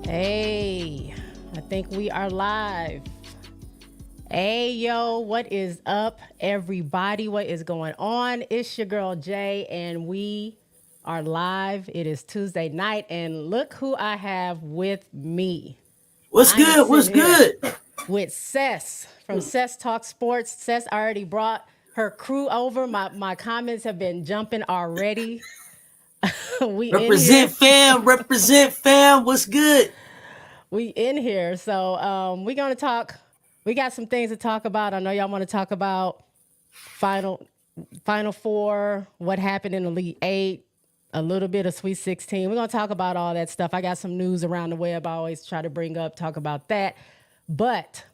Hey, I think we are live. Hey, yo, what is up, everybody? What is going on? It's your girl, Jay, and we are live. It is Tuesday night, and look who I have with me. What's I am good? What's sitting here good? with Cess from Cess Talks Sports. Cess already brought her crew over. My comments have been jumping already. We in here. Represent fam, represent fam. What's good? We in here. So we're gonna talk. We got some things to talk about. I know y'all want to talk about final final four, what happened in Elite Eight, a little bit of Sweet 16. We're gonna talk about all that stuff. I got some news around the web I always try to bring up, talk about that. But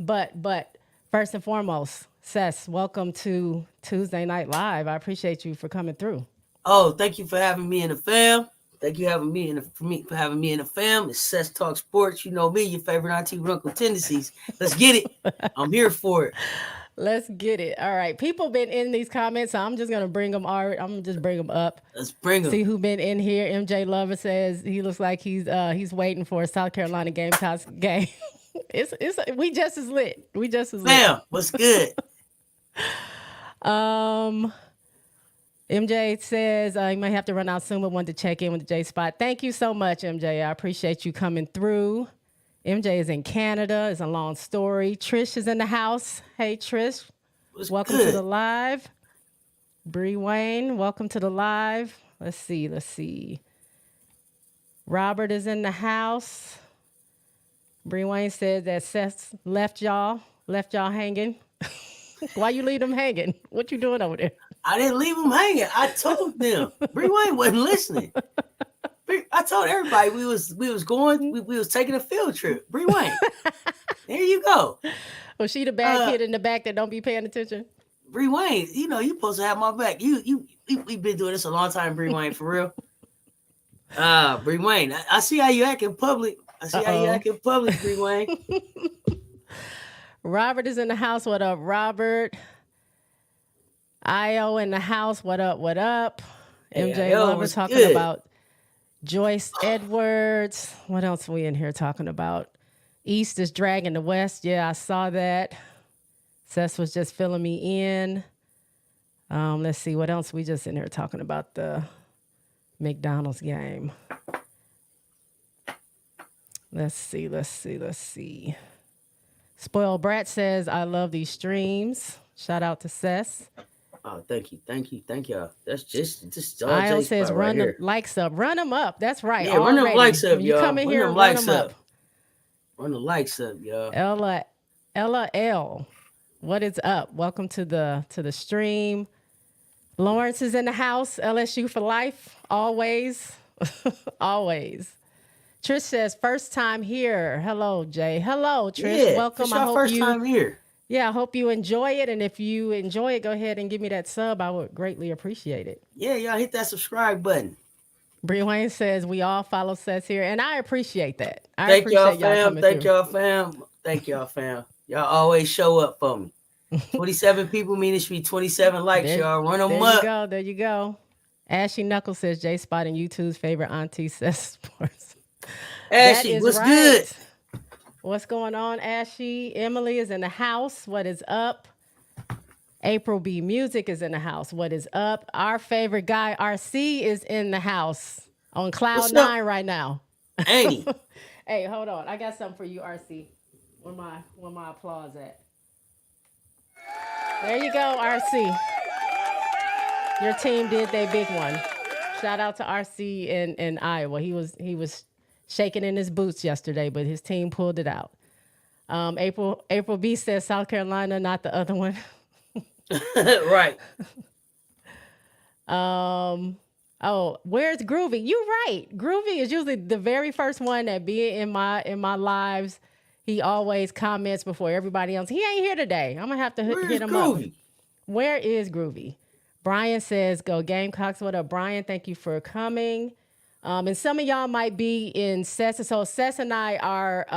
first and foremost, Cess, welcome to Tuesday Night Live. I appreciate you for coming through. Oh, thank you for having me in the fam. Thank you for having me in the fam. It's Cess Talks Sports. You know me, your favorite auntie with Uncle Tendencies. Let's get it. I'm here for it. Let's get it. All right. People been in these comments, so I'm just gonna bring them. I'm gonna just bring them up. Let's bring them. See who been in here. MJ Lover says he looks like he's waiting for a South Carolina Gamecocks game. it's we just as lit. We just as lit. Fam, what's good? MJ says you might have to run out soon, but wanted to check in with the J Spot. Thank you so much, MJ. I appreciate you coming through. MJ is in Canada. It's a long story. Trish is in the house. Hey, Trish. What's Welcome good? to the live. Bree Wayne, welcome to the live. Let's see. Robert is in the house. Bree Wayne said that Seth left y'all hanging. Why you leave them hanging? What you doing over there? I didn't leave them hanging. I told them. Bree Wayne wasn't listening. I told everybody we was going. We was taking a field trip. Bree Wayne. There you go. Was she the bad kid in the back that don't be paying attention? Bree Wayne, you know you supposed to have my back. We've been doing this a long time, Bree Wayne, for real. Bree Wayne, I see how you act in public. Bree Wayne. Robert is in the house. What up, Robert? Io in the house. What up? What up? Hey, MJ Lover talking good? About Joyce Edwards. What else are we in here talking about? East is dragging the West. Yeah, I saw that. Cess was just filling me in. Let's see what else we just in here talking about the McDonald's game. Let's see. Spoiled Brat says, I love these streams. Shout out to Cess. Oh, thank y'all. That's just all Io J says, spot run right the here. likes up. Run them up. That's right. Yeah, run them likes up, when you y'all. come in Run here, them run likes them up. up. Run the likes up, y'all. Ella L. What is up? Welcome to the stream. Lawrence is in the house. LSU for life. Always. Always. Trish says, first time here. Hello, Jay. Hello, Trish. Yeah, Welcome. it's your first time here. Yeah, I hope you enjoy it. And if you enjoy it, go ahead and give me that sub. I would greatly appreciate it. Yeah, y'all hit that subscribe button. Bree Wayne says, we all follow Seth here. And I appreciate that. Thank y'all, fam. Thank y'all, fam. Y'all always show up for me. 27 people mean it should be 27 likes, y'all. Run them up. There you go. Ashley Knuckles says, J Spot and YouTube's favorite auntie Cess Sports. Ashley, what's good? What's going on, Ashley? Emily is in the house. What is up? April B. Music is in the house. What is up? Our favorite guy, RC, is in the house on Cloud 9 right now. Ain't he? Hey, hold on. I got something for you, RC. Where my applause at? There you go, RC. Your team did their big one. Shout out to RC in Iowa. He was shaking in his boots yesterday, but his team pulled it out. April B says South Carolina, not the other one. Right. Where's Groovy? You're right. Groovy is usually the very first one that be in my lives. He always comments before everybody else. He ain't here today. I'm gonna have to hit him up. Where is Groovy? Brian says, go Gamecocks. What up, Brian? Thank you for coming. And some of y'all might be in Cess. So Cess and I are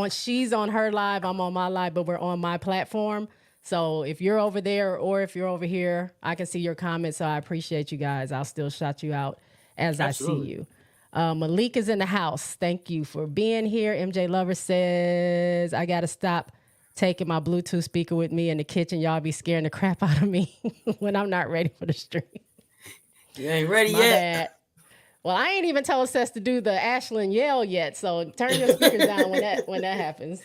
she's on her live, I'm on my live, but we're on my platform. So if you're over there or if you're over here, I can see your comments. So I appreciate you guys. I'll still shout you out as I see you. Malik is in the house. Thank you for being here. MJ Lover says, I got to stop taking my Bluetooth speaker with me in the kitchen. Y'all be scaring the crap out of me when I'm not ready for the stream. You ain't ready My yet? bad. Well, I ain't even told Cess to do the Ashland yell yet, so turn your speakers down when that happens.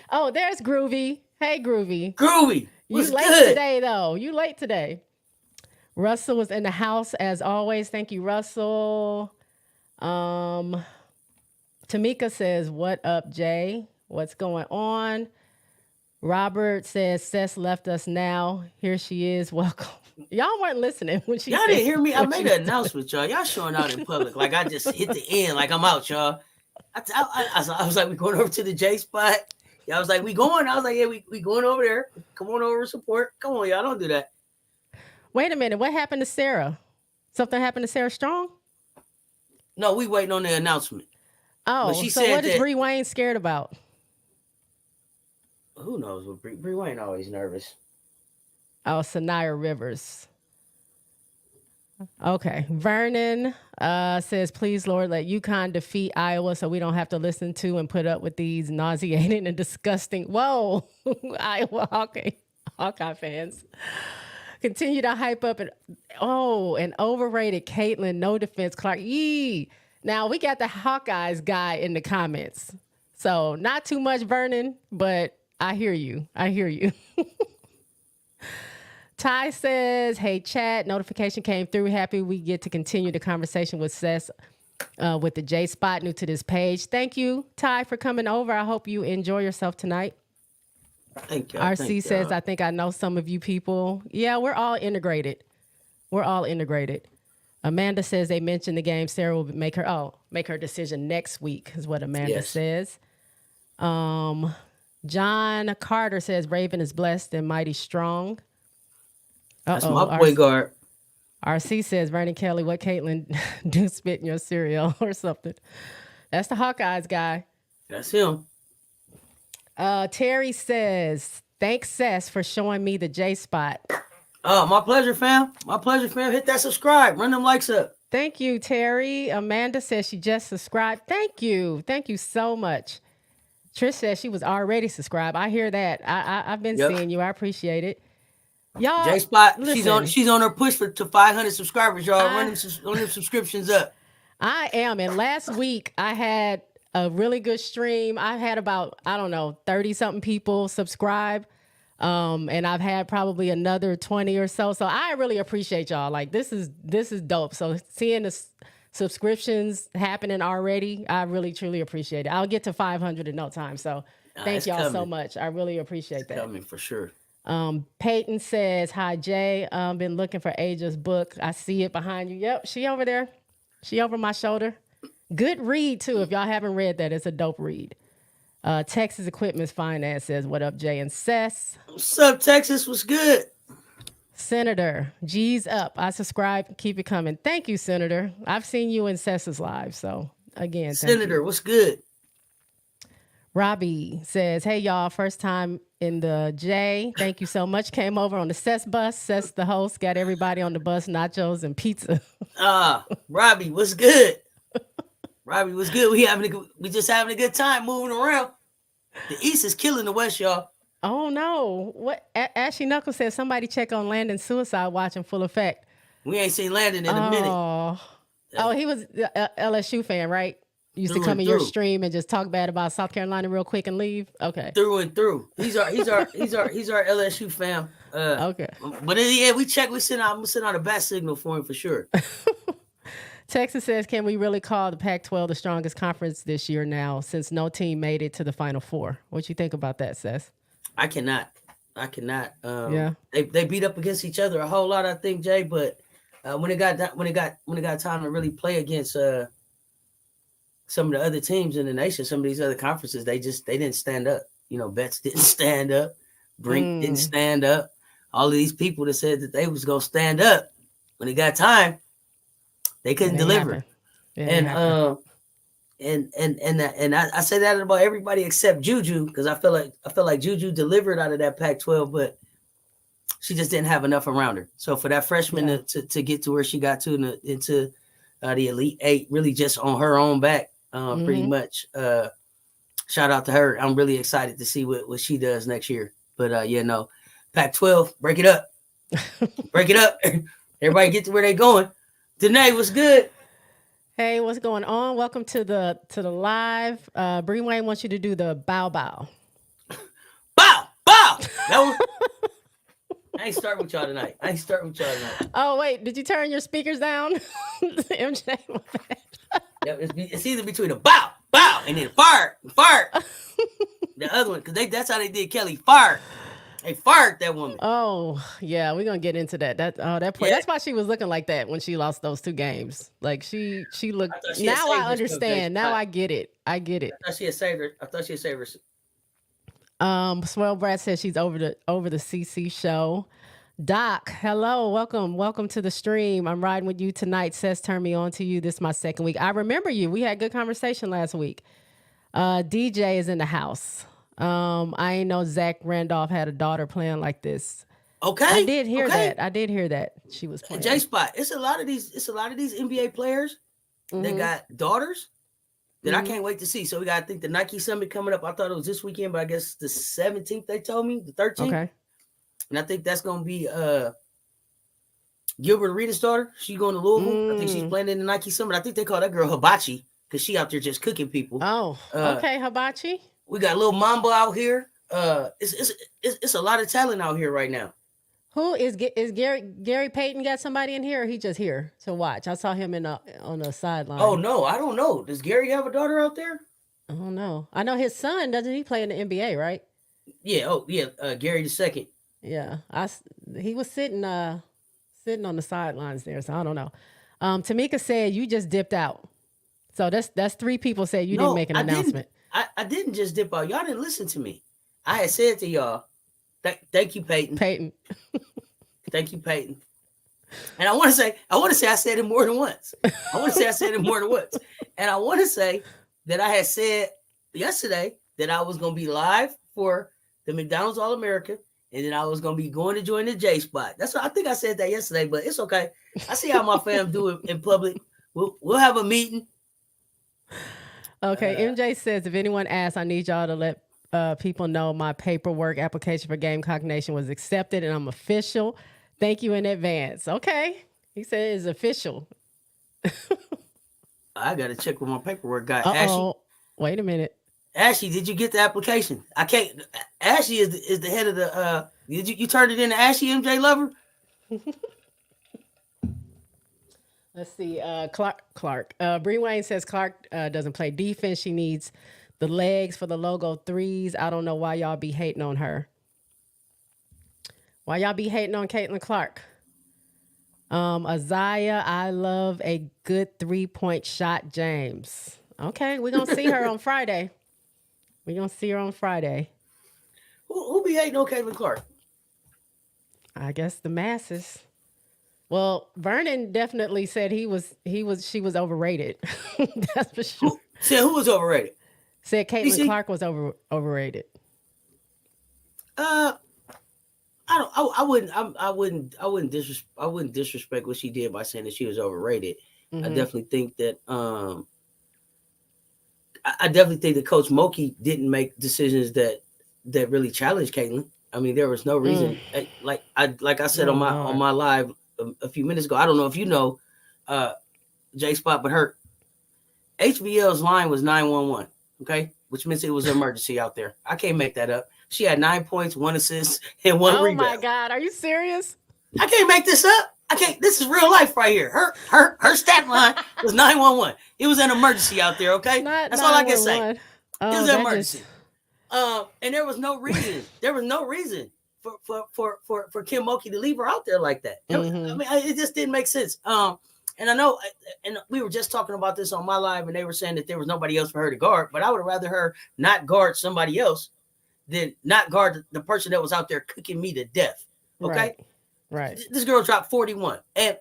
Oh, there's Groovy. Hey, Groovy. Groovy. What's You late good? today, though. You late today. Russell was in the house as always. Thank you, Russell. Tamika says, what up, Jay? What's going on? Robert says, Cess left us now. Here she is. Welcome. Y'all weren't listening when she Y'all said didn't hear me. I made an announcement, y'all. Y'all showing out in public. Like I just hit the end. Like I'm out, y'all. I was like, we going over to the J spot. Y'all was like, we going. I was like, yeah, we going over there. Come on over and support. Come on, y'all. Don't do that. Wait a minute. What happened to Sarah? Something happened to Sarah Strong? No, we waiting on the announcement. Oh, she so said what is that- Bree Wayne scared about? Who knows? Bree Wayne always nervous. Oh, Sanaya Rivers. Okay. Vernon says, please, Lord, let UConn defeat Iowa so we don't have to listen to and put up with these nauseating and disgusting. Whoa, Iowa Hawkeye fans. Continue to hype up and overrated Caitlin, no defense, Clark. Yee. Now we got the Hawkeyes guy in the comments. So not too much, Vernon, but I hear you. Ty says, hey, chat, notification came through. Happy we get to continue the conversation with Cess with the J Spot, new to this page. Thank you, Ty, for coming over. I hope you enjoy yourself tonight. Thank you. RC says, I think I know some of you people. Yeah, we're all integrated. Amanda says they mentioned the game. Sarah will make her decision next week, is what Amanda says. John Carter says Raven is blessed and mighty strong. That's my point guard. RC says, Vernon Kelly, what Caitlin do spit in your cereal or something. That's the Hawkeyes guy. That's him. Terry says, thanks, Cess, for showing me the J Spot. Oh, my pleasure, fam. Hit that subscribe. Run them likes up. Thank you, Terry. Amanda says she just subscribed. Thank you so much. Trish says she was already subscribed. I hear that. I've been seeing you. I appreciate it. Y'all, J Spot, listen, she's on her push to 500 subscribers. Y'all run them subscriptions up. I am. And last week I had a really good stream. I had about 30 something people subscribe. And I've had probably another 20 or so. So I really appreciate y'all. Like this is dope. So seeing the subscriptions happening already, I really truly appreciate it. I'll get to 500 in no time. So thank y'all so much. I really appreciate that. Coming for sure. Peyton says, hi, Jay. Been looking for Aja's book. I see it behind you. Yep, she over there. She over my shoulder. Good read, too. If y'all haven't read that, it's a dope read. Texas Equipment Finance says, what up, Jay and Cess? What's up, Texas? What's good? Senator, G's up. I subscribe. Keep it coming. Thank you, Senator. I've seen you in Cess's live. So, again, Senator, what's good? Robbie says, hey, y'all, first time in the J. Thank you so much. Came over on the Cess bus. Cess, the host, got everybody on the bus, nachos and pizza. Robbie, what's good? Robbie, what's good? We just having a good time moving around. The East is killing the West, y'all. Oh, no. What? Ashley Knuckles says, somebody check on Landon's suicide watch in full effect. We ain't seen Landon in a minute. Oh, he was a LSU fan, right? Used to come in your stream and just talk bad about South Carolina real quick and leave. Okay. Through and through. He's our LSU fam. Okay. But yeah, we send out a bat signal for him for sure. Texas says, can we really call the Pac-12 the strongest conference this year now, since no team made it to the Final Four? What you think about that, Cess? I cannot. Yeah. They beat up against each other a whole lot, I think, Jay. But when it got time to really play against some of the other teams in the nation, some of these other conferences, they didn't stand up. Betts didn't stand up. Brink didn't stand up. All of these people that said that they was gonna stand up when it got time, they couldn't deliver. And I say that about everybody except Juju, because I feel like Juju delivered out of that Pac-12, but she just didn't have enough around her. So for that freshman to get to where she got to into the Elite Eight, really just on her own back, pretty much. Shout out to her. I'm really excited to see what she does next year. But Pac-12, break it up. Break it up. Everybody get to where they going. Danae, what's good? Hey, what's going on? Welcome to the live. Bree Wayne wants you to do the bow bow. Bow, bow. I ain't starting with y'all tonight. Oh, wait, did you turn your speakers down? MJ. Yeah, it's either between a bow, bow, and then fart. The other one, because that's how they did Kelly. Fart. They fired that woman. Oh, yeah, we're gonna get into that. That point. Yeah. That's why she was looking like that when she lost those 2 games. Like she looked. Now I understand. Now I get it. I thought she had saved her. Swell Brad says she's over the CC show. Doc, hello, welcome to the stream. I'm riding with you tonight. Cess turned me on to you. This is my second week. I remember you. We had good conversation last week. DJ is in the house. I ain't know Zach Randolph had a daughter playing like this. Okay, I did hear that she was playing. J-Spot. It's a lot of these NBA players that got daughters that I can't wait to see. So we got, I think, the Nike Summit coming up. I thought it was this weekend, but I guess the 17th. They told me the 13th. Okay, and I think that's gonna be Gilbert Arenas' daughter. She's going to Louisville. I think she's playing in the Nike Summit. I think they call that girl Hibachi because she out there just cooking people. Oh, okay, Hibachi. We got little Mamba out here. It's a lot of talent out here right now. Who is Gary Payton got somebody in here, or he just here to watch? I saw him on the sideline. Oh no, I don't know. Does Gary have a daughter out there? I don't know. I know his son, doesn't he play in the NBA, right? Yeah. Oh yeah. Gary the second. Yeah. He was sitting on the sidelines there, so I don't know. Tamika said you just dipped out. So that's 3 people said you didn't make an announcement. I didn't just dip out. Y'all didn't listen to me. I had said to y'all, thank you, Peyton. Thank you, Peyton. And I want to say I said it more than once. And I want to say that I had said yesterday that I was going to be live for the McDonald's All-America, and then I was going to be going to join the J Spot. That's what I think I said that yesterday, but it's okay. I see how my fam do it in public. We'll have a meeting. Okay, MJ says, if anyone asks, I need y'all to let people know my paperwork application for Gamecock Nation was accepted and I'm official. Thank you in advance. Okay. He said it's official. I got to check with my paperwork guy. Ashley, wait a minute. Ashley, did you get the application? I can't. Ashley is the head of the. Did you turn it in to Ashley, MJ Lover? Let's see. Clark. Bree Wayne says Clark doesn't play defense. She needs the legs for the logo 3s. I don't know why y'all be hating on her. Why y'all be hating on Caitlin Clark? Isaiah, I love a good 3-point shot, James. Okay, we're going to see her on Friday. Who be hating on Caitlin Clark? I guess the masses. Well, Vernon definitely said she was overrated. That's for sure. Who was overrated? Said Caitlin Clark was overrated. I wouldn't disrespect what she did by saying that she was overrated. I definitely think that Coach Moki didn't make decisions that really challenged Caitlin. I mean, there was no reason. Like I said on my live a few minutes ago. I don't know if you know, J Spot, but her HBL's line was 911. Okay, which means it was an emergency out there. I can't make that up. She had 9 points, 1 assist, and 1 rebound. Oh my God, are you serious? I can't make this up. I can't. This is real life right here. Her stat line was 911. It was an emergency out there. Okay, that's all I can say. It was an emergency. And there was no reason. For Kim Mulkey to leave her out there like that. I mean, it just didn't make sense. And I know, and we were just talking about this on my live, and they were saying that there was nobody else for her to guard. But I would rather her not guard somebody else than not guard the person that was out there cooking me to death. Okay, right. This girl dropped 41, and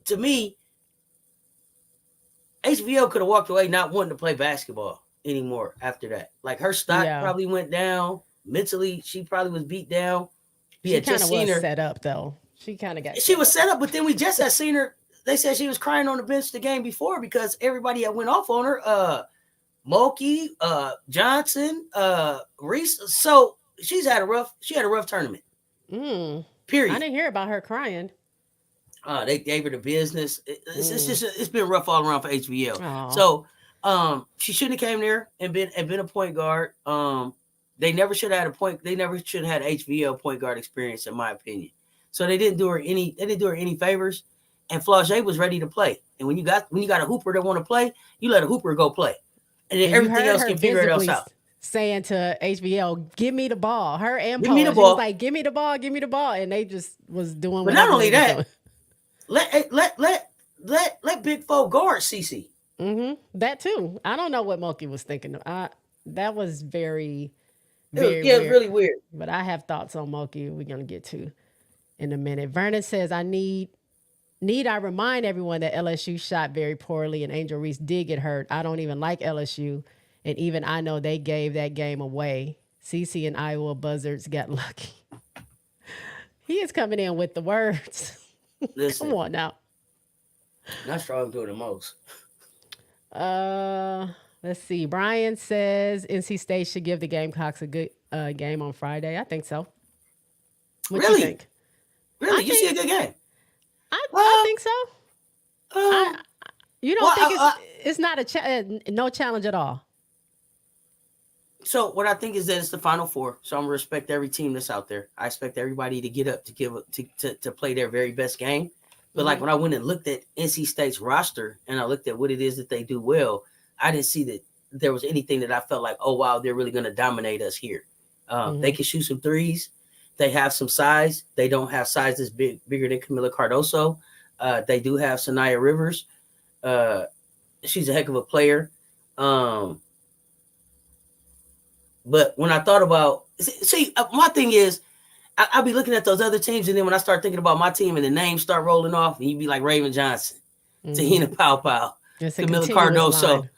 to me, HBL could have walked away not wanting to play basketball anymore after that. Like her stock probably went down mentally. She probably was beat down. She kind of was set up though. She kind of got. She was set up, but then we just had seen her they said she was crying on the bench the game before because everybody had went off on her. Mulkey, Johnson, Reese. So she had a rough tournament. Period. I didn't hear about her crying. They gave her the business. It's been rough all around for HBL. Aww. So she shouldn't have came there and been a point guard. They never should have had a point. They never should have had HBL point guard experience, in my opinion. So they didn't do her any favors. And Flau'jae was ready to play. And when you got a hooper that want to play, you let a hooper go play, and then everything else can figure it else out. Saying to HBL, "Give me the ball." Her and Paul, she was like, "Give me the ball, give me the ball," and they just was doing. But not only that, let Big Four guard CC. That too. I don't know what Mulkey was thinking. That was very weird. It was really weird. But I have thoughts on Mulkey. We're gonna get to in a minute. Vernon says, "I need I remind everyone that LSU shot very poorly and Angel Reese did get hurt. I don't even like LSU, and even I know they gave that game away. CC and Iowa Buzzards got lucky." He is coming in with the words. Listen, come on now. Not strong doing the most. Let's see. Brian says NC State should give the Gamecocks a good game on Friday. I think so. What really? You think? Really? You see a good game? I think so. You don't think it's not no challenge at all? So what I think is that it's the Final Four. So I'm gonna respect every team that's out there. I expect everybody to get up to play their very best game. But like when I went and looked at NC State's roster and I looked at what it is that they do well, I didn't see that there was anything that I felt like, oh wow, they're really gonna dominate us here. They can shoot some threes. They have some size. They don't have size that's bigger than Camila Cardoso. They do have Sanaya Rivers. She's a heck of a player. But when I thought about, my thing is, I'll be looking at those other teams, and then when I start thinking about my team and the names start rolling off, and you be like Raven Johnson, Tahina Pau, Camila Cardoso,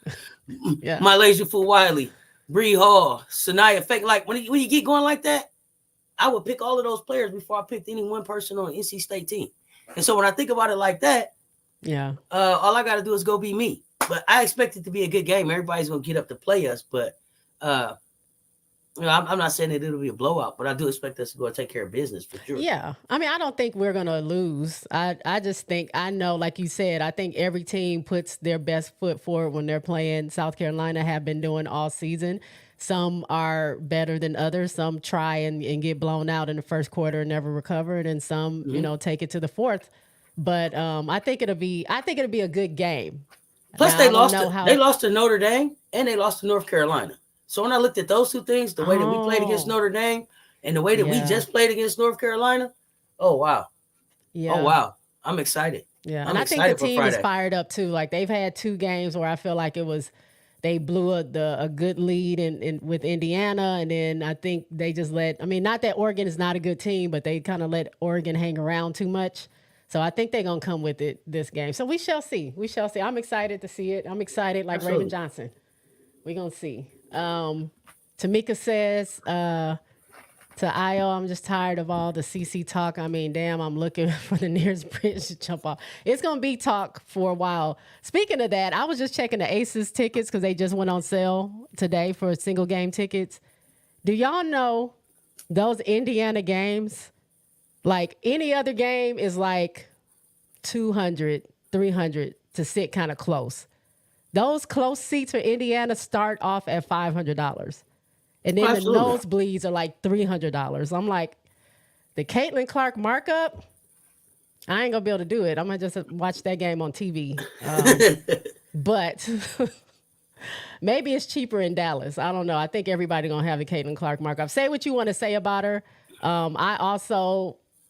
Mylasia Fu-Wiley, Bree Hall, Sanaya Fake. Like when you get going like that, I would pick all of those players before I picked any one person on the NC State team. And so when I think about it like that, all I got to do is go be me. But I expect it to be a good game. Everybody's going to get up to play us. But I'm not saying that it'll be a blowout, but I do expect us to go and take care of business for sure. Yeah. I mean, I don't think we're going to lose. I just think, I know, like you said, I think every team puts their best foot forward when they're playing. South Carolina have been doing all season. Some are better than others. Some try and get blown out in the first quarter and never recover, and some, take it to the fourth. But I think it'll be a good game. Plus, they lost to Notre Dame and they lost to North Carolina. So when I looked at those two things, the way that we played against Notre Dame and the way that we just played against North Carolina, oh wow, I'm excited. Yeah, and I think the team is fired up too. Like they've had two games where I feel like they blew a good lead in with Indiana, and then I think they just not that Oregon is not a good team, but they kind of let Oregon hang around too much. So I think they're going to come with it this game. So we shall see. I'm excited to see it. I'm excited like Absolutely. Raven Johnson. We're going to see. Tamika says to Io, I'm just tired of all the CC talk. I mean, damn, I'm looking for the nearest bridge to jump off. It's going to be talk for a while. Speaking of that, I was just checking the Aces tickets because they just went on sale today for single game tickets. Do y'all know those Indiana games, like any other game is like 200, 300 to sit kind of close. Those close seats for Indiana start off at $500. And then Absolutely. The nosebleeds are like $300. I'm like, the Caitlin Clark markup, I ain't going to be able to do it. I'm going to just watch that game on TV. But maybe it's cheaper in Dallas. I don't know. I think everybody going to have the Caitlin Clark markup. Say what you want to say about her.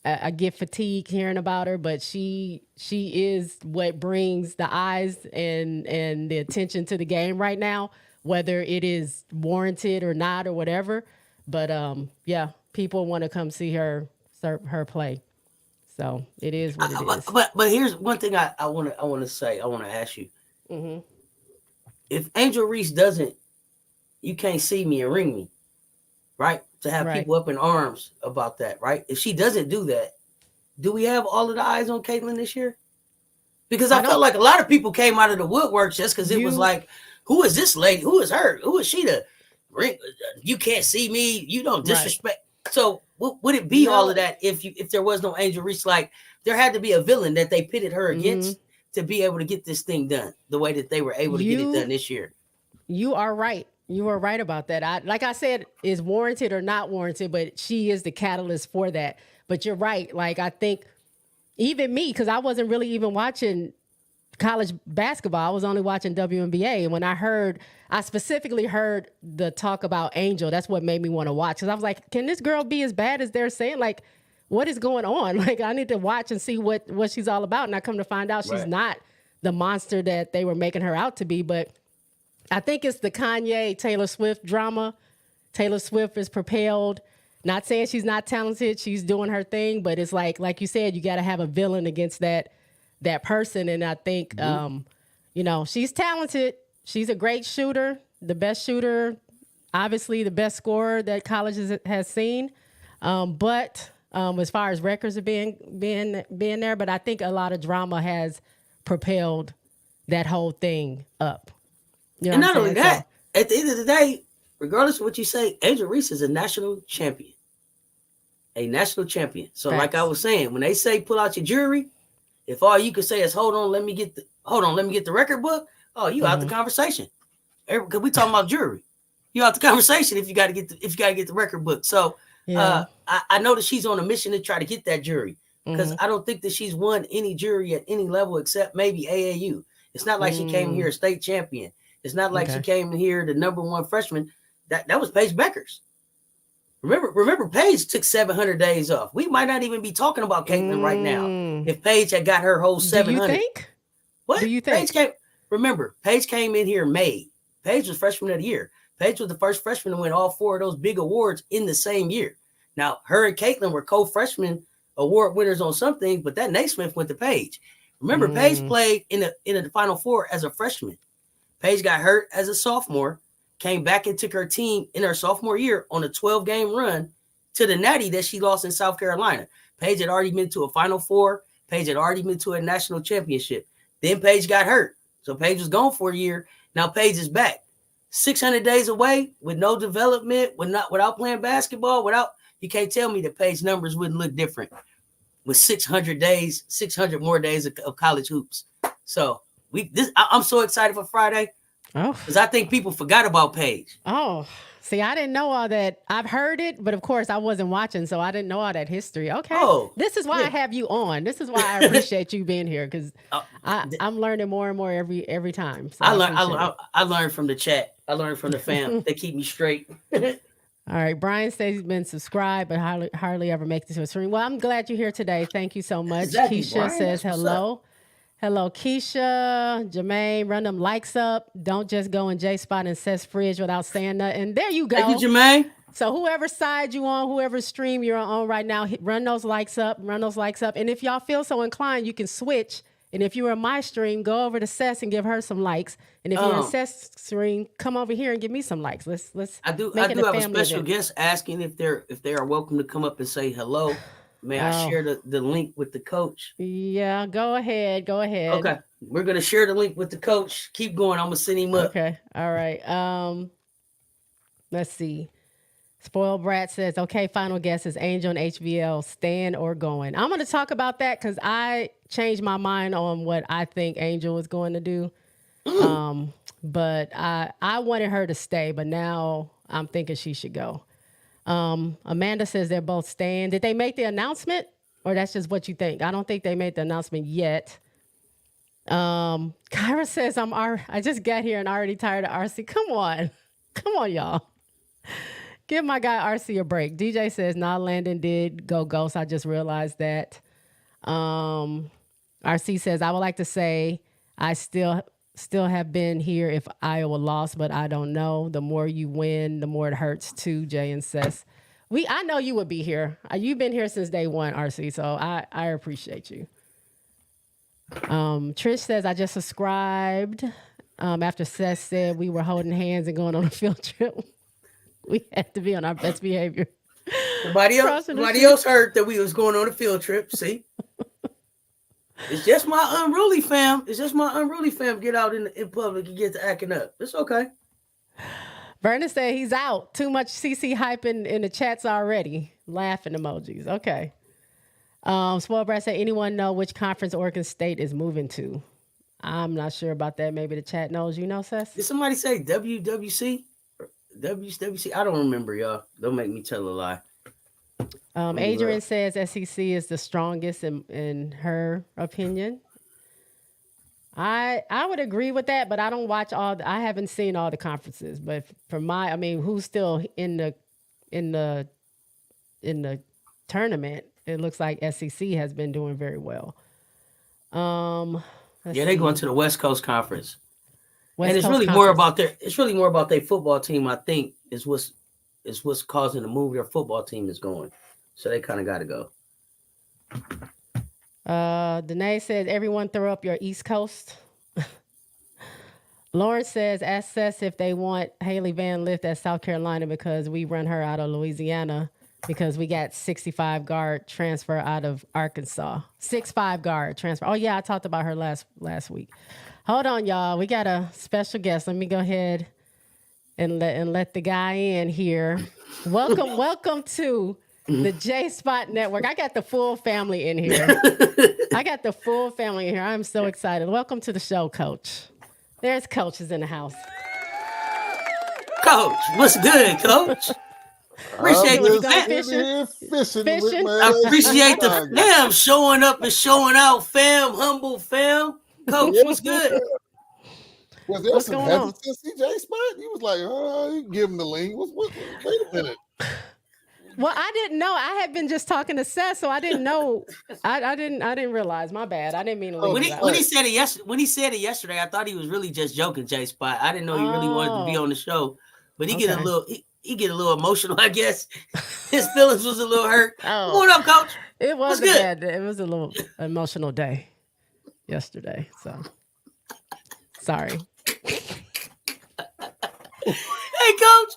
I get fatigued hearing about her, but she is what brings the eyes and the attention to the game right now, whether it is warranted or not or whatever. But people want to come see her play. So it is what it is. But here's one thing I want to say. I want to ask you. Mm-hmm. If Angel Reese doesn't, you can't see me and ring me, right? To have people up in arms about that, right? If she doesn't do that, do we have all of the eyes on Caitlin this year? Because I felt like a lot of people came out of the woodwork just because it was like, who is this lady? Who is her? Who is she to ring? You can't see me. You don't disrespect. Right. So would it be all of that if there was no Angel Reese? Like there had to be a villain that they pitted her against to be able to get this thing done the way that they were able to get it done this year. You are right. You are right about that. Like I said, is warranted or not warranted, but she is the catalyst for that. But you're right. Like I think even me, because I wasn't really even watching college basketball. I was only watching WNBA. And when I specifically heard the talk about Angel, that's what made me want to watch. Because I was like, can this girl be as bad as they're saying? Like, what is going on? Like, I need to watch and see what she's all about. And I come to find out she's not the monster that they were making her out to be. But I think it's the Kanye Taylor Swift drama. Taylor Swift is propelled. Not saying she's not talented. She's doing her thing. But it's like you said, you got to have a villain against that person. And I think, she's talented. She's a great shooter, the best shooter, obviously the best scorer that college has seen. But as far as records of being there, but I think a lot of drama has propelled that whole thing up. You know and not only that, at the end of the day, regardless of what you say, Angel Reese is a national champion. A national champion. So like I was saying, when they say pull out your jury, if all you can say is hold on, let me get the record book. Oh, you out the conversation. Because we talking about jury. You out the conversation if you got to get the record book. So I know that she's on a mission to try to get that jury because I don't think that she's won any jury at any level except maybe AAU. It's not like she came here a state champion. It's not like she came here the number one freshman. That was Paige Beckers. Remember, Paige took 700 days off. We might not even be talking about Caitlin right now if Paige had got her whole 700. Do you think? What? Do you think? Paige came in here in May. Paige was freshman of the year. Paige was the first freshman to win all 4 of those big awards in the same year. Now, her and Caitlin were co-freshman award winners on some things, but that Naismith went to Paige. Remember, Paige played in the Final Four as a freshman. Paige got hurt as a sophomore, came back and took her team in her sophomore year on a 12-game run to the Natty that she lost in South Carolina. Paige had already been to a Final Four. Paige had already been to a national championship. Then Paige got hurt. So Paige was gone for a year. Now Paige is back. 600 days away with no development, without playing basketball, you can't tell me that Paige numbers wouldn't look different with 600 more days of college hoops. So I'm so excited for Friday. Oh, because I think people forgot about Paige. Oh, see, I didn't know all that. I've heard it, but of course I wasn't watching, so I didn't know all that history. Okay. Oh, this is why I have you on. This is why I appreciate you being here because I'm learning more and more every time. So I learned from the chat. I learned from the fam. They keep me straight. All right. Brian says he's been subscribed, but hardly ever makes it to a stream. Well, I'm glad you're here today. Thank you so much. Exactly, Keisha Brian, says hello. Hello, Keisha. Jermaine, run them likes up. Don't just go in J-Spot and Cess Fridge without saying nothing. And there you go. Thank you, Jermaine. So whoever side you on, whoever stream you're on right now, run those likes up. And if y'all feel so inclined, you can switch. And if you were in my stream, go over to Cess and give her some likes. And if you're in Cess stream, come over here and give me some likes. Let's. I do have a special guest asking if they are welcome to come up and say hello. May I share the link with the coach? Yeah, go ahead. Okay. We're going to share the link with the coach. Keep going. I'm going to send him up. Okay. All right. Let's see. Spoiled Brat says, okay, final guess is Angel and HVL, staying or going. I'm going to talk about that because I changed my mind on what I think Angel was going to do. But I wanted her to stay, but now I'm thinking she should go. Amanda says they're both staying. Did they make the announcement or that's just what you think? I don't think they made the announcement yet. Kyra says I just got here and already tired of RC. Come on, y'all. Give my guy RC a break. DJ says, nah, Landon did go ghost. I just realized that. RC says, I would like to say I still have been here if Iowa lost, but I don't know. The more you win, the more it hurts too, Jay and Cess. I know you would be here. You've been here since day one, RC, so I appreciate you. Trish says, I just subscribed after Cess said we were holding hands and going on a field trip. We had to be on our best behavior. Somebody else heard that we was going on a field trip. See? It's just my unruly fam. It's just my unruly fam get out in public and get to acting up. It's okay. Vernon said he's out. Too much CC hype in the chats already. Laughing emojis. Okay. Spoiled Brad said, anyone know which conference Oregon State is moving to? I'm not sure about that. Maybe the chat knows. You know, Cess? Did somebody say WWC? WWC? I don't remember, y'all. Don't make me tell a lie. Adrian says SEC is the strongest in her opinion. I would agree with that, but I don't watch I haven't seen all the conferences. But who's still in the tournament? It looks like SEC has been doing very well. They're going to the West Coast Conference. It's really more about their football team, I think, is what's causing the move their football team is going. So they kind of got to go. Danae says, everyone throw up your East Coast. Lawrence says, ask Cess if they want Haley Van Lith at South Carolina because we run her out of Louisiana because we got 65 guard transfer out of Arkansas. 6'5" guard transfer. Oh, yeah, I talked about her last week. Hold on, y'all. We got a special guest. Let me go ahead and let the guy in here. Welcome to the J Spot Network. I got the full family in here. I'm so excited. Welcome to the show, Coach. There's coaches in the house. Coach, what's good, Coach? Appreciate you fishing. I appreciate the fam showing up and showing out, fam, humble fam. Coach, what's good? Was there some hesitancy, J Spot? He was like, you give him the link. Wait a minute. Well, I didn't know. I had been just talking to Seth, so I didn't know. I didn't realize. My bad. I didn't mean to leave when he said it yesterday, I thought he was really just joking, J Spot. I didn't know he really wanted to be on the show. But he get a little emotional, I guess. His feelings was a little hurt. Oh. What up, Coach? It was it was a little emotional day yesterday. So sorry. Hey, Coach,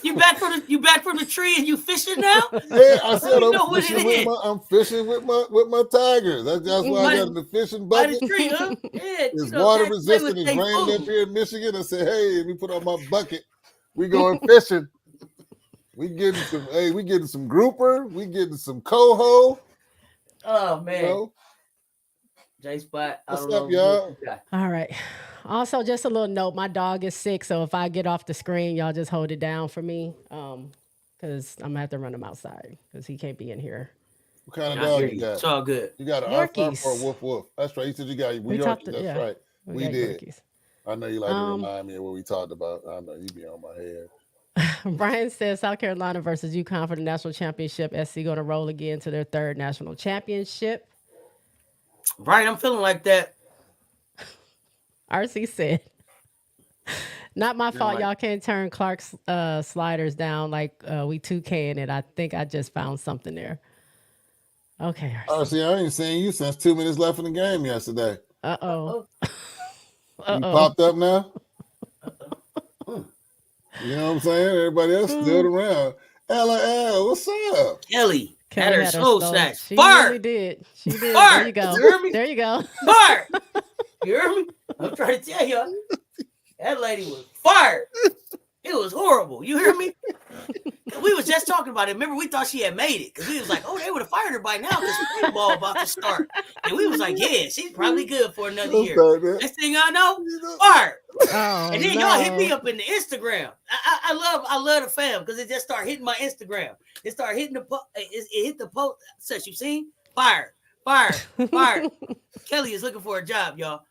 you back from the tree and you fishing now? Yeah, I said I'm fishing with my tigers. That's why I got the fishing bucket. By the tree, huh? Yeah, it's water resistant. It's raining up here in Michigan. I said, hey, let me put on my bucket. We going fishing. We getting some grouper. We getting some coho. Oh man, J Spot. What's up, y'all? All right. Also, just a little note, my dog is sick, so if I get off the screen, y'all just hold it down for me, because I'm going to have to run him outside, because he can't be in here. What kind of dog you got? It's all good. You got an Yorkies or a woof woof? That's right. You said you got Yorkies. That's right. We did. Yorkies. I know you like to remind me of what we talked about. I know you be on my head. Brian says South Carolina versus UConn for the national championship. SC going to roll again to their third national championship. Brian, I'm feeling like that. RC said, not my fault. Y'all can't turn Clark's sliders down like we 2K'ing it. I think I just found something there. Okay, RC, I ain't seen you since 2 minutes left in the game yesterday. Uh-oh. You popped up now? You know what I'm saying? Everybody else still around. LL, what's up? Kelly had her slow snatch. She really did. She did. Fart. There you go. You hear me? There you go. Fart. You hear me? I'm trying to tell y'all. That lady was fired. It was horrible. You hear me? We was just talking about it. Remember, we thought she had made it because we was like, oh, they would have fired her by now because spring ball about to start. And we was like, yeah, she's probably good for another year. Next thing I know, fired. Oh, and then y'all hit me up in the Instagram. I love the fam because it just started hitting my Instagram. It started hitting the post. It hit the post. Says, you seen? Fired. Kelly is looking for a job, y'all.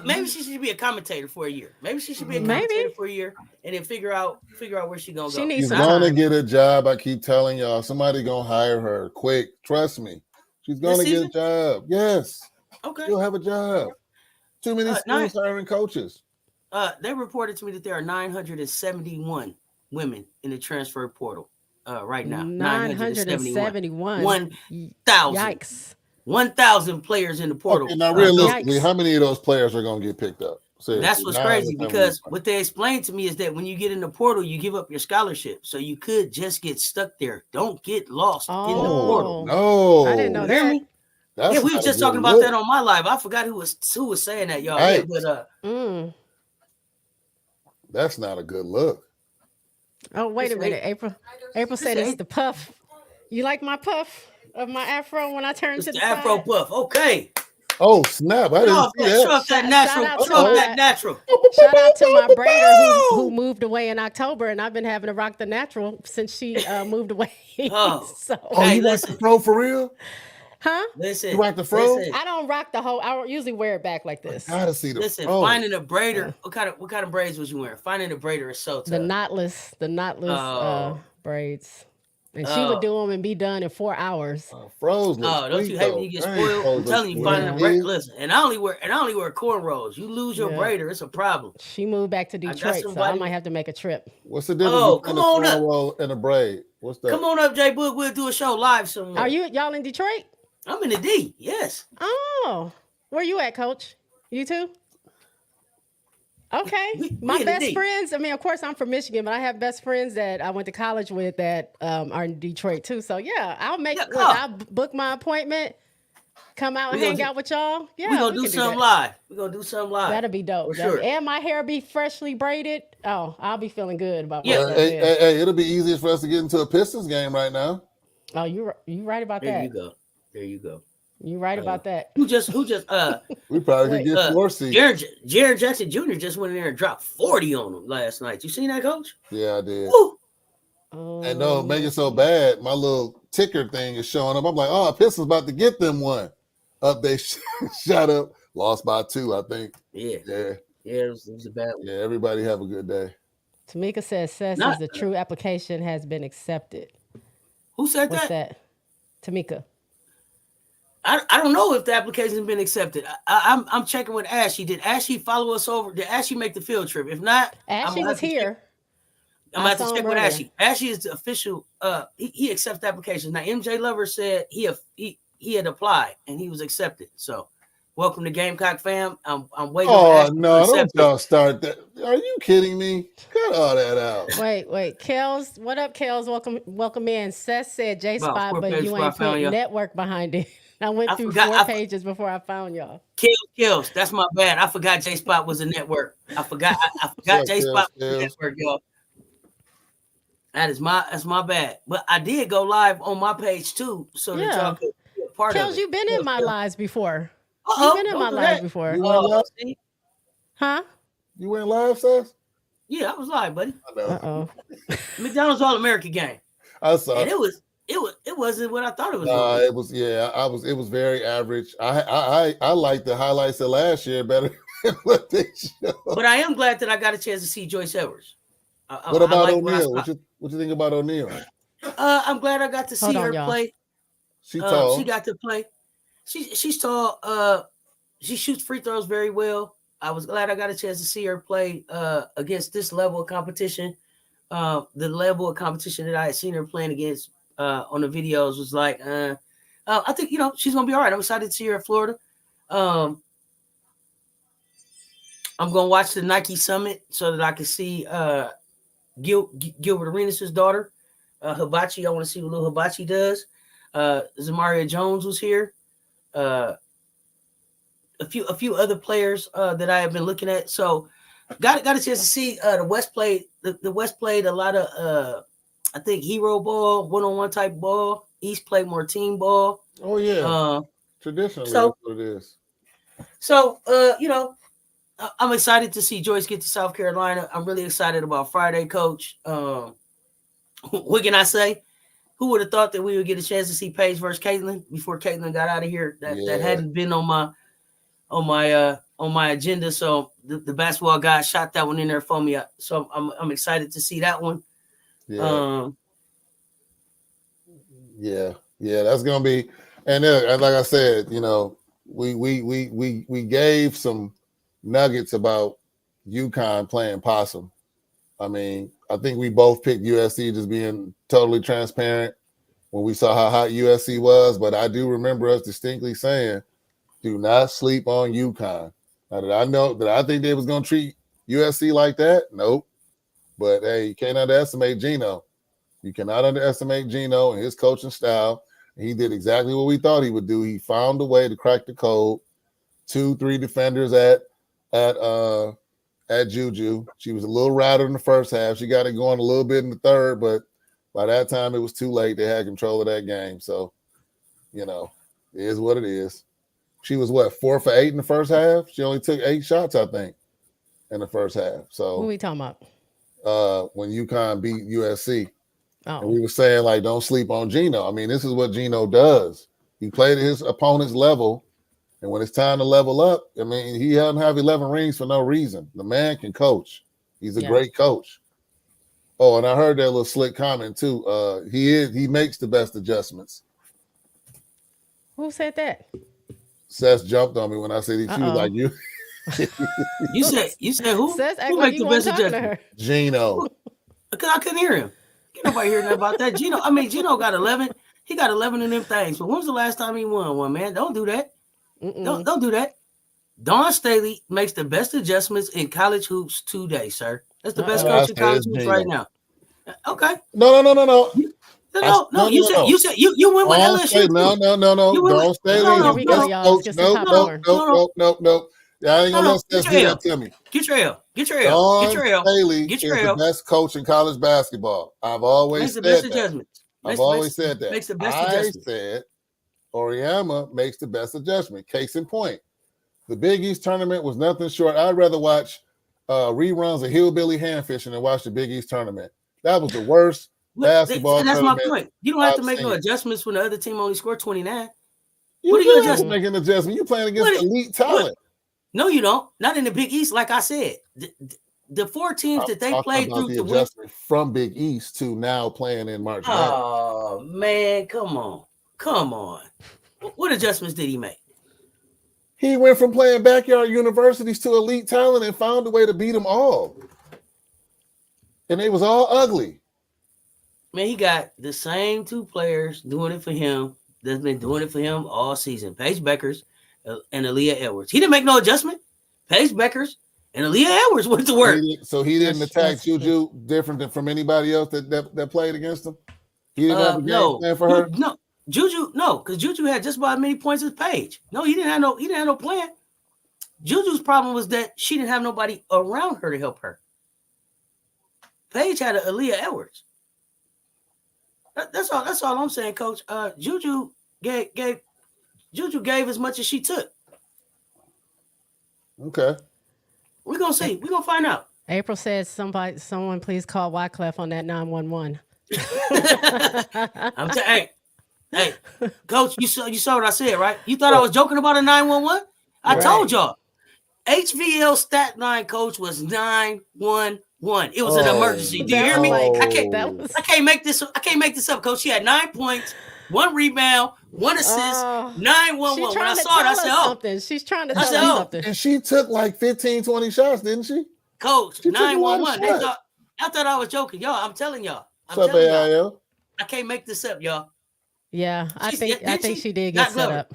Maybe she should be a commentator for a year. Maybe she should be a commentator for a year and then figure out where she's gonna go. She's gonna get a job. I keep telling y'all, somebody gonna hire her quick. Trust me. She's gonna get a job. Yes. Okay. She'll have a job. Too many schools hiring coaches. They reported to me that there are 971 women in the transfer portal right now. 971. 1,000. Yikes. 1,000 players in the portal. Okay, now, realistically, how many of those players are going to get picked up? That's what's crazy because what they explained to me is that when you get in the portal, you give up your scholarship. So you could just get stuck there. Don't get lost in the portal. No, I didn't know that. Hear me? Yeah, we were just talking about that on my live. I forgot who was saying that, y'all. Right. Yeah, but that's not a good look. Oh, wait a minute. April said it's the puff. You like my puff of my afro when I turn to the afro side? puff. Okay. Oh snap! I didn't see that. Show up that natural. Shout out to my braider who moved away in October, and I've been having to rock the natural since she moved away. Oh, you rock the fro for real? Huh? Listen, you rock the fro? I don't rock the whole. I usually wear it back like this. I gotta see the fro. Finding a braider. Yeah. What kind of braids was you wearing? Finding a braider is so tough. The knotless braids. And she would do them and be done in 4 hours. Froze. Don't you hate when you get spoiled? I'm telling you, finding a braid. Listen, and I only wear cornrows. You lose your braider, it's a problem. She moved back to Detroit, so I might have to make a trip. What's the difference between a cornrow and a braid? What's that? Come on up, Jay Book. We'll do a show live somewhere. Are y'all in Detroit? I'm in the D. Yes. Oh, where you at, Coach? You too? Okay. My best friends, I mean, of course, I'm from Michigan, but I have best friends that I went to college with that are in Detroit, too. So, yeah, I'll book my appointment, come out and hang out with y'all. Yeah, we're going to do something live. That'll be dope. Sure. And my hair be freshly braided. Oh, I'll be feeling good about that. Hey, it'll be easiest for us to get into a Pistons game right now. Oh, you right about that. There you go. You're right about that. Who just we probably could get 4 seats. Jaren Jackson Jr. just went in there and dropped 40 on him last night. You seen that, Coach? Yeah, I did. Oh, and no, make it so bad. My little ticker thing is showing up. I'm like, Pistons about to get them one. Up they shot up, lost by 2, I think. Yeah, it was a bad one. Yeah, everybody have a good day. Tamika says, the true application has been accepted. Who said What's that? Tamika. I don't know if the application has been accepted. I'm checking with Ashley. Did Ashley follow us over? Did Ashley make the field trip? If not, Ashley was here. I'm about to check with Ashley. Ashley is the official. He accepts applications. Now MJ Lover said he had applied and he was accepted. So welcome to Gamecock fam. I'm waiting. Oh no! Don't y'all start that. Are you kidding me? Cut all that out. Wait, Kels. What up, Kels? Welcome in. Seth said J Spot, but you ain't put network behind it. I went through 4 pages before I found y'all. Kills. That's my bad. I forgot J Spot was a network. I forgot J Spot was a network, y'all. That's my bad. But I did go live on my page too, so that y'all could be a part of it. Kills, you've been in my lives before. You've been in my lives before. You went live? Huh? You went live, Seth? Yeah, I was live, buddy. Uh-oh. McDonald's All-American game. I saw it. It wasn't what I thought it was. It was. Yeah, it was very average. I like the highlights of last year better than what they showed. But I am glad that I got a chance to see Joyce Edwards. What about O'Neal? What you think about O'Neal? I'm glad I got to see her play. She's tall. She got to play. She's tall. She shoots free throws very well. I was glad I got a chance to see her play against this level of competition. The level of competition that I had seen her playing against on the videos was like, I think, she's going to be all right. I'm excited to see her in Florida. I'm going to watch the Nike Summit so that I can see Gilbert Arenas' daughter, Hibachi. I want to see what little Hibachi does. Zamaria Jones was here. A few other players that I have been looking at. So got a chance to see the West played. The West played a lot of I think hero ball, one-on-one type ball. East played more team ball. Oh yeah. Traditionally, that's what it is. So I'm excited to see Joyce get to South Carolina. I'm really excited about Friday, Coach. What can I say? Who would have thought that we would get a chance to see Paige versus Caitlin before Caitlin got out of here? That hadn't been on my agenda. So the basketball guy shot that one in there for me. So I'm excited to see that one. Yeah. Yeah, that's gonna be. And like I said, we gave some nuggets about UConn playing possum. I mean, I think we both picked USC just being totally transparent when we saw how hot USC was. But I do remember us distinctly saying, do not sleep on UConn. Now, did I know that I think they was going to treat USC like that? Nope. But, hey, you can't underestimate Gino. You cannot underestimate Gino and his coaching style. He did exactly what we thought he would do. He found a way to crack the code. 2-3 defenders at Juju. She was a little rattled in the first half. She got it going a little bit in the third, but by that time it was too late. They had control of that game. So, it is what it is. She was 4 for 8 in the first half. She only took 8 shots, I think, in the first half. So Who are we talking about? When UConn beat USC. Oh. And we were saying, like, don't sleep on Gino. I mean, this is what Gino does. He played at his opponent's level. And when it's time to level up, I mean, he doesn't have 11 rings for no reason. The man can coach. He's a great coach. Oh, and I heard that little slick comment too. He makes the best adjustments. Who said that? Cess jumped on me when I said she was like you. You said who? Cess act Who like make you the weren't best talking to adjustment? her. Gino. Because I couldn't hear him. Ain't nobody hearing about that. Gino got 11. He got 11 of them things. But when was the last time he won one, man? Don't do that. Don't do that. Dawn Staley makes the best adjustments in college hoops today, sir. That's the best coach in college hoops right now. Okay. No. No. You said you went with LSU. No. Dawn Staley. Here we go, y'all. Let's get some popcorn. Nope. I ain't gonna let Cess do that to me. Get your L. Dawn Staley is the best coach in college basketball. I've always said that. I've always said that. Makes the best adjustment. I said Oriama makes the best adjustment. Case in point, the Big East tournament was nothing short. I'd rather watch reruns of Hillbilly Hand Fishing than watch the Big East tournament. That was the worst basketball tournament. That's my point. You don't have to make no adjustments when the other team only scored 29. What are you just making an adjustment? You playing against elite talent. No, you don't. Not in the Big East, like I said. The 4 teams that they played through to win from Big East to now playing in March. Oh man, come on. What adjustments did he make? He went from playing backyard universities to elite talent and found a way to beat them all. And they was all ugly. Man, he got the same 2 players doing it for him that's been doing it for him all season. Paige Beckers and Aaliyah Edwards. He didn't make no adjustment. Paige Beckers and Aaliyah Edwards went to work. So he didn't attack Juju different than from anybody else that played against him? He didn't have a game plan for her? No. Juju, no, because Juju had just about as many points as Paige. No, he didn't have no plan. Juju's problem was that she didn't have nobody around her to help her. Paige had Aaliyah Edwards. That's all I'm saying, Coach. Juju gave as much as she took. Okay. We're gonna see. We're gonna find out. April says someone please call Wyclef on that 911. I'm saying, hey, Coach, you saw what I said, right? You thought I was joking about a 911? I told y'all. HVL stat line, Coach, was 911. It was an emergency. Do you hear me? I can't make this up, Coach. She had 9 points, 1 rebound, 1 assist, 911. When I saw it, I said, something. She's trying to tell us something. And she took like 15, 20 shots, didn't she? Coach, 911. I thought I was joking. Y'all, I'm telling y'all. I can't make this up, y'all. Yeah, I think she did get set up.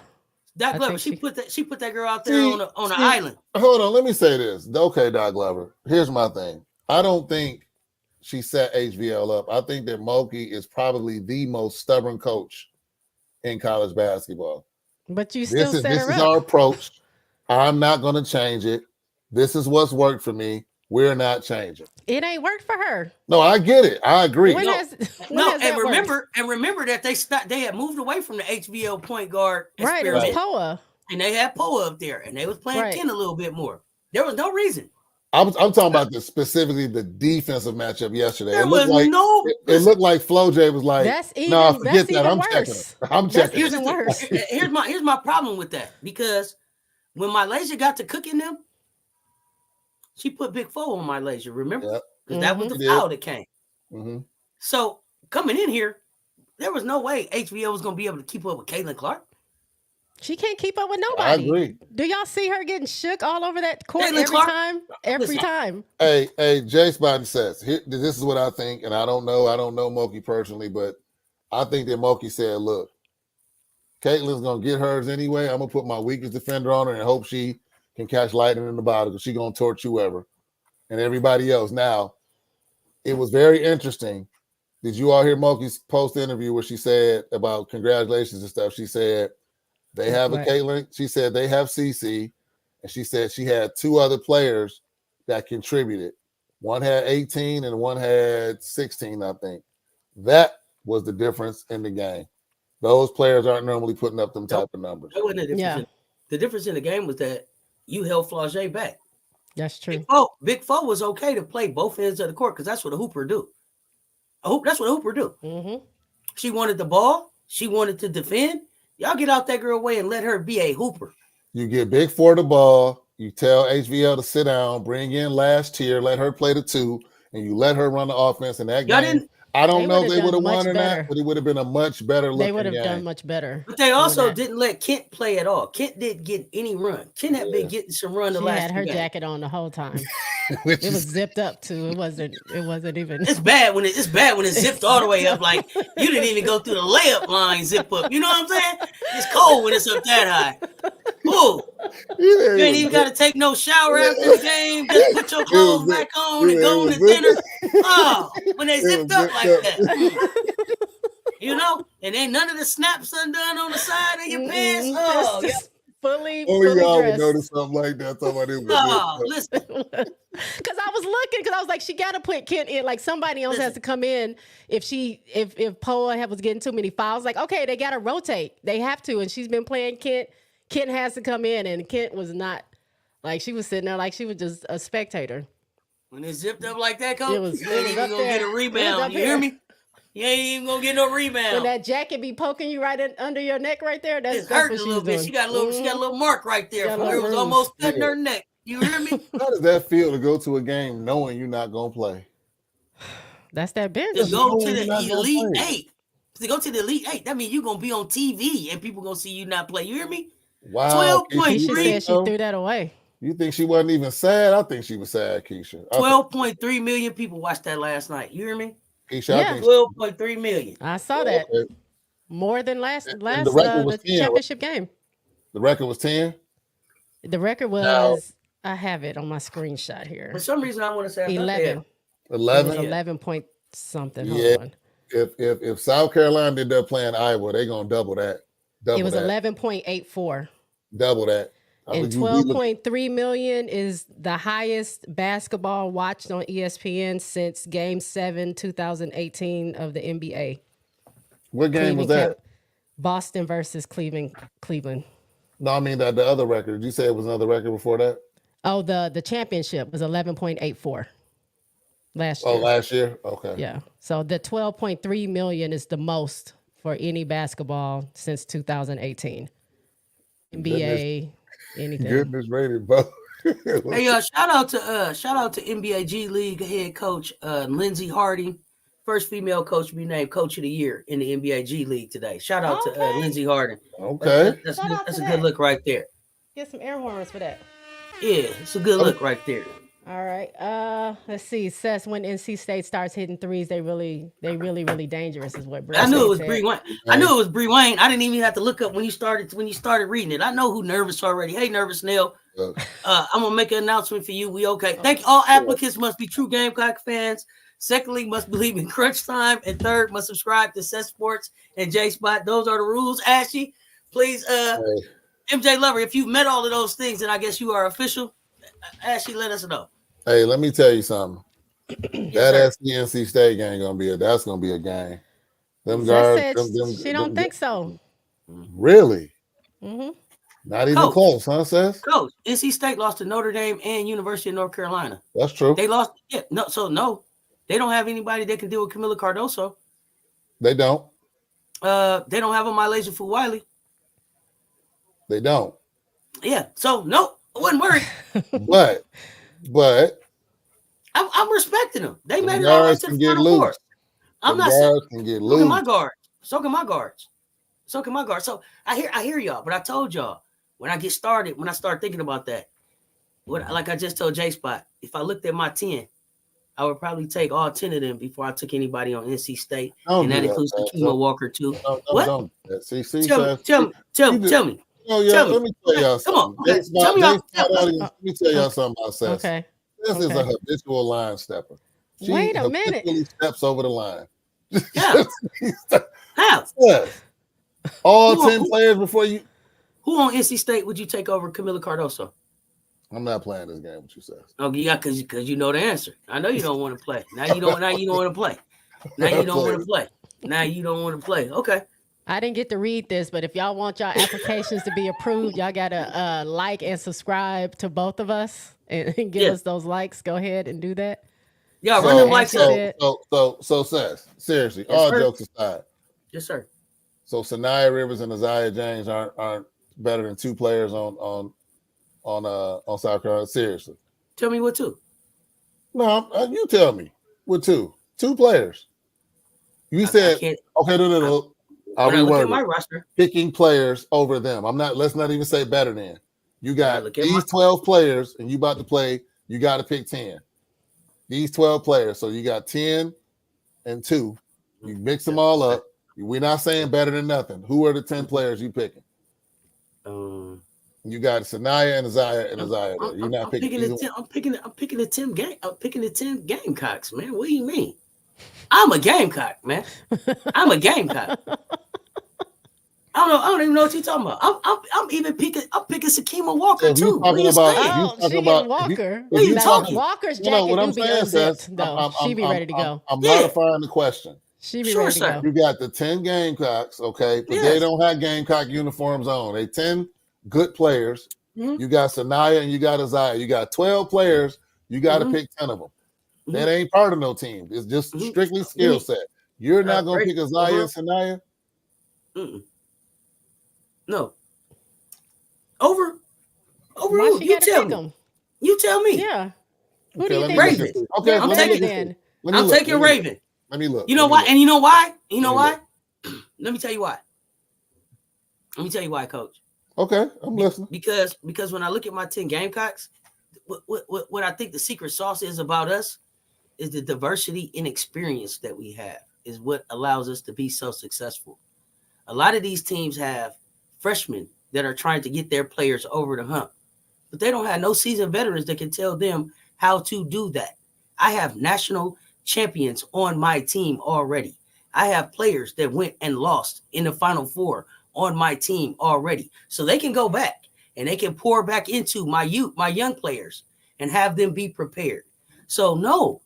Doc Glover, she put that girl out there on an island. Hold on, let me say this. Okay, Doc Glover, here's my thing. I don't think she set HVL up. I think that Mulkey is probably the most stubborn coach in college basketball. But you still set her up. This is our approach. I'm not going to change it. This is what's worked for me. We're not changing. It ain't worked for her. No, I get it. I agree. Remember that they had moved away from the HVL point guard experiment. Right, it was Poa. And they had Poa up there, and they was playing 10 a little bit more. There was no reason. I'm talking about specifically the defensive matchup yesterday. It looked like Flo J was like, "No, forget that. I'm checking. Here's worse. Here's my problem with that, because when Malaysia got to cooking them, she put Big Foe on Malaysia. Remember, because that was the foul that came. Mm-hmm. So coming in here, there was no way HVL was going to be able to keep up with Caitlin Clark. She can't keep up with nobody. I agree. Do y'all see her getting shook all over that court every time? Hey, Jay Spotty says, this is what I think, and I don't know Moki personally, but I think that Moki said, look, Caitlin's going to get hers anyway. I'm going to put my weakest defender on her and hope she can catch lightning in the bottle because she's gonna torch whoever and everybody else. Now, it was very interesting. Did you all hear Moki's post interview where she said about congratulations and stuff? She said they have a Caitlin. She said they have CC, and she said she had 2 other players that contributed. One had 18 and one had 16, I think. That was the difference in the game. Those players aren't normally putting up them type of numbers. That wasn't the difference. The difference in the game was that you held Flau'jae back. That's true. Big Foe was okay to play both ends of the court because that's what a hooper do. That's what a hooper do. Mm-hmm. She wanted the ball. She wanted to defend. Y'all get out that girl way and let her be a hooper. You get Big Four the ball. You tell HVL to sit down, bring in last tier, let her play the 2, and you let her run the offense in that game. I don't know if they would have won or not, but it would have been a much better looking game. They would have done much better. But they also didn't let Kent play at all. Kent didn't get any run. Kent had been getting some run the last She had her jacket on the whole time. It was zipped up too. It wasn't even. It's bad when it's zipped all the way up. Like you didn't even go through the layup line zip up. You know what I'm saying? It's cold when it's up that high. Ooh. You ain't even got to take no shower after the game. Just put your clothes back on and go to dinner. Oh, when they zipped up like that. You know? And ain't none of the snaps undone on the side of your pants. Oh, yeah. Fully y'all dressed. would notice something like that. Listen. Because I was looking, because I was like, she got to put Kent in. Like somebody else has to come in if Poa was getting too many fouls. Like, okay, they got to rotate. They have to. And she's been playing Kent. Kent has to come in, and Kent was not, like, she was sitting there like she was just a spectator. When it zipped up like that, Coach, you ain't even going to get a rebound. You hear me? You ain't even going to get no rebound. When that jacket be poking you right under your neck right there, that's hurting a little bit. Doing. She got a little mark right there. It was almost cutting her neck. You hear me? How does that feel to go to a game knowing you're not going to play? That's that bench. To go to the Elite 8. To go to the Elite 8, that means you're going to be on TV and people going to see you not play. You hear me? Wow. 12.3. She said she threw that away. You think she wasn't even sad? I think she was sad, Keisha. 12.3 million people watched that last night. You hear me? Keisha, yeah. 12.3 million. I saw that. Okay. More than last the championship game. The record was 10? The record was, I have it on my screenshot here. For some reason, I want to say 11. 11? 11 point something. Yeah. Hold on. If South Carolina ended up playing Iowa, they're going to double that. It was 11.84. Double that. And 12.3 million is the highest basketball watched on ESPN since Game 7, 2018 of the NBA. What game was that? Boston versus Cleveland. No, I mean the other record. Did you say it was another record before that? Oh, the championship was 11.84 last year. Oh, last year? Okay. Yeah. So the 12.3 million is the most for any basketball since 2018. NBA, anything. Goodness rated, bro. Hey, shout out to NBA G League head coach Lindsey Harding, first female coach to be named Coach of the Year in the NBA G League today. Shout out to Lindsey Harding. Okay, that's a good look right there. Get some air horns for that. Yeah, it's a good look right there. All right. Let's see. Cess, when NC State starts hitting threes, they really dangerous, is what Brett I knew it was said. Bree Wayne. I knew it was Bree Wayne. I didn't even have to look up when you started reading it. I know who nervous already. Hey, nervous Nell. I'm gonna make an announcement for you. We okay. Thank you. All applicants must be true Gamecock fans. Secondly, must believe in crunch time. And third, must subscribe to Cess Sports and J Spot. Those are the rules. Ashley, please, MJ Lover, if you've met all of those things, then I guess you are official. Ashley, let us know. Hey, let me tell you something. That NC State game that's gonna be a game. Them guards. She don't think so. Really? Mm-hmm. Not even close, huh, Cess? Coach, NC State lost to Notre Dame and University of North Carolina. That's true. They lost. Yeah, no. They don't have anybody that can deal with Camila Cardoso. They don't. They don't have a Malaysia Fulwiley. They don't. Yeah, so no, I wasn't worried. But I'm respecting them. They made it all right to the Final Four. I'm not saying can get loose. So can my guards. So I hear y'all, but I told y'all when I start thinking about that, like I just told J Spot, if I looked at my 10, I would probably take all 10 of them before I took anybody on NC State, and that includes Kemba Walker too. What? Tell me. Oh yeah, Tell me. let me tell y'all Come on. something. Okay. Tell me y'all. Let me tell y'all something about Cess. Okay. This is Okay. a habitual line stepper. She Wait a minute. habitually steps over the line. How? How? Yes. All Who- 10 who- players before you. Who on NC State would you take over Camila Cardoso? I'm not playing this game with you, Cess. Oh, yeah, because you know the answer. I know you don't want to play. Now you don't want to play. Now you don't want to play. Now you don't want to play. Okay. I didn't get to read this, but if y'all want y'all applications to be approved, y'all gotta like and subscribe to both of us and give us those likes. Go ahead and do that. Yeah, run them As likes she up. said. So Cess, seriously, Yes, all sir. jokes aside. Yes, sir. So Sanaya Rivers and Isaiah James aren't better than two players on South Carolina. Seriously. Tell me what to. No, you tell me. With two players. You said I can't. okay. No. I'll When I look at reword my it. roster, Picking players over them. Let's not even say better than. You got look at these 12 players and you about to play, you got to pick 10. These 12 players. So you got 10 and 2. You mix them all up. We're not saying better than nothing. Who are the 10 players you picking? You got Sanaya and Isaiah there. You're not picking either one. I'm picking the 10 game. I'm picking the 10 Gamecocks, man. What do you mean? I'm a Gamecock, man. I'm a Gamecock. I don't even know what you're talking about. I'm picking Sakima Walker So too. talking about, Oh, she getting Walker. What are you talking? Walker's You know jacket what I'm do be saying, unzipped, Seth? though. She be ready to go. I'm modifying the question. She be ready to go. You got the 10 Gamecocks, okay, but they don't have Gamecock uniforms on. They 10 good players. Mm-hmm. You got Sanaya and you got Isaiah. You got 12 players. You got to pick 10 of them. That ain't part of no team. It's just strictly skill set. You're not going to pick Isaiah and Sanaya? No. Over Why who? she You gotta tell pick me. them? You tell me. Yeah. Who do you think? Raven. Okay, I'm taking Raven. Let me look. You know why? And you know why? You know why? Let me tell you why. Let me tell you why, Coach. Okay, I'm listening. Because when I look at my 10 Gamecocks, what I think the secret sauce is about us is the diversity and experience that we have is what allows us to be so successful. A lot of these teams have freshmen that are trying to get their players over the hump, but they don't have no seasoned veterans that can tell them how to do that. I have national champions on my team already. I have players that went and lost in the Final Four on my team already. So they can go back and they can pour back into my young players and have them be prepared. So no,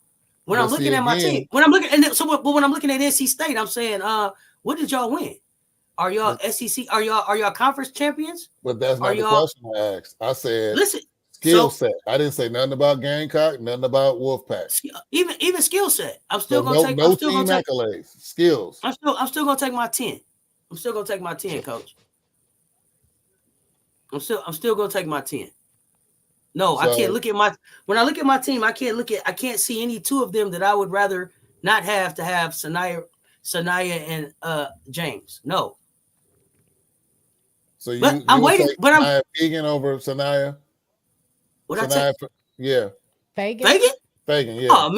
when I'm looking at my team, when I'm looking at NC State, I'm saying, what did y'all win? Are y'all SEC? Are y'all conference champions? But that's not the question I asked. I said, listen, skill set. I didn't say nothing about Gamecock, nothing about Wolfpack. Even skill set. I'm still gonna take accolades. Skills. I'm still gonna take my 10. I'm still gonna take my 10, Coach. I'm still gonna take my 10. No, I can't look at when I look at my team, I can't see any two of them that I would rather not have to have Sanaya and James. No. So I'm waiting, but I'm Fagan over Sanaya. What I take? Yeah. Fagan, yeah. Oh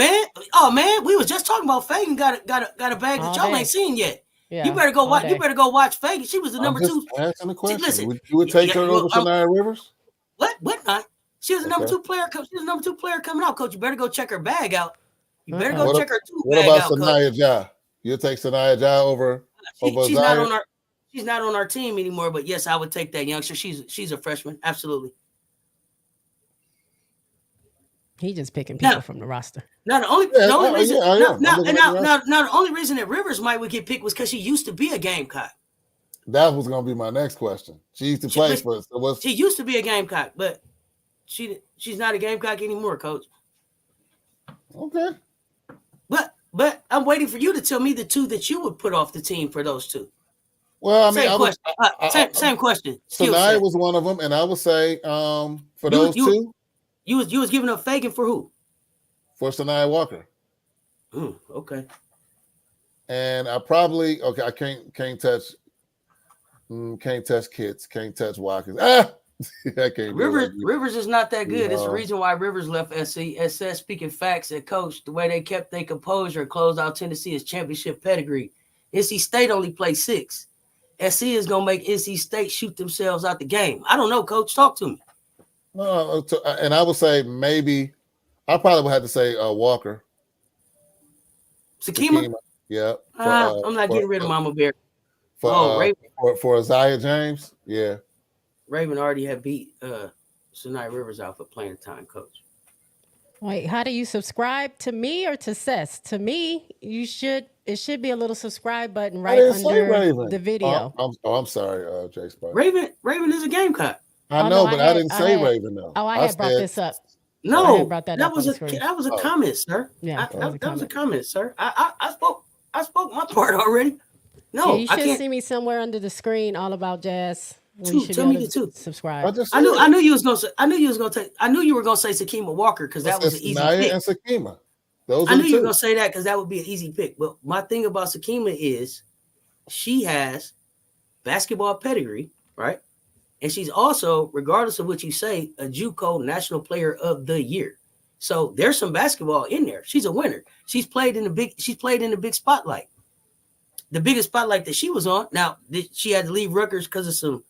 man, we was just talking about Fagan got a bag that y'all ain't seen yet. Yeah, you better go watch. You better go watch Fagan. She was the number 2. Asking the question. Listen, you would take her over Sanaya Rivers? What not? She was the number 2 player. She was the number 2 player coming out, Coach. You better go check her bag out. You better go check her bag out. What about Sanaya Ja? You'll take Sanaya Ja over she's not on our. She's not on our team anymore. But yes, I would take that youngster. She's a freshman. Absolutely. He just picking people from the roster. Now the only reason that Rivers might would get picked was because she used to be a Gamecock. That was going to be my next question. She used to play for us. She used to be a Gamecock, but she's not a Gamecock anymore, Coach. Okay. But I'm waiting for you to tell me the two that you would put off the team for those two. Well, I mean, same question. Sanaya was one of them, and I would say for those two. You was giving up Fagan for who? For Sanaya Walker. Okay. And I probably I can't touch kids, can't touch Walkers. I can't. Rivers is not that good. It's the reason why Rivers left SC. SS speaking facts at coach, the way they kept their composure and closed out Tennessee is championship pedigree. NC State only played 6. SC is gonna make NC State shoot themselves out the game. I don't know, Coach. Talk to me. No, and I would say maybe I probably would have to say Walker. Sakima? Yeah. I'm not getting rid of Mama Bear. For Isaiah James, yeah. Raven already had beat Sinai Rivers out for playing time, Coach. Wait, how do you subscribe to me or to Cess? To me, it should be a little subscribe button right under the video. I'm sorry, Jay Spike. Raven is a Gamecock. I know, but I didn't say Raven though. Oh, I had brought this up. No, that was a comment, sir. Yeah, that was a comment, sir. I spoke my part already. No, yeah, you should see me somewhere under the screen all about jazz. Tell me the truth. Subscribe. I knew you were gonna say Sakima Walker because that was an easy pick. And Sakima. I knew you were gonna say that because that would be an easy pick. But my thing about Sakima is she has basketball pedigree, right? And she's also, regardless of what you say, a JUCO National Player of the Year. So there's some basketball in there. She's a winner. She's played in the big spotlight. The biggest spotlight that she was on. Now she had to leave Rutgers because of some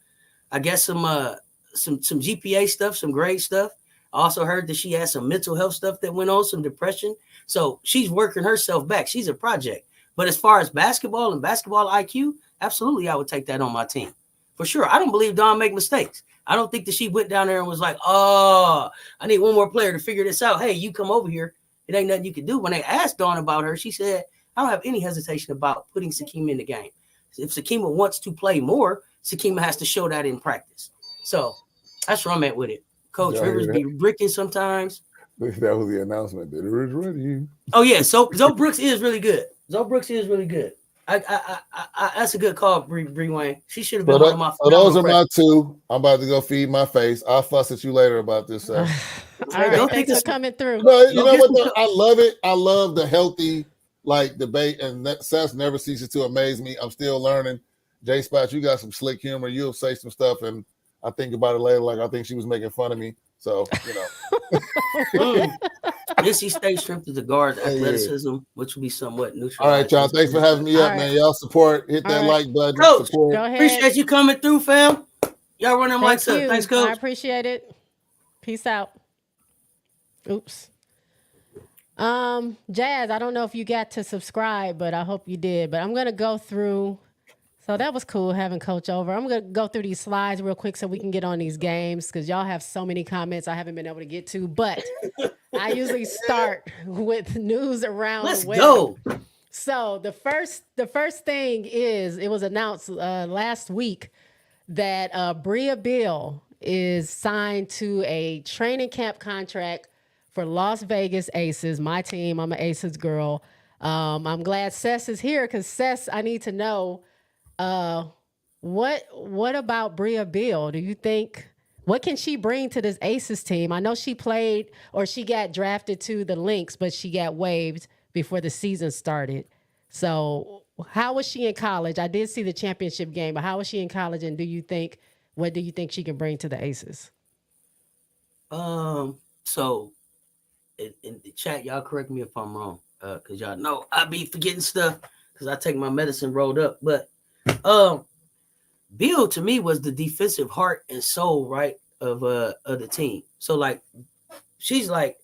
GPA stuff, some grade stuff. I also heard that she had some mental health stuff that went on, some depression. So she's working herself back. She's a project. But as far as basketball and basketball IQ, absolutely, I would take that on my team. For sure. I don't believe Dawn make mistakes. I don't think that she went down there and was like, oh, I need one more player to figure this out. Hey, you come over here. It ain't nothing you can do. When they asked Dawn about her, she said, I don't have any hesitation about putting Sakima in the game. If Sakima wants to play more, Sakima has to show that in practice. So that's where I'm at with it. Coach Rivers be bricking sometimes. That was the announcement. That it was ready. Oh, yeah. So Zoe Brooks is really good. That's a good call, Bree Wayne. She should have been one of my. So those are my two. I'm about to go feed my face. I'll fuss at you later about this. All right, thanks for coming through. No, you know what? Though? I love it. I love the healthy debate, and Seth never ceases to amaze me. I'm still learning. J Spot, you got some slick humor. You'll say some stuff, and I think about it later. Like I think she was making fun of me. So NC State strength of the guards, athleticism, which will be somewhat neutral. All right, y'all. Thanks for having me up, man. Y'all support. Hit that like button. Coach, support. Go ahead. Appreciate you coming through, fam. Y'all run them mics up. Thanks, Coach. I appreciate it. Peace out. Oops. Jazz, I don't know if you got to subscribe, but I hope you did. But I'm gonna go through. So that was cool having Coach over. I'm going to go through these slides real quick so we can get on these games because y'all have so many comments I haven't been able to get to. But I usually start with news around the web. Let's go. So the first thing is it was announced last week that Bria Beal is signed to a training camp contract for Las Vegas Aces, my team. I'm an Aces girl. I'm glad Cess is here because Cess, I need to know what about Bria Beal? Do you think what can she bring to this Aces team? I know she played or she got drafted to the Lynx, but she got waived before the season started. So how was she in college? I did see the championship game, but how was she in college? And what do you think she can bring to the Aces? So in the chat, y'all correct me if I'm wrong, because y'all know I be forgetting stuff because I take my medicine rolled up, but Beal to me was the defensive heart and soul, right, of the team. So like she's like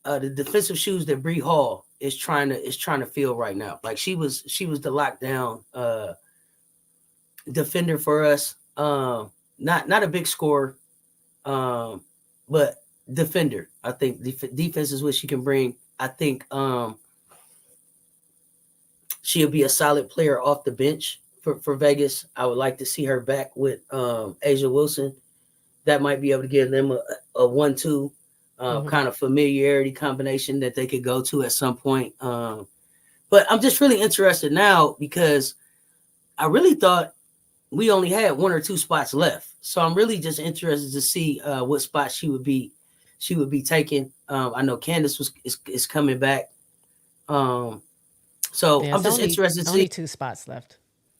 the defensive shoes that Bree Hall is trying to fill right now. Like she was the lockdown defender for us. Not a big scorer, but defender. I think defense is what she can bring. I think she'll be a solid player off the bench for Vegas. I would like to see her back with Asia Wilson. That might be able to give them a 1-2 kind of familiarity combination that they could go to at some point. But I'm just really interested now because I really thought we only had 1 or 2 spots left. So I'm really just interested to see what spot she would be taking. I know Candace is coming back. So yeah, I'm just interested to see. Only 2 spots left.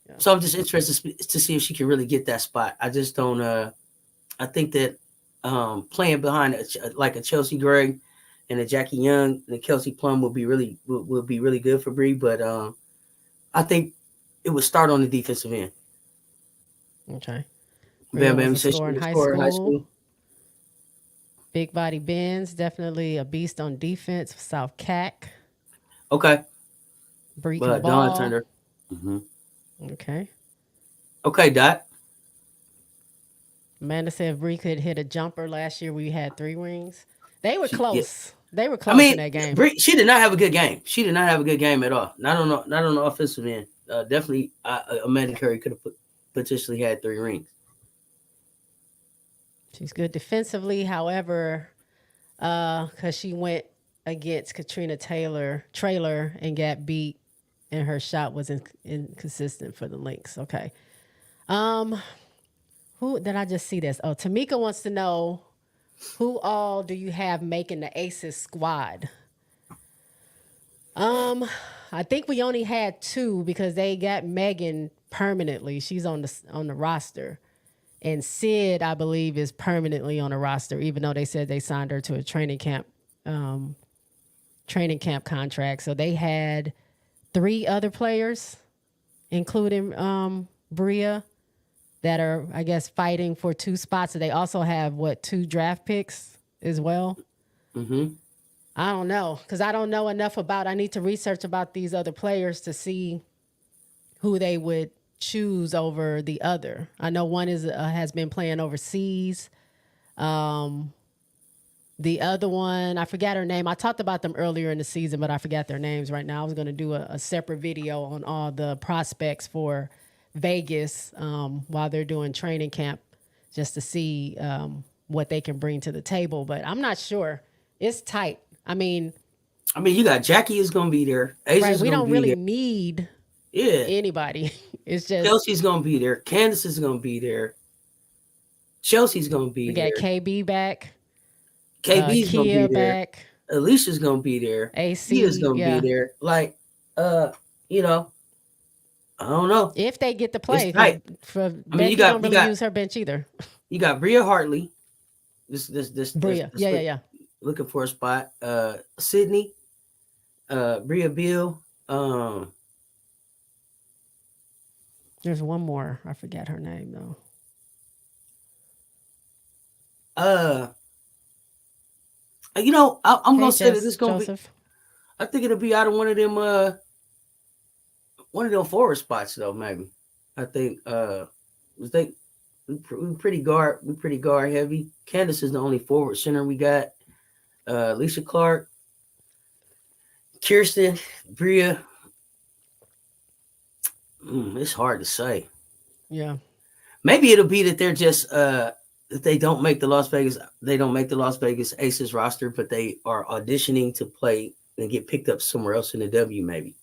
Yeah. So I'm just interested to see if she can really get that spot. I just don't. I think that playing behind like a Chelsea Gray and a Jackie Young and a Kelsey Plum would be really good for Bree. But I think it would start on the defensive end. Okay. Bam Bria Bam was a said she scorer in would high score in high school. school. Big body Benz, definitely a beast on defense. South CAC. Okay. Bree can Dawn ball. Turner. Mm-hmm. Okay. Okay, Dot. Amanda said Bree could hit a jumper last year. We had 3 rings. They were Yeah. close. They were I close in mean, that game. she did not have a good game. She did not have a good game at all. Not on the offensive end. Definitely, Amanda Curry could have potentially had 3 rings. She's good defensively. However, because she went against Katrina Trailer and got beat, and her shot was inconsistent for the Lynx. Okay. Who did I just see this? Oh, Tamika wants to know who all do you have making the Aces squad? I think we only had 2 because they got Megan permanently. She's on the roster. And Sid, I believe, is permanently on the roster, even though they said they signed her to a training camp contract. So they had 3 other players, including Bria, that are, I guess, fighting for 2 spots. So they also have 2 draft picks as well. Mm-hmm. I don't know, because I don't know enough about. I need to research about these other players to see who they would choose over the other. I know one has been playing overseas. The other one, I forgot her name. I talked about them earlier in the season, but I forgot their names right now. I was going to do a separate video on all the prospects for Vegas while they're doing training camp, just to see what they can bring to the table. But I'm not sure. It's tight. I mean, you got Jackie is going to be there. Asia's right? We gonna don't be really there. need Yeah. anybody. It's just Chelsea's going to be there. Candace is going to be there. Chelsea's going to be we there. got KB back. KB's going to Kia be there. back. Alicia's going to be there. AC Kia's going to yeah. be there. Like, you know, I don't know. If they get to play, Becky don't really use her bench either. You got Bria Hartley. This Bria. Yeah. Looking for a spot. Sydney. Bria Bill. There's one more. I forget her name though. You know, I'm gonna say that this gonna Joseph. be. I think it'll be out of one of them forward spots though. Maybe. I think we're pretty guard heavy. Candace is the only forward center we got. Lisa Clark, Kirsten, Bria. It's hard to say. Yeah. Maybe it'll be that they're just that they don't make the Las Vegas Aces roster, but they are auditioning to play and get picked up somewhere else in the W. Maybe.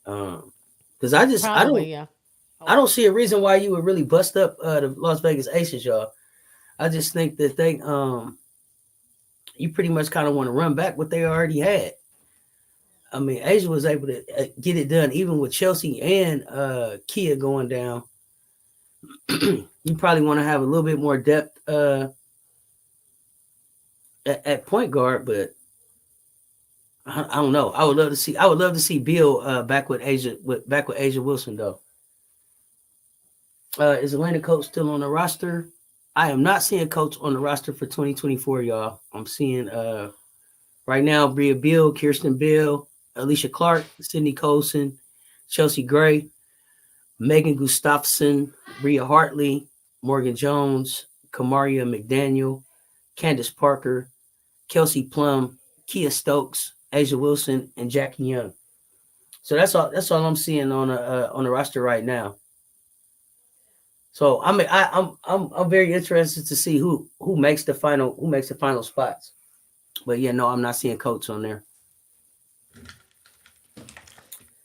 Because I don't see a reason why you would really bust up the Las Vegas Aces, y'all. I just think that they you pretty much kind of want to run back what they already had. I mean, Asia was able to get it done even with Chelsea and Kia going down. You probably want to have a little bit more depth at point guard, but I don't know. I would love to see Bill back with Asia Wilson though. Is Elena Coach still on the roster? I am not seeing Coach on the roster for 2024, y'all. I'm seeing right now Bria Bill, Kirsten Bill, Alicia Clark, Sydney Colson, Chelsea Gray, Megan Gustafson, Bria Hartley, Morgan Jones, Kamaria McDaniel, Candace Parker, Kelsey Plum, Kia Stokes, Asia Wilson, and Jackie Young. So that's all I'm seeing on the roster right now. So I'm very interested to see who makes the final spots. But yeah, no, I'm not seeing Coach on there.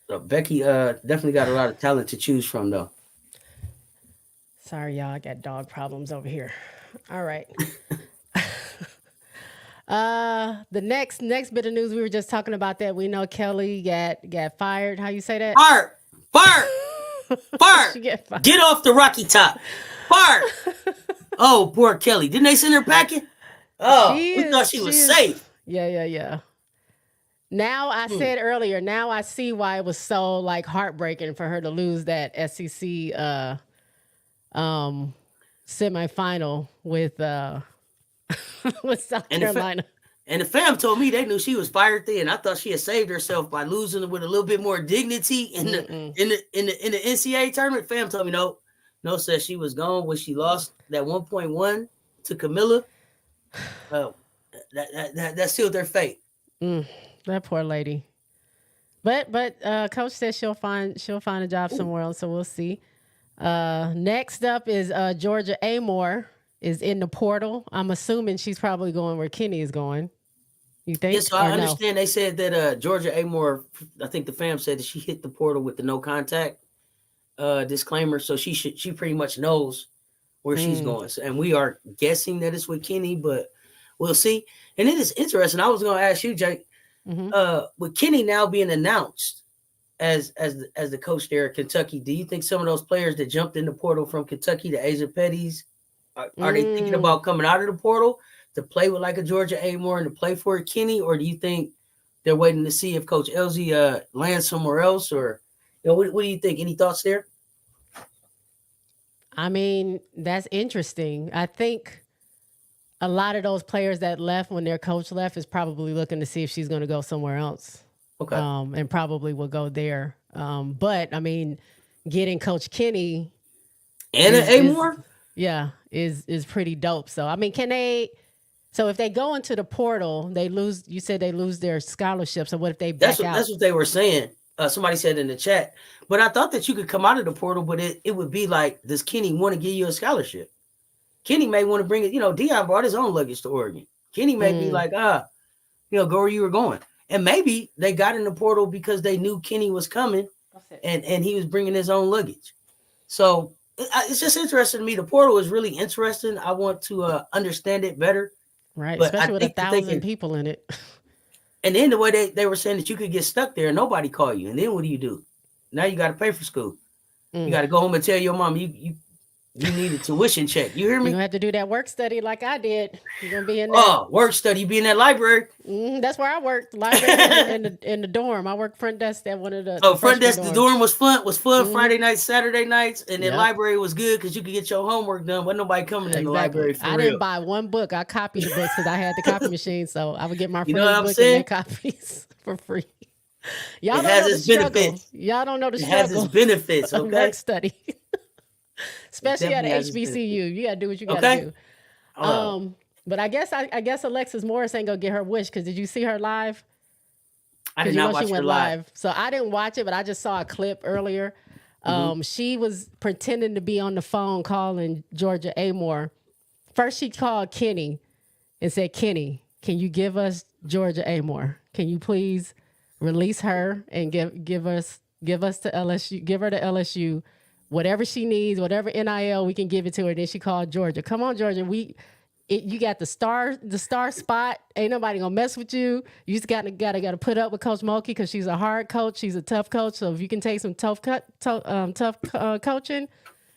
So Becky definitely got a lot of talent to choose from though. Sorry, y'all. I got dog problems over here. All right. The next bit of news, we were just talking about that. We know Kelly got fired. How you say that? Fired. Get fired. Get off the Rocky Top. Fired. Oh, poor Kelly. Didn't they send her packing? Oh, we thought she was safe. Yeah. Now I said earlier, now I see why it was so like heartbreaking for her to lose that SEC semifinal with with South And Carolina. And the fam told me they knew she was fired then. I thought she had saved herself by losing with a little bit more dignity in the NCAA tournament. Fam told me no, said she was gone when she lost that 1.1 to Camilla. That sealed their fate. That poor lady. But coach says she'll find a job somewhere else, so we'll see. Next up is Georgia Amore is in the portal. I'm assuming she's probably going where Kenny is going. You think? Yes, so I understand. They said that Georgia Amore, I think the fam said that she hit the portal with the no contact disclaimer, so she pretty much knows where she's going. So, and we are guessing that it's with Kenny, but we'll see. And it is interesting. I was going to ask you, Jake, with Kenny now being announced as the coach there at Kentucky, do you think some of those players that jumped in the portal from Kentucky, the Asia Petties, are they thinking about coming out of the portal to play with like a Georgia Amore and to play for a Kenny, or do you think they're waiting to see if Coach Elsie lands somewhere else, or what do you think? Any thoughts there? I mean, that's interesting. I think a lot of those players that left when their coach left is probably looking to see if she's going to go somewhere else. Okay. And probably will go there. But I mean, getting Coach Kenny and an Amore, is pretty dope. So I mean, can they? So if they go into the portal, they lose. You said they lose their scholarship. So what if they back out? That's what they were saying. Somebody said in the chat. But I thought that you could come out of the portal, but it would be like, does Kenny want to give you a scholarship? Kenny may want to bring it. Deion brought his own luggage to Oregon. Kenny may be like, go where you were going. And maybe they got in the portal because they knew Kenny was coming and he was bringing his own luggage. So it's just interesting to me. The portal is really interesting. I want to understand it better. Right, but especially with 1,000 people in it. And then the way they were saying that you could get stuck there and nobody call you. And then what do? Now you got to pay for school. You got to go home and tell your mom you need a tuition check. You hear me? You're going to have to do that work study like I did. You're going to be in there. Oh, work study. You be in that library. That's where I worked. Library in the dorm. I worked front desk at one of the front desk. dorms. The dorm was fun. Friday nights, Saturday nights. And then library was good because you could get your homework done. Wasn't nobody coming in the library for real. Didn't buy one book. I copied the books because I had the copy machine. So I would get my friends' books saying? and their copies for free. Y'all it don't has know its the struggle. Benefits. Y'all don't know the struggle. It has its benefits, okay? Work study. Especially at HBCU. You got to do what you got to do. But I guess Alexis Morris ain't going to get her wish, because did you see her live? I did not watch her live. So I didn't watch it, but I just saw a clip earlier. She was pretending to be on the phone calling Georgia Amore. First, she called Kenny and said, "Kenny, can you give us Georgia Amore? Can you please release her and give us to LSU? Give her to LSU, whatever she needs, whatever NIL we can give it to her." Then she called Georgia. "Come on, Georgia, you got the star spot. Ain't nobody gonna mess with you. You just gotta put up with Coach Mulkey, because she's a hard coach. She's a tough coach. So if you can take some tough coaching,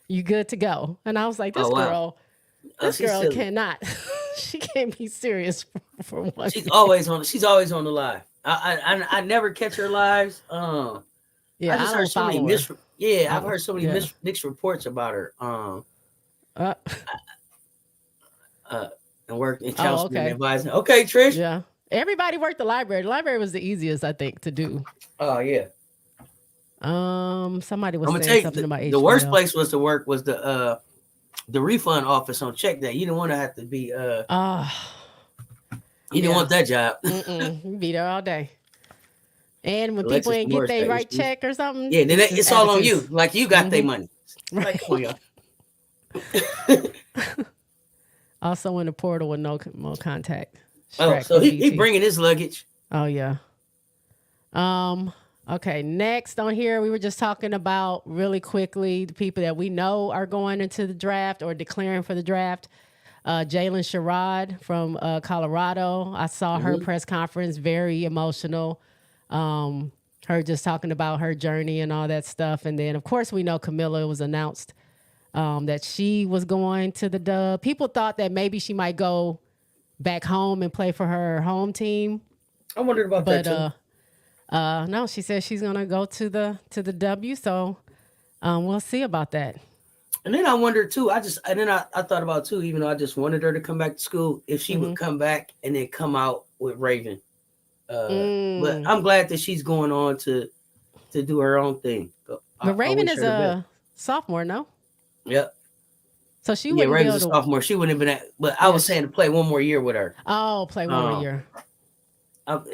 you good to go." And I was like, this girl silly. cannot. She can't be serious for one. She's always on the live. I never catch her lives. I just heard so many I've heard so many mixed reports about her. And work in counseling and advising. Okay, Trish. Yeah. Everybody worked the library. The library was the easiest, I think, to do. Oh yeah. Somebody was saying something about HBO. The worst place was to work was the refund office on check day. You didn't want to have to be you didn't want that job. You be there all day. And when people ain't get their right check or something. Yeah, then it's all on you. Like you got their money. Right. Also in the portal with no contact. So he bringing his luggage. Oh yeah. Okay. Next on here, we were just talking about really quickly the people that we know are going into the draft or declaring for the draft. Jalen Sherrod from Colorado. I saw her press conference, very emotional. Her just talking about her journey and all that stuff. And then, of course, we know Camilla was announced that she was going to the Dub. People thought that maybe she might go back home and play for her home team. I wondered about that too. No, she said she's gonna go to the W. So we'll see about that. And then I wondered too. I thought about too. Even though I just wanted her to come back to school, if she would come back and then come out with Raven. But I'm glad that she's going on to do her own thing. But Raven is a sophomore, no? Yep. So she wouldn't be able to. Sophomore. She wouldn't have been at. But I was saying to play one more year with her. Oh, play one more year.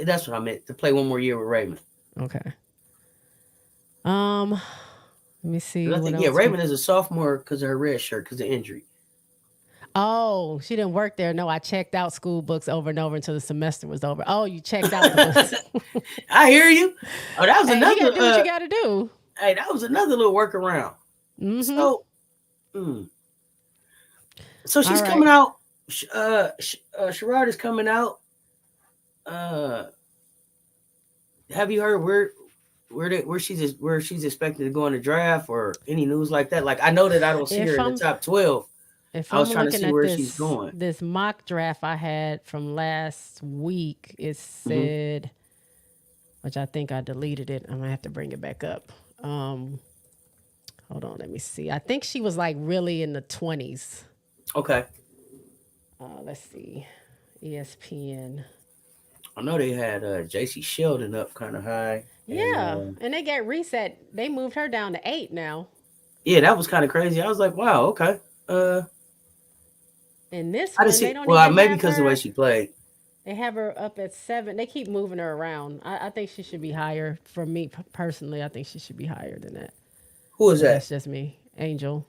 That's what I meant, to play one more year with Raven. Okay. Let me see. I think Raven is a sophomore because of her red shirt because of injury. Oh, she didn't work there. No, I checked out school books over and over until the semester was over. Oh, you checked out the books. I hear you. Oh, that was another. You gotta do what you gotta do. Hey, that was another little workaround. So, so she's coming out. Sherrod is coming out. Have you heard where she's expected to go in the draft or any news like that? Like, I know that I don't see her in the top 12. I was trying to see where she's going. This mock draft I had from last week, it said, which I think I deleted it. I'm gonna have to bring it back up. Hold on, let me see. I think she was like really in the 20s. Okay. Let's see. ESPN. I know they had JC Sheldon up kind of high. Yeah, and they got reset. They moved her down to 8 now. Yeah, that was kind of crazy. I was like, wow, okay. And this one, they don't even maybe have because of the way she played. They have her up at 7. They keep moving her around. I think she should be higher. For me personally, I think she should be higher than that. Who is that? That's just me. Angel.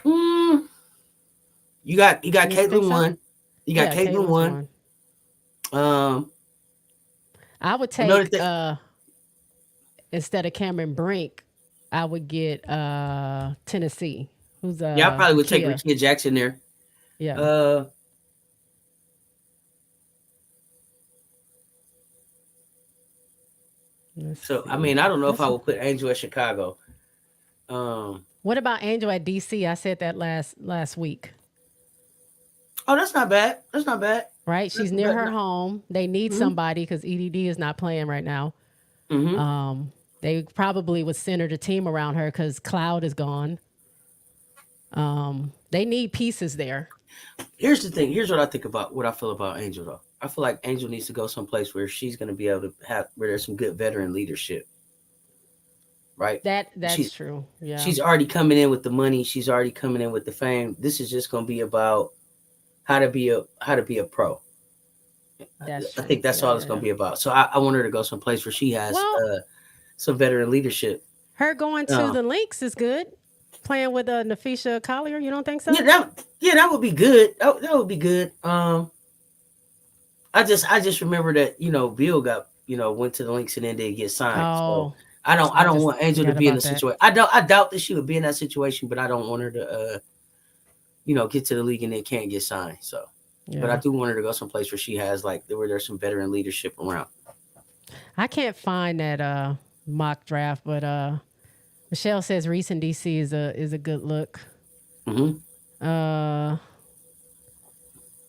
You got Caitlin 1. You got Caitlin 1. I would take instead of Cameron Brink, I would get Tennessee. Who's I probably would take Rakia Jackson there. Yeah. So I mean, I don't know if I would put Angel at Chicago. What about Angel at DC? I said that last week. Oh, that's not bad. That's not bad. Right? She's near her home. They need somebody because EDD is not playing right now. They probably would center the team around her because Cloud is gone. They need pieces there. Here's the thing. Here's what I feel about Angel, though. I feel like Angel needs to go someplace where she's going to be able to where there's some good veteran leadership. Right? That's true. Yeah. She's already coming in with the money. She's already coming in with the fame. This is just going to be about how to be a pro. I think that's all it's going to be about. So I want her to go someplace where she has some veteran leadership. Her going to the Lynx is good. Playing with Nafisha Collier, you don't think so? Yeah, that would be good. That would be good. I just remember that Bill got went to the Lynx and then didn't get signed. Oh, so I don't want Angel to be in the situation. I doubt that she would be in that situation, but I don't want her to get to the league and then can't get signed. So, but I do want her to go someplace where she has where there's some veteran leadership around. I can't find that mock draft, but Michelle says Reese in DC is a good look.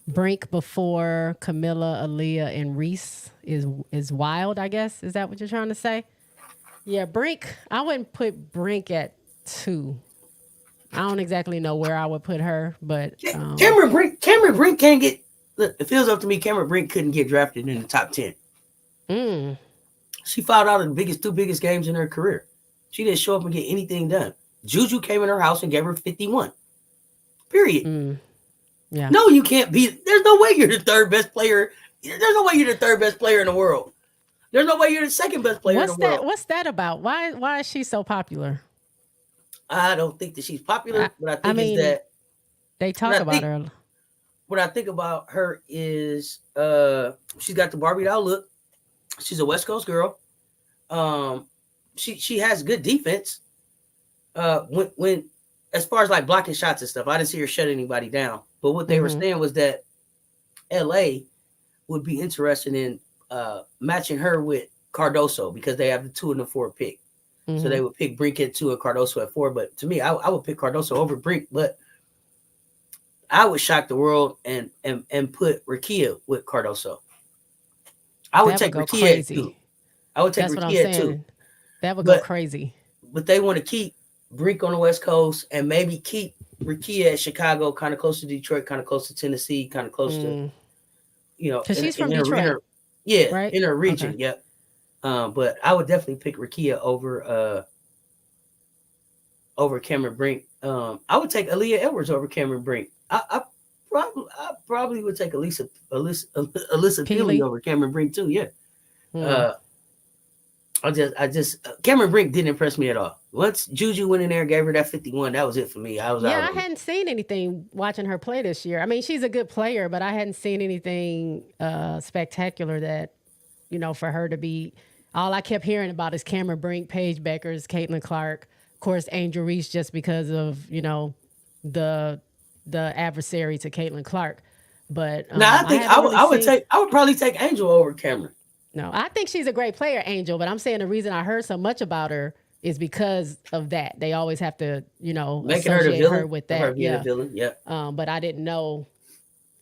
Brink before Camilla, Aaliyah, and Reese is wild, I guess. Is that what you're trying to say? Yeah, Brink. I wouldn't put Brink at 2. I don't exactly know where I would put her, but Cameron Brink can't get. Look, it feels up to me. Cameron Brink couldn't get drafted in the top 10. She fouled out of the two biggest games in her career. She didn't show up and get anything done. Juju came in her house and gave her 51. Period. Yeah. No, you can't be. There's no way you're the third best player. There's no way you're the third best player in the world. There's no way you're the second best player in the world. What's that about? Why is she so popular? I don't think that she's popular, but I think is that they talk about her. What I think about her is she's got the Barbie doll look. She's a West Coast girl. She has good defense. When as far as blocking shots and stuff, I didn't see her shut anybody down. But what they were saying was that LA would be interested in matching her with Cardoso because they have the 2 and the 4 pick. So they would pick Brink at 2 and Cardoso at 4. But to me, I would pick Cardoso over Brink. But I would shock the world and put Rakia with Cardoso. I would take Rakia at 2. I would take That's what I'm Ricky at 2. saying. That would go But crazy. but they want to keep Brink on the West Coast and maybe keep Ricky at Chicago, kind of close to Detroit, kind of close to Tennessee, kind of close to Because she's from in Detroit, right? in her region. Okay. Yep. But I would definitely pick Rikia over Cameron Brink. I would take Aaliyah Edwards over Cameron Brink. I probably would take Alyssa Peely over Cameron Brink too. Yeah. I just Cameron Brink didn't impress me at all. Once Juju went in there and gave her that 51, that was it for me. I was out. I hadn't seen anything watching her play this year. I mean, she's a good player, but I hadn't seen anything spectacular that, for her to be. All I kept hearing about is Cameron Brink, Paige Beckers, Caitlin Clark, of course, Angel Reese, just because of the adversary to Caitlin Clark. But no, I think I would probably take Angel over Cameron. No, I think she's a great player, Angel. But I'm saying the reason I heard so much about her is because of that. They always have to, making associate her with that. Her being a villain. Yeah. But I didn't know.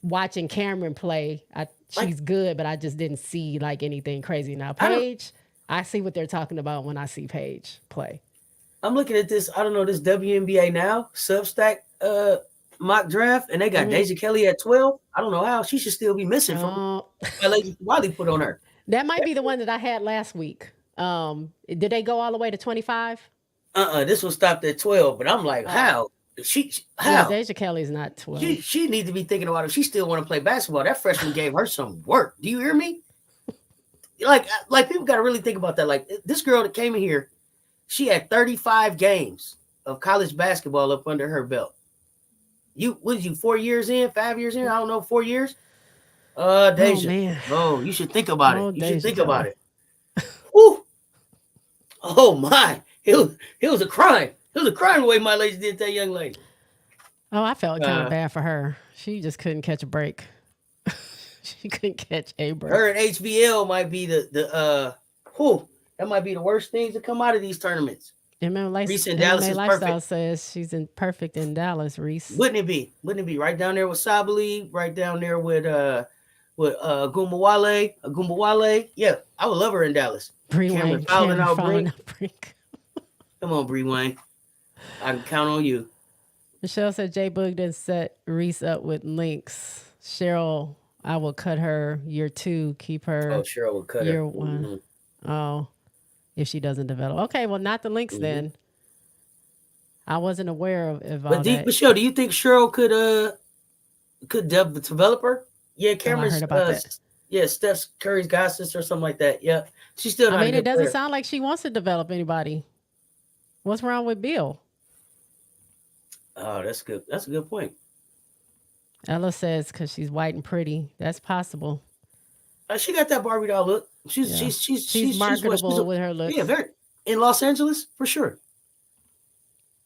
Watching Cameron play, she's good, but I just didn't see like anything crazy. Now, Paige, I see what they're talking about when I see Paige play. I'm looking at this. I don't know this WNBA now Substack mock draft, and they got Deja Kelly at 12. I don't know how she should still be missing from Lady Wiley put on her. That might be the one that I had last week. Did they go all the way to 25? This one stopped at 12, but I'm like, how? How? Yeah, Deja Kelly's not 12. She needs to be thinking about if she still want to play basketball. That freshman gave her some work. Do you hear me? Like people got to really think about that. Like this girl that came in here, she had 35 games of college basketball up under her belt. What did you 4 years in, 5 years in? I don't know, 4 years. Deja. Oh, man. Oh, you should think about it. You Deja should think Kelly. about it. Woo. Oh my. It was a crime. It was a crime the way my lady did that young lady. Oh, I felt kind of bad for her. She just couldn't catch a break. She couldn't catch a break. Her and HBL might be that might be the worst things to come out of these tournaments. Reese in Dallas is Lifestyle perfect. Says she's perfect in Dallas, Reese. Wouldn't it be? Right down there with Sabali, right down there with Gumbawale. Yeah, I would love her in Dallas. Bree Wayne fouling out Brink. Come on, Bree Wayne. I can count on you. Michelle said J Boog didn't set Reese up with links. Cheryl, I will cut her year 2, keep her. Oh, Cheryl will cut year her. 1. Mm-hmm. Oh, if she doesn't develop. Okay, well, not the links then. I wasn't aware of all that. Michelle, do you think Cheryl could develop her? Yeah, Cameron's. I heard about that. Yeah, Steph Curry's god sister or something like that. Yeah, she's still. Not it doesn't sound like she wants to develop anybody. What's wrong with Bill? Oh, that's good. That's a good point. Ella says because she's white and pretty. That's possible. She got that Barbie doll look. She's marketable with her looks. Yeah, very in Los Angeles for sure.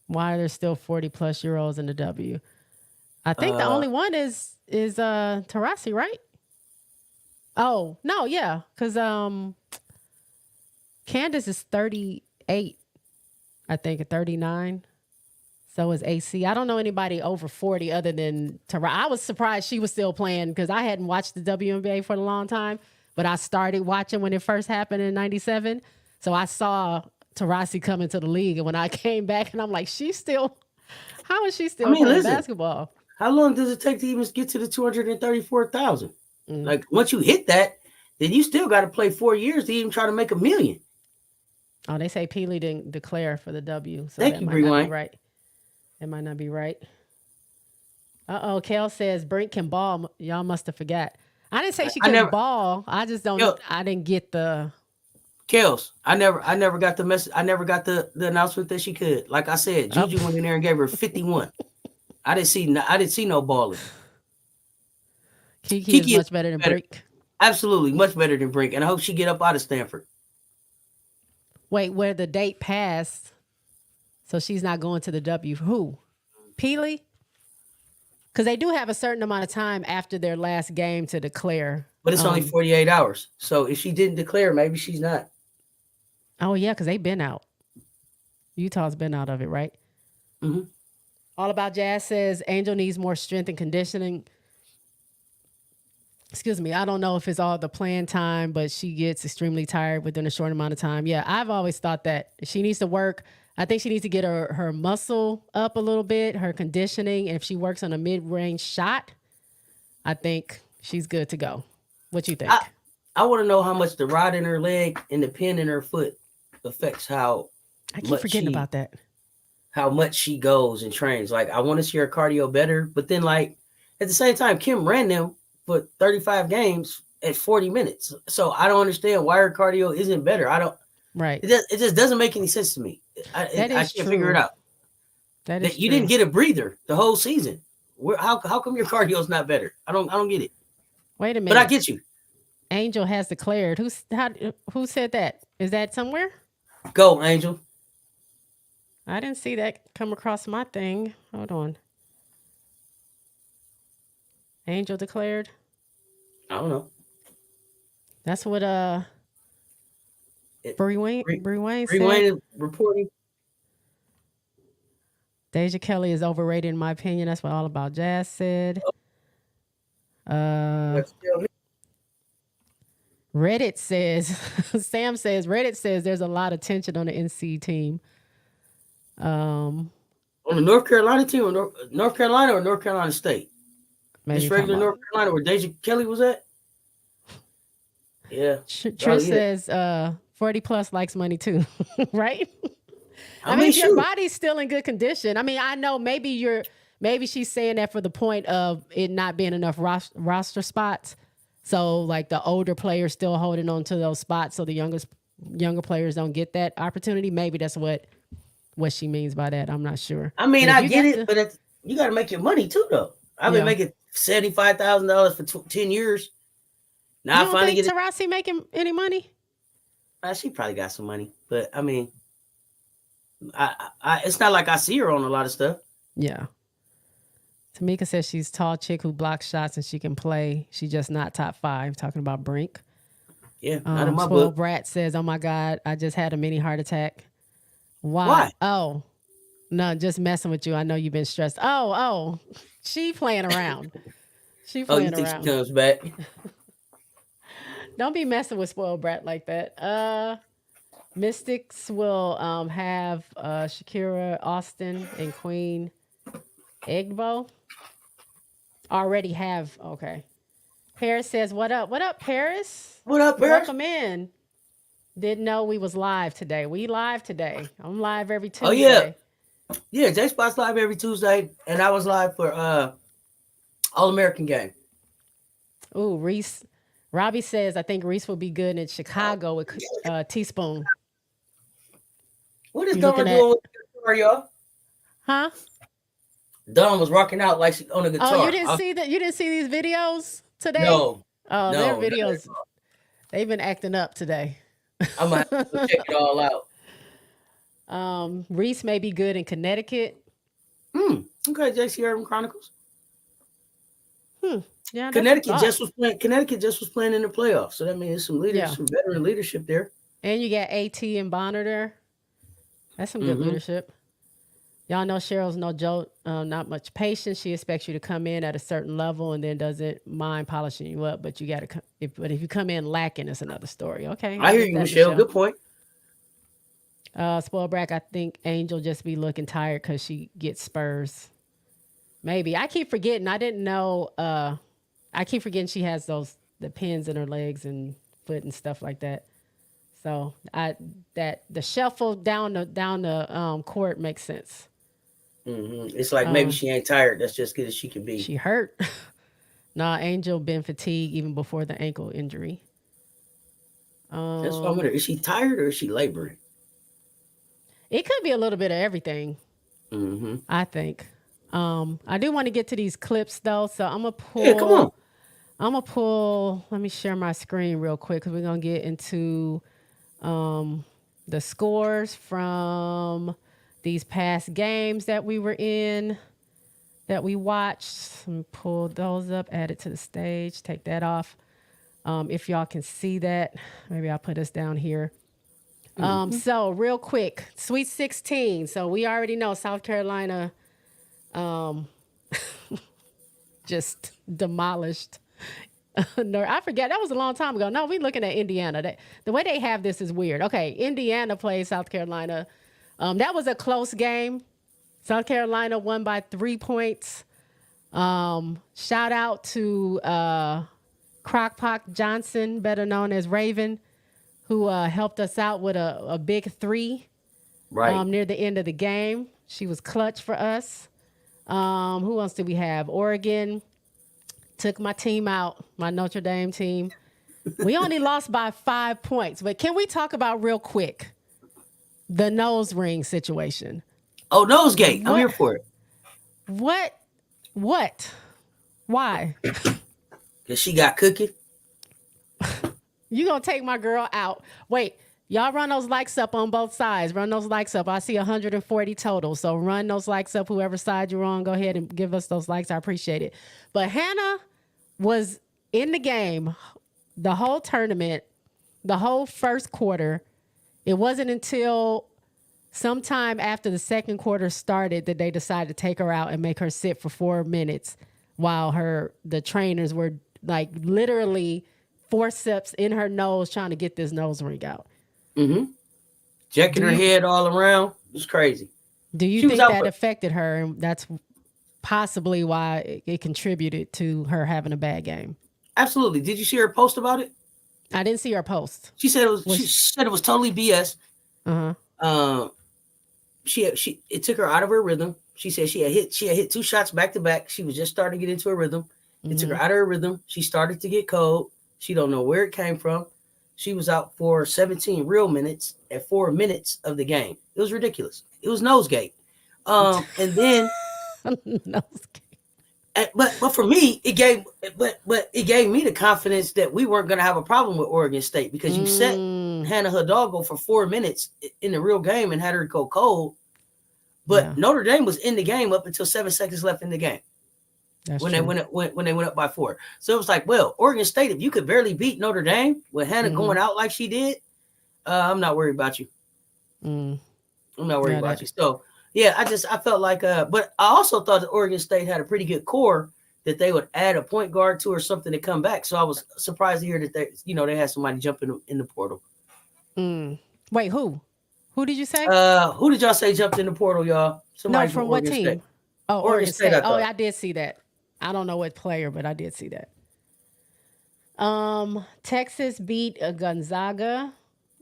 Why are there still 40-plus-year-olds in the W? I think the only one is Taurasi, right? Oh no, yeah, because Candace is 38, I think, at 39. So is AC. I don't know anybody over 40 other than Taurasi. I was surprised she was still playing because I hadn't watched the WNBA for a long time, but I started watching when it first happened in '97. So I saw Taurasi come into the league, and when I came back, and I'm like, how is she still playing basketball? How long does it take to even get to the 234,000? Like once you hit that, then you still got to play 4 years to even try to make $1 million. Oh, they say Peely didn't declare for the W, so Thank you, Bree Wayne. Right. It might not be right. Kel says Brink can ball. Y'all must have forgot. I didn't say she couldn't ball. I just don't. I didn't get the. Kels, I never got the message. I never got the announcement that she could. Like I said, Juju went in there and gave her 51. I didn't see no balling. Kiki is much better than Brink. Absolutely, much better than Brink, and I hope she get up out of Stanford. Wait, where the date passed, so she's not going to the W. Who? Peely? Because they do have a certain amount of time after their last game to declare. But it's only 48 hours. So if she didn't declare, maybe she's not. Oh, yeah, because they've been out. Utah's been out of it, right? Mm-hmm. All About Jazz says Angel needs more strength and conditioning. excuse me, I don't know if it's all the playing time, but she gets extremely tired within a short amount of time. Yeah, I've always thought that she needs to work. I think she needs to get her muscle up a little bit, her conditioning. And if she works on a mid-range shot, I think she's good to go. What you think? I want to know how much the rod in her leg and the pin in her foot affects how I keep forgetting about that. How much she goes and trains. Like, I want to see her cardio better, but then, like, at the same time, Kim ran them for 35 games at 40 minutes. So I don't understand why her cardio isn't better. I don't. Right. It just doesn't make any sense to me. I can't figure it out. That is you true. didn't get a breather the whole season. How come your cardio is not better? I don't get it. Wait a minute. But I get you. Angel has declared. Who said that? Is that somewhere? Go, Angel. I didn't see that come across my thing. Hold on. Angel declared. I don't know. That's what Bree Wayne said. Bree Wayne reporting. Deja Kelly is overrated in my opinion. That's what All About Jazz said. Reddit says, Sam says, Reddit says there's a lot of tension on the NC team. On the North Carolina team, or North Carolina or North Carolina State? Just regular North Carolina where Deja Kelly was at? Yeah. Trish says 40 plus likes money too, right? I mean, your body's still in good condition. I mean, I know maybe she's saying that for the point of it not being enough roster spots. So like the older players still holding on to those spots, so the younger players don't get that opportunity. Maybe that's what she means by that. I'm not sure. I mean, I get it, but you got to make your money too, though. I've been making $75,000 for 10 years. Now you don't think Taurasi making any money? She probably got some money, but I mean, I it's not like I see her on a lot of stuff. Yeah. Tamika says she's a tall chick who blocks shots and she can play. She's just not top 5. Talking about Brink. Yeah, not in my Spoiled book. Brat says, "Oh my God, I just had a mini heart attack." Why? Oh, no, just messing with you. I know you've been stressed. Oh, she playing around. She playing you think around. she comes back? Don't be messing with Spoiled Brat like that. Mystics will have Shakira Austin and Queen Egbo. Already have. Okay. Paris says, "What up? What up, Paris? What up, Paris? Welcome in. Didn't know we was live today. We live today. I'm live every Tuesday." Oh yeah, yeah. J Spot's live every Tuesday, and I was live for All American game. Ooh, Reese. Robbie says, "I think Reese will be good in Chicago with Teaspoon." What is Dawn doing with the guitar, y'all? Huh? Dawn was rocking out like she on a guitar. Oh, you didn't see that? You didn't see these videos today? No. Oh, their videos. They've been acting up today. I'm gonna have to check it all out. Reese may be good in Connecticut. Okay, JC Urban Chronicles. Yeah, Connecticut just was playing in the playoffs, so that means some some veteran leadership there. And you got AT and Bonner there. That's some good leadership. Y'all know Cheryl's no joke, not much patience. She expects you to come in at a certain level and then doesn't mind polishing you up. But you got to, if you come in lacking, it's another story. Okay, I hear you, Michelle. Good point. Spoiled Brat, I think Angel just be looking tired because she gets spurs. Maybe. I keep forgetting. I didn't know. I keep forgetting she has the pins in her legs and foot and stuff like that. So the shuffle down the court makes sense. It's like maybe she ain't tired. That's just good as she can be. She hurt. Nah, Angel been fatigued even before the ankle injury. That's what I wonder. Is she tired or is she laboring? It could be a little bit of everything. I think. I do want to get to these clips though, so I'm gonna pull. Yeah, come on. I'm gonna pull. Let me share my screen real quick because we're gonna get into the scores from these past games that we were in, that we watched. Let me pull those up, add it to the stage, take that off. If y'all can see that, maybe I'll put us down here. So real quick, Sweet 16. So we already know South Carolina just demolished No, I forget. That was a long time ago. No, we looking at Indiana. The way they have this is weird. Okay, Indiana plays South Carolina. That was a close game. South Carolina won by 3 points. Shout out to Crockpot Johnson, better known as Raven, who helped us out with a big 3 near the end of the game. She was clutch for us. Who else did we have? Oregon took my team out, my Notre Dame team. We only lost by 5 points, but can we talk about real quick the nose ring situation? Oh, nosegate. I'm here for it. What? Why? Because she got cooking. You gonna take my girl out. Wait, y'all run those likes up on both sides. Run those likes up. I see 140 total. So run those likes up. Whoever side you're on, go ahead and give us those likes. I appreciate it. But Hannah was in the game the whole tournament, the whole first quarter. It wasn't until sometime after the second quarter started that they decided to take her out and make her sit for 4 minutes while the trainers were like literally forceps in her nose trying to get this nose ring out. Mm-hmm. Checking her head all around. It was crazy. Do you think that affected her, and that's possibly why it contributed to her having a bad game? Absolutely. Did you see her post about it? I didn't see her post. She said it was totally BS. Uh-huh. It took her out of her rhythm. She said she had hit 2 shots back to back. She was just starting to get into her rhythm. It took her out of her rhythm. She started to get cold. She don't know where it came from. She was out for 17 real minutes at 4 minutes of the game. It was ridiculous. It was nosegate. And then but for me, it gave me the confidence that we weren't going to have a problem with Oregon State, because you set Hannah Hidalgo for 4 minutes in the real game and had her go cold. But Notre Dame was in the game up until 7 seconds left in the game. That's when true. They went up by 4. So it was like, well, Oregon State, if you could barely beat Notre Dame with Hannah going out like she did, I'm not worried about you. I'm not worried about you. So yeah, I felt like, but I also thought that Oregon State had a pretty good core that they would add a point guard to or something to come back. So I was surprised to hear that they had somebody jump in the portal. Wait, who? Who did you say? Who did y'all say jumped in the portal, y'all? Somebody from what team? State. Oh, Oregon State. I did see that. I don't know what player, but I did see that. Texas beat Gonzaga.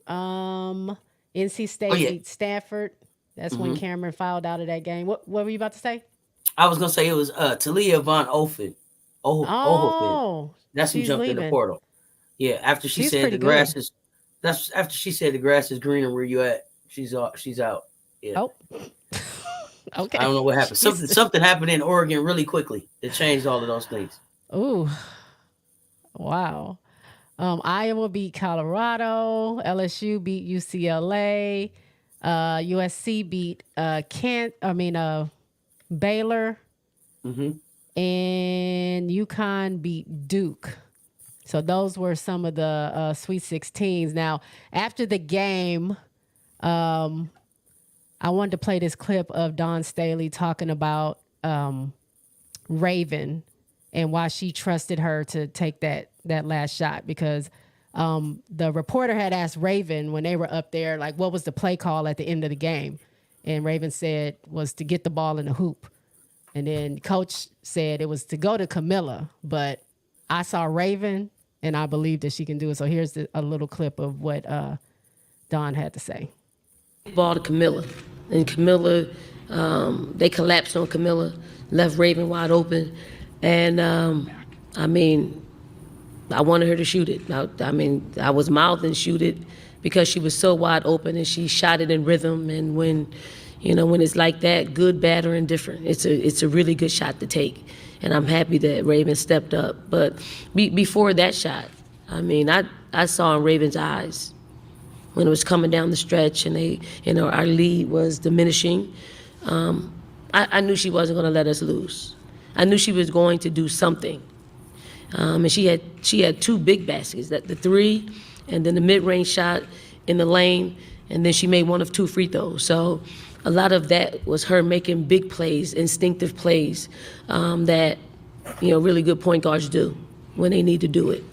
NC State beat Stanford. That's when Cameron fouled out of that game. What were you about to say? I was gonna say it was Talia Von Ofen. That's who jumped in the portal. Yeah, after she said the grass is. That's after she said the grass is greener where you at. She's out. Yeah. Oh. Okay. I don't know what happened. Something happened in Oregon really quickly that changed all of those things. Ooh. Wow. Iowa beat Colorado. LSU beat UCLA. USC beat Baylor. And UConn beat Duke. So those were some of the Sweet 16s. Now, after the game, I wanted to play this clip of Dawn Staley talking about Raven and why she trusted her to take that last shot, because the reporter had asked Raven when they were up there, like, what was the play call at the end of the game? And Raven said was to get the ball in the hoop. And then coach said it was to go to Camilla, but I saw Raven and I believe that she can do it. So here's a little clip of what Dawn had to say. Ball to Camilla. And Camilla, they collapsed on Camilla, left Raven wide open. And, I wanted her to shoot it. I was mouthing shoot it because she was so wide open, and she shot it in rhythm. And when it's like that, good, bad, or indifferent, it's a really good shot to take. And I'm happy that Raven stepped up. But before that shot, I saw in Raven's eyes when it was coming down the stretch and our lead was diminishing. I knew she wasn't going to let us lose. I knew she was going to do something. And she had 2 big baskets, the 3 and then the mid-range shot in the lane, and then she made 1 of 2 free throws. So a lot of that was her making big plays, instinctive plays that really good point guards do. when they need to do it.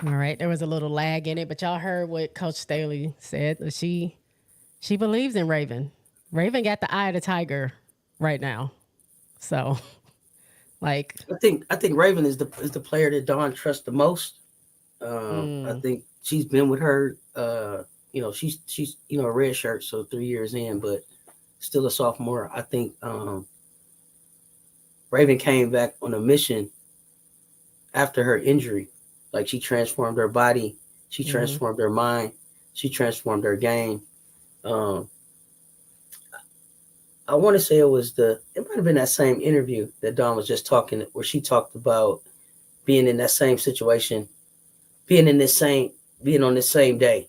All right, there was a little lag in it, but y'all heard what Coach Staley said. She believes in Raven. Raven got the eye of the tiger right now. So, like, I think Raven is the player that Dawn trusts the most. I think she's been with her. She's a red shirt, so 3 years in, but still a sophomore. I think Raven came back on a mission after her injury. Like, she transformed her body, she transformed her mind, she transformed her game. I want to say it might have been that same interview that Dawn was just talking, where she talked about being in that same situation, being on this same day,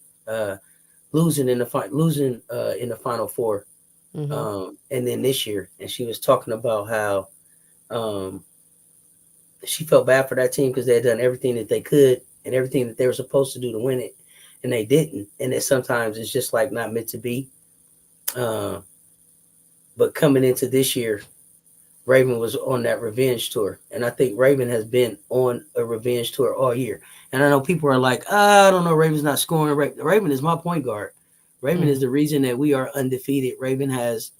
losing in the Final Four, and then this year, and she was talking about how she felt bad for that team because they had done everything that they could and everything that they were supposed to do to win it, and they didn't. And that sometimes it's just like not meant to be. But coming into this year, Raven was on that revenge tour. And I think Raven has been on a revenge tour all year. And I know people are like, I don't know, Raven's not scoring. Raven is my point guard. Raven is the reason that we are undefeated. Raven has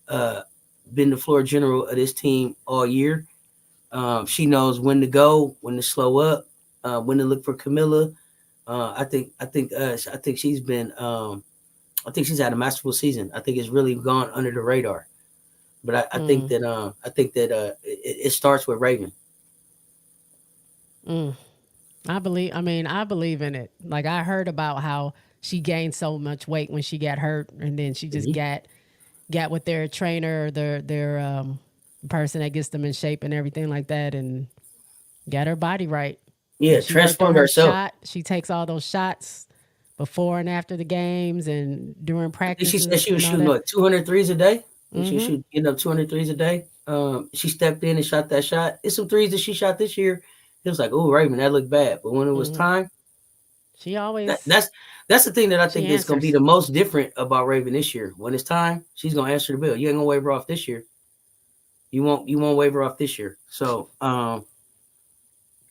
been the floor general of this team all year. She knows when to go, when to slow up, when to look for Camilla. I think she's been I think she's had a masterful season. I think it's really gone under the radar. But I think that it starts with Raven. I believe in it. Like, I heard about how she gained so much weight when she got hurt, and then she just got with their trainer, their person that gets them in shape and everything like that, and got her body right. Yeah, she worked on transformed her herself. shot. She takes all those shots before and after the games and during practice. She said she was shooting like 200 threes a day. She was getting up 200 threes a day. She stepped in and shot that shot. It's some threes that she shot this year. It was like, oh, Raven, that looked bad. But when it was time, she always that's the thing that I think is going to be answers. the most different about Raven this year. When it's time, she's going to answer the bell. You ain't going to waive her off this year. You won't waive her off this year. So,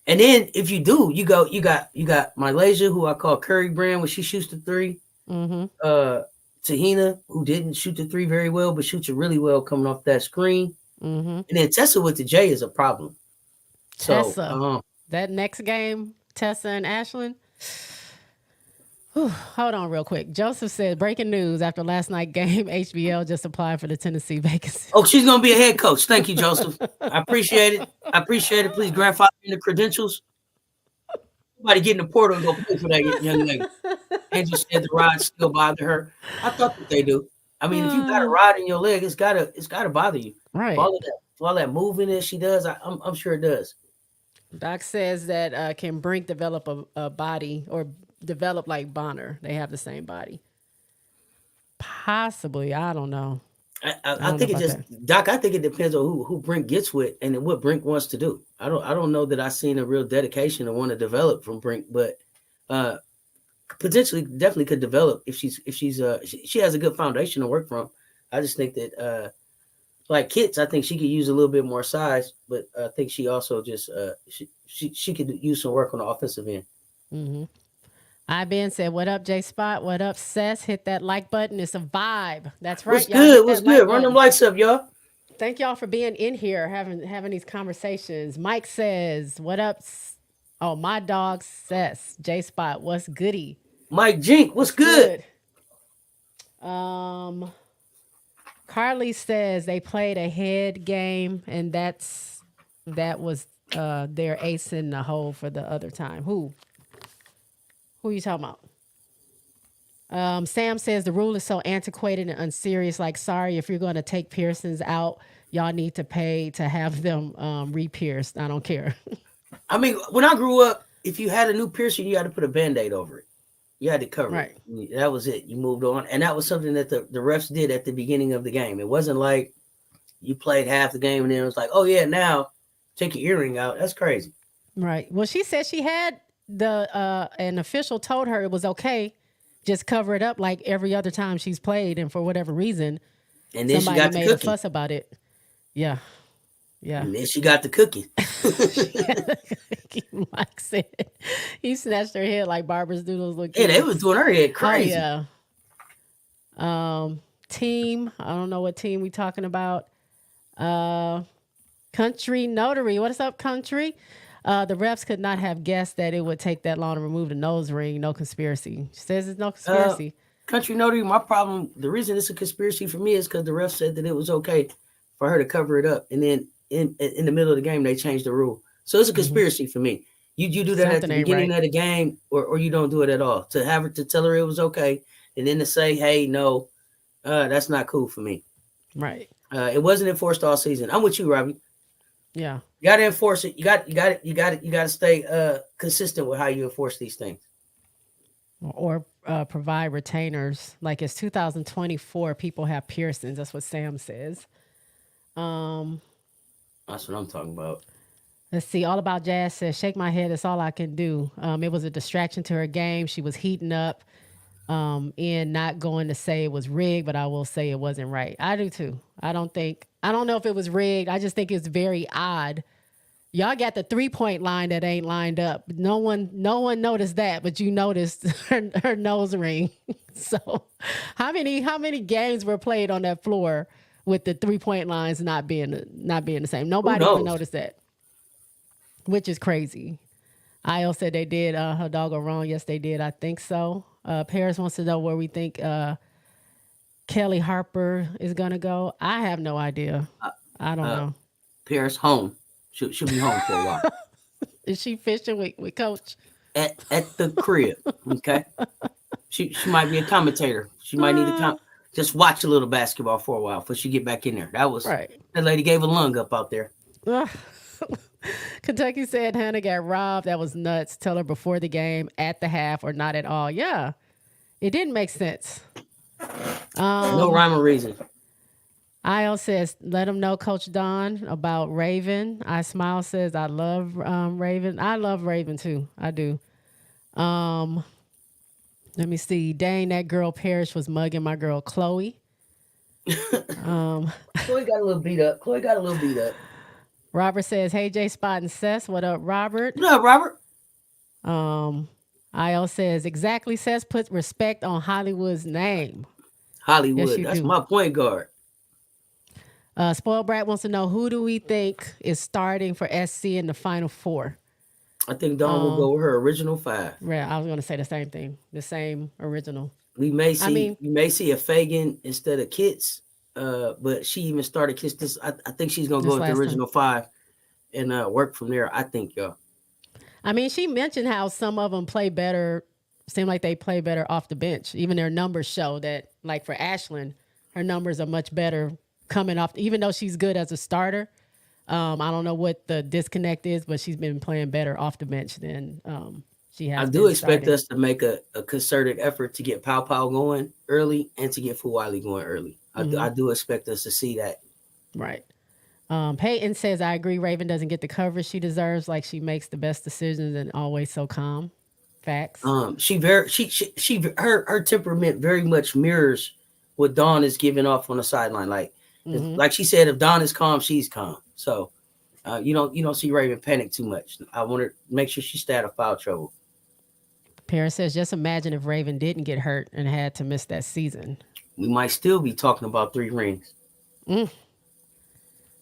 and then if you do, you got Malaysia, who I call Curry Brand, when she shoots the three. Tahina, who didn't shoot the three very well, but shoots it really well coming off that screen. And then Tessa with the J is a problem. Tessa, that next game, Tessa and Ashlyn. Hold on real quick. Joseph said, breaking news, after last night's game, HBL just applied for the Tennessee vacancy. Oh, she's going to be a head coach. Thank you, Joseph. I appreciate it. Please grandfather in the credentials. Somebody get in the portal and go play for that young lady. Angel said the rod still bother her. I thought that they do. I mean, if you got a rod in your leg, it's gotta bother you. Right. For all that moving that she does, I'm sure it does. Doc says that can Brink develop a body or develop like Bonner? They have the same body. Possibly. I don't know. I think it just Doc. I think it depends on who Brink gets with and what Brink wants to do. I don't know that I've seen a real dedication to want to develop from Brink, but potentially definitely could develop if she has a good foundation to work from. I just think that like Kits, I think she could use a little bit more size, but I think she also just she could use some work on the offensive end. IBN said, what up, J Spot? What up, Cess? Hit that like button. It's a vibe. That's right. What's good? What's good? Run them lights up, y'all. Thank y'all for being in here, having these conversations. Mike says, what up? Oh, my dog Cess. J Spot, what's goody? Mike Jink, what's good? Carly says they played a head game, and that was their ace in the hole for the other time. Who are you talking about? Sam says the rule is so antiquated and unserious. Like, sorry, if you're going to take piercings out, y'all need to pay to have them re-pierced. I don't care. I mean, when I grew up, if you had a new piercing, you had to put a Band-Aid over it. You had to cover it. That was it. You moved on. And that was something that the refs did at the beginning of the game. It wasn't like you played half the game and then it was like, oh, yeah, now take your earring out. That's crazy. Right. Well, she said she had an official told her it was okay. Just cover it up like every other time she's played. And for whatever reason, and then somebody she got made a fuss about it. Yeah. Yeah. And then she got the cookie. Mike said he snatched her head like Barbara's Doodles look Yeah, they was kids. doing her head Oh crazy. yeah. Team. I don't know what team we talking about. Country Notary. What is up, Country? The refs could not have guessed that it would take that long to remove the nose ring. No conspiracy. She says it's no conspiracy. Country Notary, my problem, the reason it's a conspiracy for me is because the ref said that it was okay for her to cover it up. And then in the middle of the game, they changed the rule. So it's a conspiracy for me. You do that at Something the ain't beginning right. of the game, or you don't do it at all. To have her to tell her it was okay, and then to say, hey, no, that's not cool for me. Right. It wasn't enforced all season. I'm with you, Robbie. Yeah. You gotta enforce it. You got to stay consistent with how you enforce these things. Or provide retainers. Like it's 2024, people have piercings. That's what Sam says. That's what I'm talking about. Let's see. All About Jazz says, shake my head. That's all I can do. It was a distraction to her game. She was heating up and not going to say it was rigged, but I will say it wasn't right. I do too. I don't know if it was rigged. I just think it's very odd. Y'all got the 3-point line that ain't lined up. No one noticed that, but you noticed her nose ring. So how many games were played on that floor with the 3-point lines not being the same? Nobody would notice that. Which is crazy. Io said they did her dog go wrong. Yes, they did. I think so. Paris wants to know where we think Kelly Harper is going to go. I have no idea. I don't know. Paris home. She'll be home for a while. Is she fishing with Coach? At the crib, okay? She might be a commentator. She might need to just watch a little basketball for a while before she get back in there. That was right. That lady gave a lung up out there. Kentucky said Hannah got robbed. That was nuts. Tell her before the game, at the half, or not at all. Yeah, it didn't make sense. No rhyme or reason. IL says, let him know, Coach Don, about Raven. I Smile says, I love Raven. I love Raven too. I do. Let me see. Dang, that girl Parrish was mugging my girl Chloe. Chloe got a little beat up. Robert says, hey, J Spot and Cess. What up, Robert? What up, Robert? IL says, exactly, Cess, put respect on Hollywood's name. Hollywood, yes, that's my point guard. Spoiled Brat wants to know, who do we think is starting for SC in the Final Four? I think Dawn will go with her original 5. Yeah, I was going to say the same thing. The same original. We may see a Fagan instead of Kits, but she even started Kits. I think she's going to go with the original 5 and work from there, I think, y'all. I mean, she mentioned how some of them play better, seem like they play better off the bench. Even their numbers show that, like for Ashlyn, her numbers are much better coming off, even though she's good as a starter. I don't know what the disconnect is, but she's been playing better off the bench than she has. I do expect us to make a concerted effort to get Pow Pow going early and to get Fuwali going early. I do expect us to see that. Right. Peyton says, I agree. Raven doesn't get the coverage she deserves. Like, she makes the best decisions and always so calm. Facts. Her temperament very much mirrors what Dawn is giving off on the sideline. Like she said, if Dawn is calm, she's calm. So you don't see Raven panic too much. I want to make sure she stay out of foul trouble. Paris says, just imagine if Raven didn't get hurt and had to miss that season. We might still be talking about 3 rings.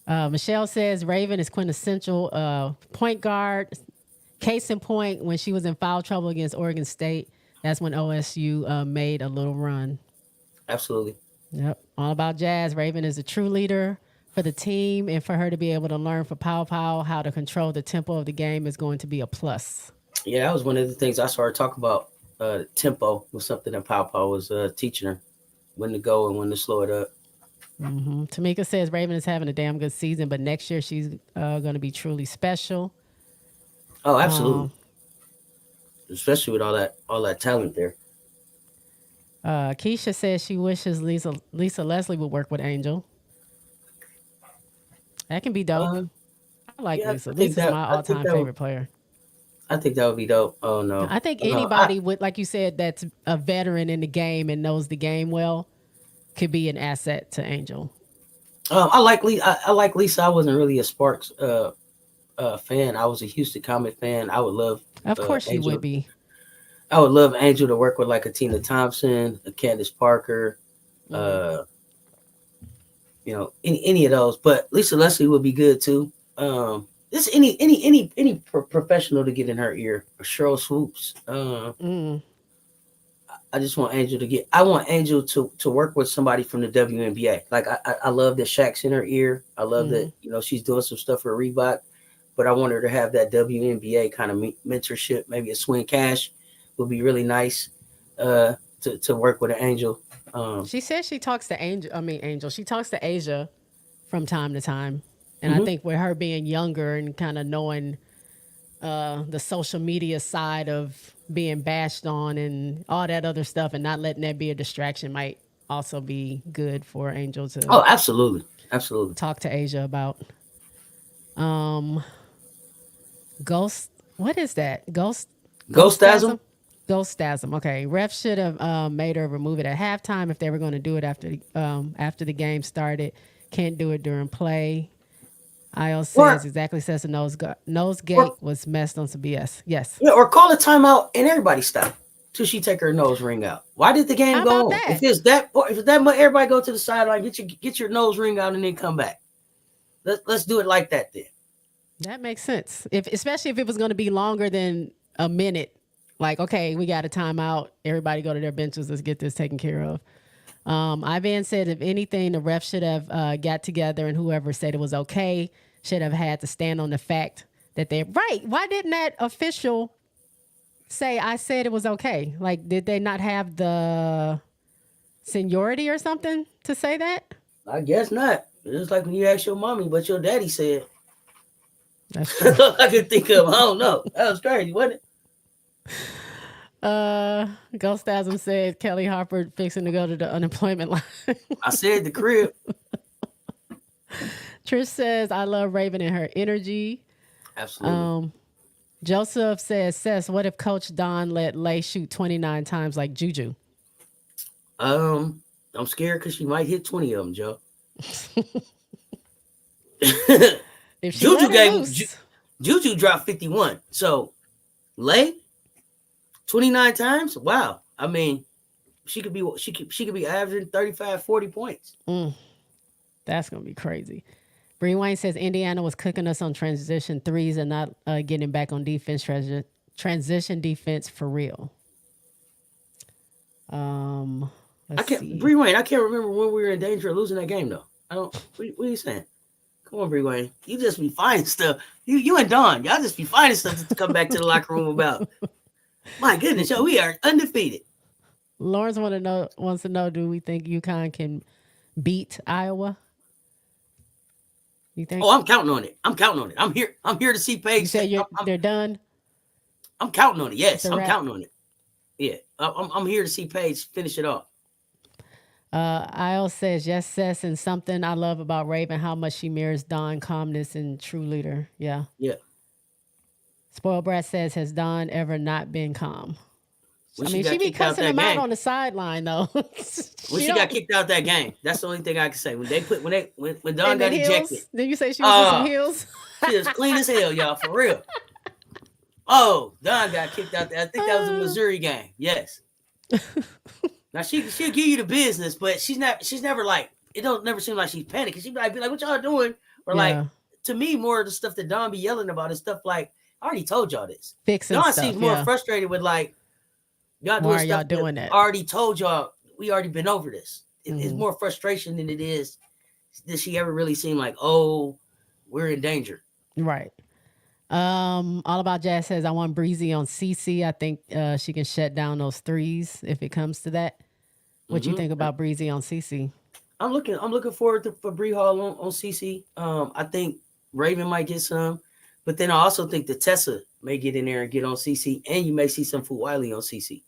Michelle says Raven is quintessential point guard. Case in point, when she was in foul trouble against Oregon State, that's when OSU made a little run. Absolutely. Yep. All About Jazz. Raven is a true leader for the team, and for her to be able to learn for Pow Pow how to control the tempo of the game is going to be a plus. Yeah, that was one of the things I started talking about. Tempo was something that Pow Pow was teaching her, when to go and when to slow it up. Tamika says Raven is having a damn good season, but next year she's going to be truly special. Oh, absolutely. Especially with all that talent there. Keisha says she wishes Lisa Leslie would work with Angel. That can be dope. I like Lisa. Lisa's my all-time favorite player. I think that would be dope. Oh, no. I think anybody with, like you said, that's a veteran in the game and knows the game well could be an asset to Angel. I like Lisa. I like Lisa. I wasn't really a Sparks fan. I was a Houston Comet fan. I would love Of course you Angel. would be. I would love Angel to work with like a Tina Thompson, a Candace Parker, Mhm. any of those. But Lisa Leslie would be good too. This any professional to get in her ear. Or Cheryl Swoops. Mm. I just want Angel to get. I want Angel to work with somebody from the WNBA. Like I love that Shaq's in her ear. I love that she's doing some stuff for Reebok, but I want her to have that WNBA kind of mentorship. Maybe a Swing Cash would be really nice to work with an Angel. She says she talks to Angel. She talks to Asia from time to time. And I Mhm. think with her being younger and kind of knowing the social media side of being bashed on and all that other stuff and not letting that be a distraction might also be good for Angel to Oh, absolutely, absolutely. talk to Asia about. Um, Ghost, what is that? Ghostasm. Ghostasm. Okay, ref should have made her remove it at halftime if they were going to do it after the game started. Can't do it during play. IO says Or exactly says the nose or gate was messed on some BS. Yes. yeah, or call a timeout and everybody stop till she take her nose ring out. Why did the game How go about on? that? If it's that much, everybody go to the sideline, get your nose ring out, and then come back. Let's do it like that then. That makes sense. Especially if it was going to be longer than a minute. Like, okay, we got a timeout. Everybody go to their benches. Let's get this taken care of. Ivan said, if anything, the ref should have got together and whoever said it was okay should have had to stand on the fact that they're right. Why didn't that official say, I said it was okay? Like, did they not have the seniority or something to say that? I guess not. It's like when you ask your mommy what your daddy said. That's true. That's all I could think of. I don't know. That was crazy, wasn't it? Ghostasm said Kelly Harper fixing to go to the unemployment line. I said the crib. Trish says, I love Raven and her energy. Absolutely. Joseph says, Cess, what if Coach Don let Lay shoot 29 times like Juju? I'm scared because she might hit 20 of them, Joe. If she let her loose. Juju dropped 51. So Lay 29 times? Wow. I mean, she could be averaging 35, 40 points. That's gonna be crazy. Bree Wayne says Indiana was cooking us on transition threes and not getting back on defense. Transition defense for real. Bree Wayne, I can't remember when we were in danger of losing that game though. I don't. What are you saying? Come on, Bree Wayne. You just be finding stuff. You and Don, y'all just be finding stuff to come back to the locker room about. My goodness, yo, we are undefeated. Lawrence wants to know, do we think UConn can beat Iowa? You think? Oh, I'm counting on it. I'm here to see Paige. You say they're done? I'm counting on it. Yes, It's a I'm wrap. counting on it. Yeah, I'm here to see Paige finish it off. IL says, yes, Cess, and something I love about Raven, how much she mirrors Dawn, calmness and true leader. Yeah. Yeah. Spoiled Brat says, has Dawn ever not been calm? When I mean, she be cussing him out on the sideline, though. When she got kicked out that game, that's the only thing I can say. When Dawn and got heels? ejected, Did you say she was in some heels? she was clean as hell, y'all, for real. Oh, Dawn got kicked out there. I think that was a Missouri game. Yes. Now she'll give you the business, but she's never like, it don't never seem like she's panicking. She'd be like, what y'all doing? Or like, to me, more of the stuff that Dawn be yelling about is stuff like, I already told y'all this. Fixing Dawn stuff, seems more frustrated with like, y'all doing why are stuff y'all doing that? I already told y'all, we already been over this. It's more frustration than it is. Does she ever really seem like, oh, we're in danger? Right. All About Jazz says, I want Breezy on CC. I think she can shut down those threes if it comes to that. What you think about Breezy on CC? I'm looking forward for Bree Hall on CC. I think Raven might get some, but then I also think that Tessa may get in there and get on CC, and you may see some Fu Wiley on CC.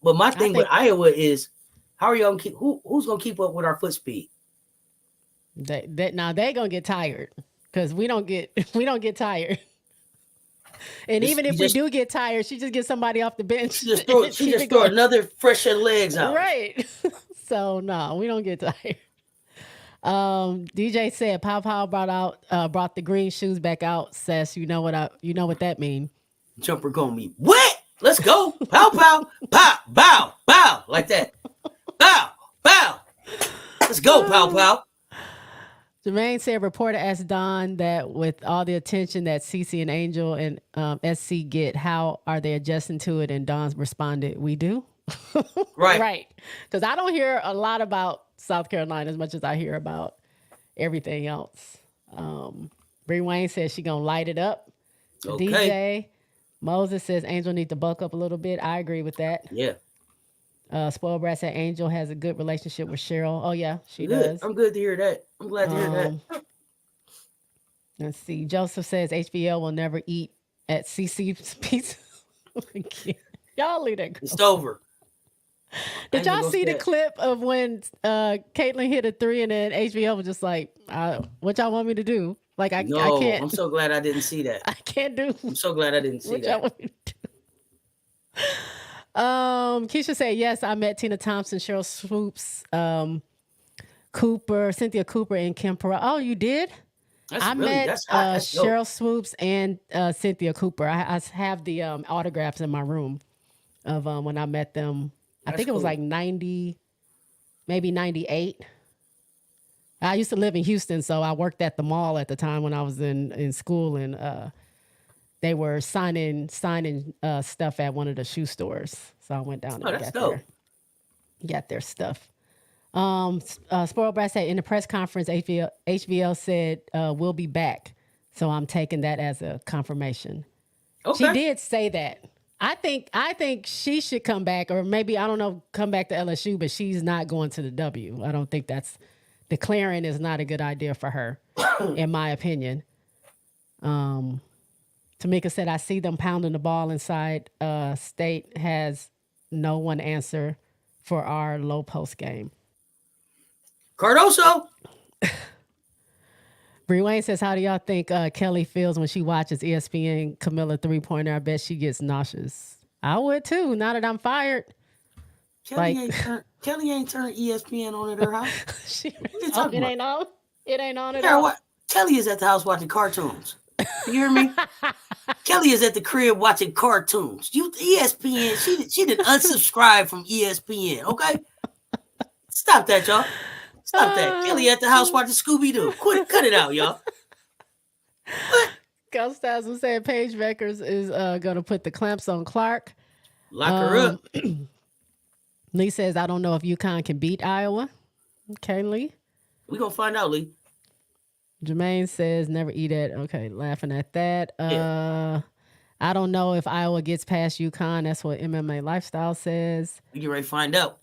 But my thing with Iowa is, how are y'all gonna keep who's gonna keep up with our foot speed? Now they gonna get tired because we don't get tired. And even if we do get tired, she just gets somebody off the bench. She just throw another fresh legs out. Right. So no, we don't get tired. DJ said Pow Pow brought the green shoes back out. Cess, you know what that mean? Jumper gonna be wet. Let's go. Pow pow. Pow. Bow. Bow. Like that. Bow. Bow. Let's go, pow pow. Jermaine said reporter asked Don that with all the attention that CeCe and Angel and SC get, how are they adjusting to it? And Don responded, we do. Right. Right. Because I don't hear a lot about South Carolina as much as I hear about everything else. Bree Wayne says she gonna light it up. The Okay. DJ. Moses says Angel need to bulk up a little bit. I agree with that. Yeah. Spoiled Brat said Angel has a good relationship with Cheryl. Oh yeah, she Good. does. I'm good to hear that. I'm glad to hear that. Let's see. Joseph says HBL will never eat at CC's Pizza. Y'all leave that. It's over. Did y'all see the clip of when Caitlyn hit a 3 and then HBL was just like, what y'all want me to do? Like I can't. I'm so glad I didn't see that. I can't do. I'm so glad I didn't see What y'all that. want me to do? Keisha said, yes, I met Tina Thompson, Cheryl Swoops, Cooper, Cynthia Cooper, and Kim Perrell. Oh, you did? I met that's Cheryl Swoops and Cynthia Cooper. I have the autographs in my room of when I met them. I think it was like 90, maybe 98. I used to live in Houston, so I worked at the mall at the time when I was in school, and they were signing stuff at one of the shoe stores. So I went down and got their stuff. Spoiled Brat said in the press conference, HVL said we'll be back. So I'm taking that as a confirmation. Okay. She did say that. I think she should come back, or maybe, I don't know, come back to LSU, but she's not going to the W. I don't think declaring is not a good idea for her, in my opinion. Tamika said, I see them pounding the ball inside. State has no one answer for our low post game. Cardoso. Bree Wayne says, how do y'all think Kelly feels when she watches ESPN Camilla 3-pointer? I bet she gets nauseous. I would too, now that I'm fired. Kelly ain't turned ESPN on at her house. It ain't on? It ain't on at all? Kelly is at the house watching cartoons. You hear me? Kelly is at the crib watching cartoons. ESPN, she did unsubscribe from ESPN, okay? Stop that, y'all. Stop that. Kelly at the house watching Scooby-Doo. Cut it out, y'all. What? Gustavo said Paige Beckers is going to put the clamps on Clark. Lock her up. Lee says, I don't know if UConn can beat Iowa. Okay, Lee. We're going to find out, Lee. Jermaine says, never eat it. Okay, laughing at that. Yeah. I don't know if Iowa gets past UConn. That's what MMA Lifestyle says. We get ready to find out.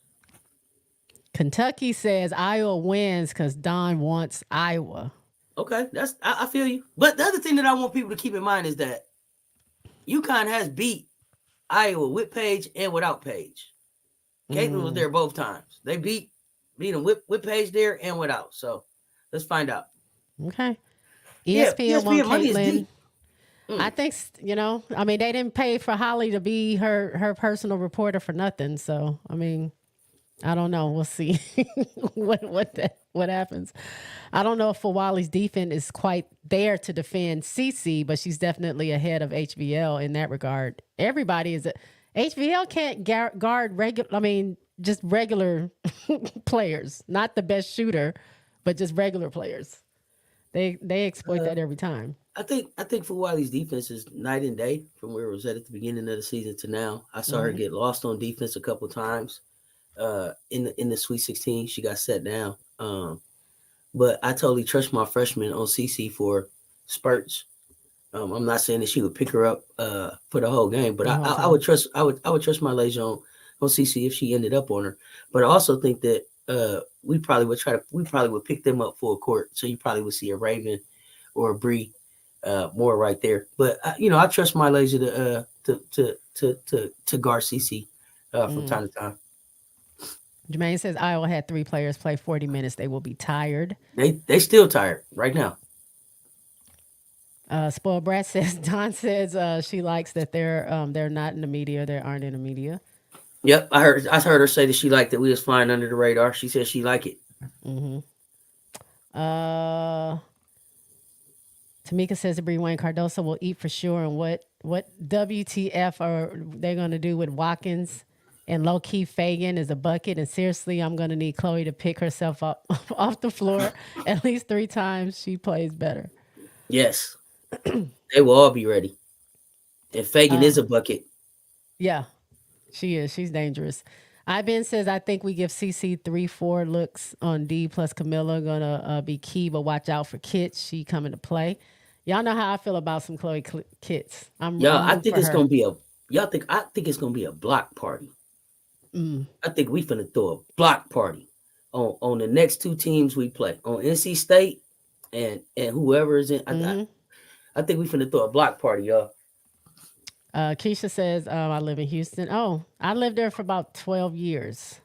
Kentucky says Iowa wins because Don wants Iowa. Okay, I feel you. But the other thing that I want people to keep in mind is that UConn has beat Iowa with Paige and without Paige. Caitlin was there both times. They beat them with Paige there and without. So let's find out. Okay. ESPN won money is Caitlin. deep. I think, they didn't pay for Holly to be her personal reporter for nothing. So, I don't know. We'll see what happens. I don't know if Fawali's defense is quite there to defend CeCe, but she's definitely ahead of HVL in that regard. Everybody is HVL can't guard just regular players, not the best shooter, but just regular players. They exploit that every time. I think Fawali's defense is night and day from where it was at the beginning of the season to now. I saw her get lost on defense a couple times. In the Sweet 16, she got set down. But I totally trust my freshman on CC for spurts. I'm not saying that she would pick her up for the whole game, but I would trust my lady on CC if she ended up on her. But I also think that we probably would pick them up full court. So you probably would see a Raven or a Bree more right there. But I trust my lady to guard CC from time to time. Jermaine says Iowa had 3 players play 40 minutes. They will be tired. They still tired right now. Spoiled Brat says Don says she likes that they're not in the media. They aren't in the media. Yep, I heard her say that she liked that we was flying under the radar. She said she liked it. Mm-hmm. Tamika says Bree Wayne Cardoso will eat for sure. And what WTF are they going to do with Watkins? And low key Fagan is a bucket. And seriously, I'm going to need Chloe to pick herself up off the floor at least 3 times. She plays better. Yes. They will all be ready. And Fagan is a bucket. Yeah, she is. She's dangerous. Iben says, I think we give CC 3-4 looks on D plus Camilla. Gonna be key, but watch out for Kits. She coming to play. Y'all know how I feel about some Chloe Kits. I think it's gonna be I think it's gonna be a block party. I think we finna throw a block party on the next 2 teams we play, on NC State and whoever is in. I think we finna throw a block party, y'all. Keisha says, I live in Houston. Oh, I lived there for about 12 years,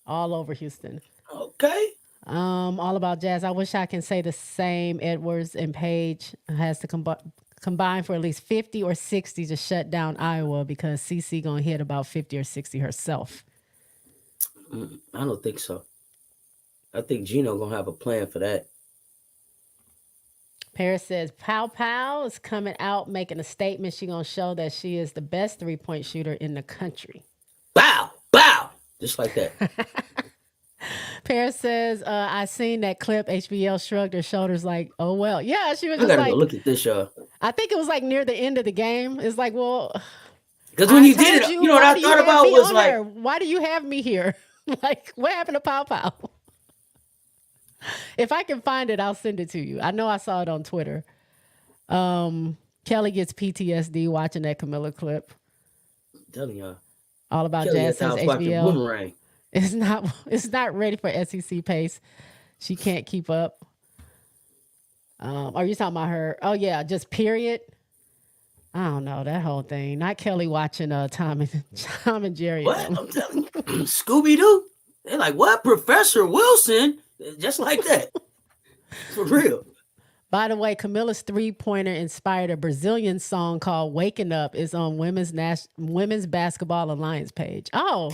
all over Houston. Okay. All about jazz. I wish I can say the same. Edwards and Page has to combine for at least 50 or 60 to shut down Iowa because CC gonna hit about 50 or 60 herself. I don't think so. I think Gino gonna have a plan for that. Paris says, Pow Pow is coming out making a statement. She going to show that she is the best 3-point shooter in the country. Bow, bow. Just like that. Paris says, I seen that clip. HBL shrugged her shoulders like, oh, well. Yeah, she was I just gotta like, go look at this, y'all. I think it was like near the end of the game. It's like, well. Because when I you did it, told you know what I why do thought have about me was on like, there? Why do you have me here? Like, what happened to Pow Pow? If I can find it, I'll send it to you. I know I saw it on Twitter. Kelly gets PTSD watching that Camilla clip. I'm telling y'all. All about Kelly jazz at the says house watching HBL. Boomerang. It's not ready for SEC pace. She can't keep up. Are you talking about her? Oh yeah, just period. I don't know that whole thing. Not Kelly watching Tom and Jerry. What? I'm telling you. Scooby Doo. They're like, what? Professor Wilson? Just like that. For real. By the way, Camilla's 3-pointer inspired a Brazilian song called "Waking Up." Is on Women's Basketball Alliance page. Oh,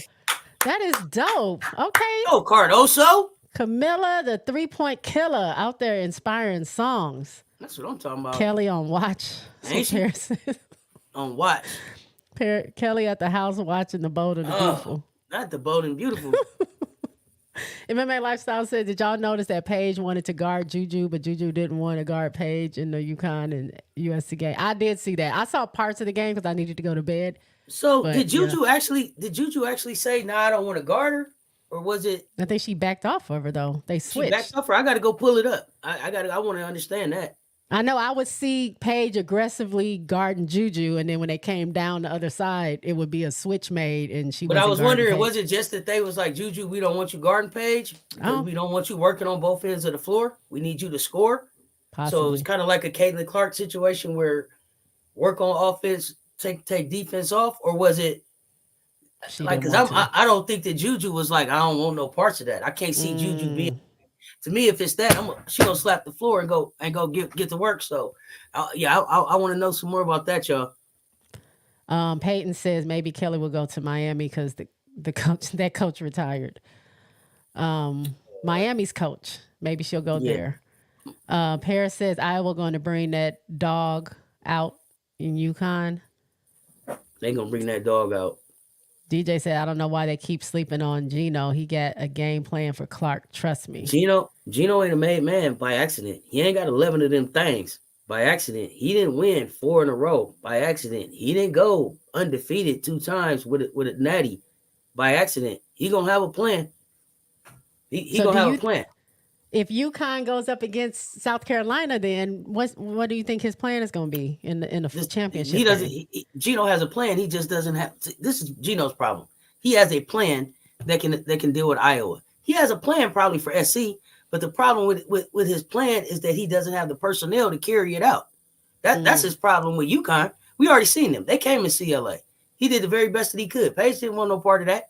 that is dope. Okay. Oh, Cardoso. Camilla, the 3-point killer, out there inspiring songs. That's what I'm talking about. Kelly on watch. Ain't she? On watch. Kelly at the house watching the Bold and the Beautiful. Not the Bold and Beautiful. MMA Lifestyle said, did y'all notice that Paige wanted to guard Juju, but Juju didn't want to guard Paige in the UConn and USC game? I did see that. I saw parts of the game because I needed to go to bed. So did Juju actually say, "No, I don't want to guard her," or was it? I think she backed off of her though. They switched. She backed off her. I got to go pull it up. I want to understand that. I know I would see Paige aggressively guarding Juju, and then when they came down the other side, it would be a switch made, and she. But I was wondering, was it just that they was like, Juju, we don't want you guarding Paige because we don't want you working on both ends of the floor. We need you to score. Possibly. So it's kind of like a Caitlin Clark situation where work on offense, take defense off, or was it like? Because I don't think that Juju was like, I don't want no parts of that. I can't see Juju being. To me, if it's that, she gonna slap the floor and go get to work. So, I want to know some more about that, y'all. Peyton says maybe Kelly will go to Miami because the coach retired. Miami's coach, maybe she'll go there. Paris says Iowa going to bring that dog out in UConn. They gonna bring that dog out. DJ said, I don't know why they keep sleeping on Gino. He got a game plan for Clark. Trust me. Gino ain't a made man by accident. He ain't got 11 of them things by accident. He didn't win 4 in a row by accident. He didn't go undefeated 2 times with a natty by accident. He gonna have a plan. He gonna have a plan. If UConn goes up against South Carolina, then what do you think his plan is going to be in the championship? He doesn't. Gino has a plan. He just doesn't have. This is Gino's problem. He has a plan that can deal with Iowa. He has a plan probably for SC, but the problem with his plan is that he doesn't have the personnel to carry it out. That's his problem with UConn. We already seen them. They came in CLA. He did the very best that he could. Paige didn't want no part of that.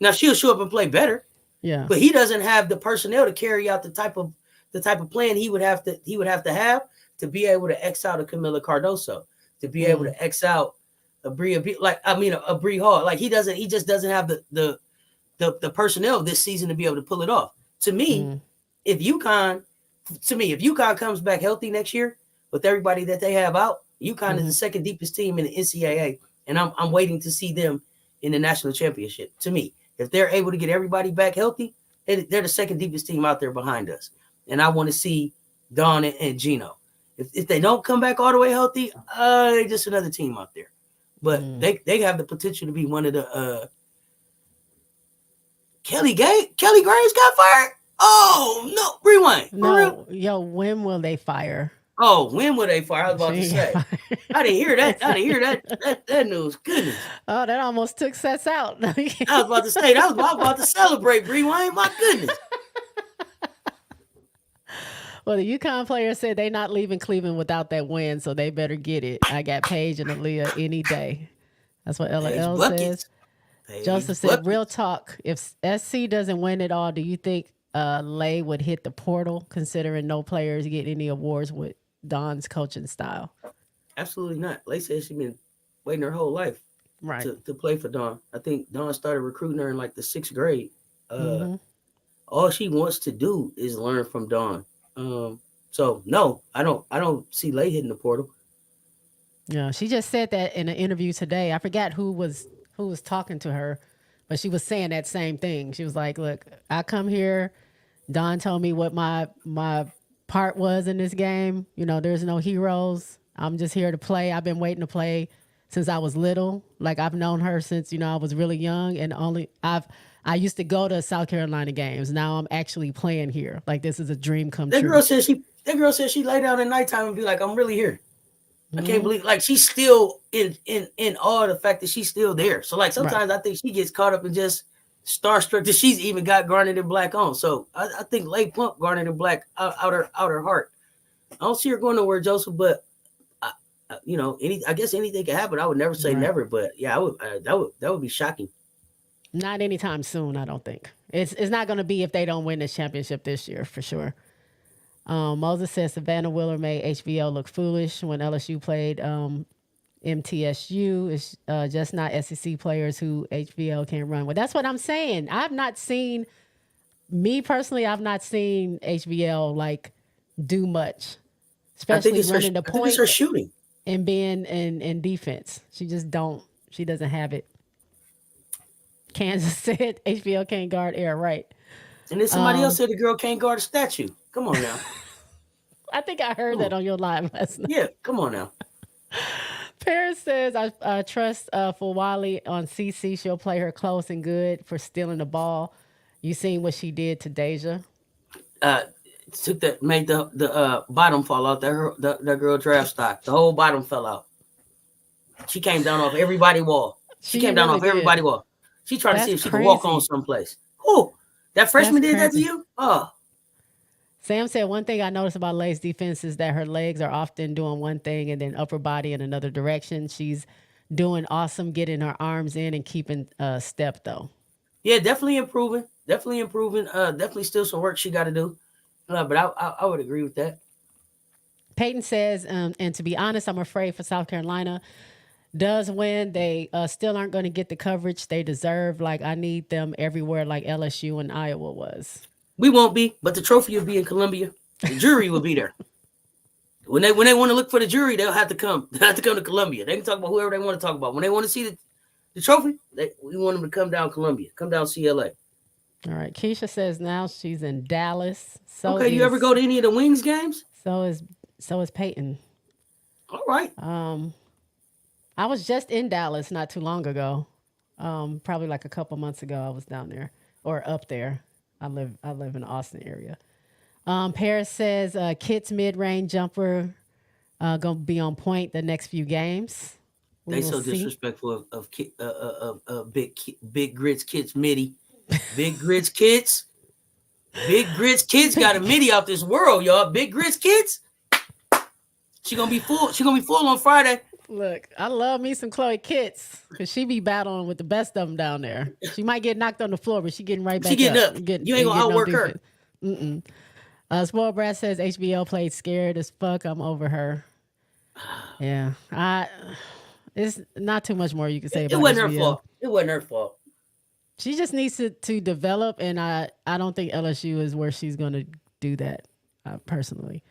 Now she'll show up and play better. Yeah, but he doesn't have the personnel to carry out the type of plan he would have to to be able to X out a Camilla Cardoso, to be able to X out a Bree Hall. Like he just doesn't have the personnel this season to be able to pull it off. To me, if UConn to me, if UConn comes back healthy next year with everybody that they have out, UConn is the second deepest team in the NCAA, and I'm waiting to see them in the national championship. To me, if they're able to get everybody back healthy, they're the second deepest team out there behind us. And I want to see Dawn and Gino. If they don't come back all the way healthy, they're just another team out there. But they have the potential to be one of the Kelly Graves got fired. Oh no, rewind. No, yo, when will they fire? Oh, when will they fire? I was about to say. I didn't hear that. That news. Goodness. Oh, that almost took Cess out. I was about to say. I was about to celebrate, rewind. My goodness. Well, the UConn player said they're not leaving Cleveland without that win, so they better get it. I got Paige and Aaliyah any day. That's what LL says. Joseph said, real talk, if SC doesn't win it all, do you think Lay would hit the portal, considering no players get any awards with Dawn's coaching style? Absolutely not. Lay said she's been waiting her whole life to play for Dawn. I think Dawn started recruiting her in like the 6th grade. All she wants to do is learn from Dawn. So no, I don't see Lay hitting the portal. Yeah, she just said that in an interview today. I forgot who was talking to her, but she was saying that same thing. She was like, look, I come here, Dawn told me what my part was in this game. You know, there's no heroes. I'm just here to play. I've been waiting to play since I was little. Like, I've known her since, I was really young, and I used to go to South Carolina games. Now I'm actually playing here. Like, this is a dream come true. That girl said she lay down at nighttime and be like, I'm really here. I can't believe, like, she's still in awe of the fact that she's still there. So, like, sometimes I think she gets caught up in just starstruck that she's even got Garnet and Black on. So I think Lay Plump Garnet and Black out her heart. I don't see her going nowhere, Joseph, but I guess anything can happen. I would never say never, but yeah, I would. That would be shocking. Not anytime soon, I don't think. It's not going to be if they don't win this championship this year, for sure. Moses says Savannah Willer made HBL look foolish when LSU played MTSU. It's just not SEC players who HBL can run. Well, that's what I'm saying. I've not seen HBL like do much, especially running the point. I think it's her shooting and being in defense. She doesn't have it. Kansas said HBL can't guard air, right? And then somebody else said the girl can't guard a statue. Come on now. I think I heard that on your live last night. Yeah, come on now. Paris says, I trust for Wally on CC. She'll play her close and good for stealing the ball. You seen what she did to Deja? Made the bottom fall out. That girl draft stock. The whole bottom fell out. She came down off everybody's wall. She came down off everybody's wall. She tried to see if she could walk on someplace. Oh, that freshman did that to you? Oh. Sam said, one thing I noticed about Lay's defense is that her legs are often doing one thing and then upper body in another direction. She's doing awesome getting her arms in and keeping step, though. Yeah, definitely improving. Definitely still some work she got to do. But I would agree with that. Peyton says, and to be honest, I'm afraid for South Carolina does win. They still aren't going to get the coverage they deserve. Like, I need them everywhere like LSU and Iowa was. We won't be, but the trophy will be in Columbia. The jury will be there. When they want to look for the jury, they'll have to come. They have to come to Columbia. They can talk about whoever they want to talk about. When they want to see the trophy, we want them to come down Columbia, come down CLA. All right. Keisha says now she's in Dallas. Okay, you ever go to any of the Wings games? So is Peyton. All right. I was just in Dallas not too long ago. Probably like a couple months ago I was down there or up there. I live in the Austin area. Paris says Kit's mid-range jumper gonna be on point the next few games. They so disrespectful of Big Grits Kit's midi. Big Grits Kids. Big Grits Kids got a midi out this world, y'all. Big Grits Kids. She gonna be full on Friday. Look, I love me some Chloe Kitts because she be battling with the best of them down there. She might get knocked on the floor, but she getting right back up. You ain't gonna outwork her. Spoiled Brad says HBL played scared as fuck. I'm over her. Yeah, it's not too much more you can say about it. It wasn't her fault. She just needs to develop, and I don't think LSU is where she's going to do that. personally.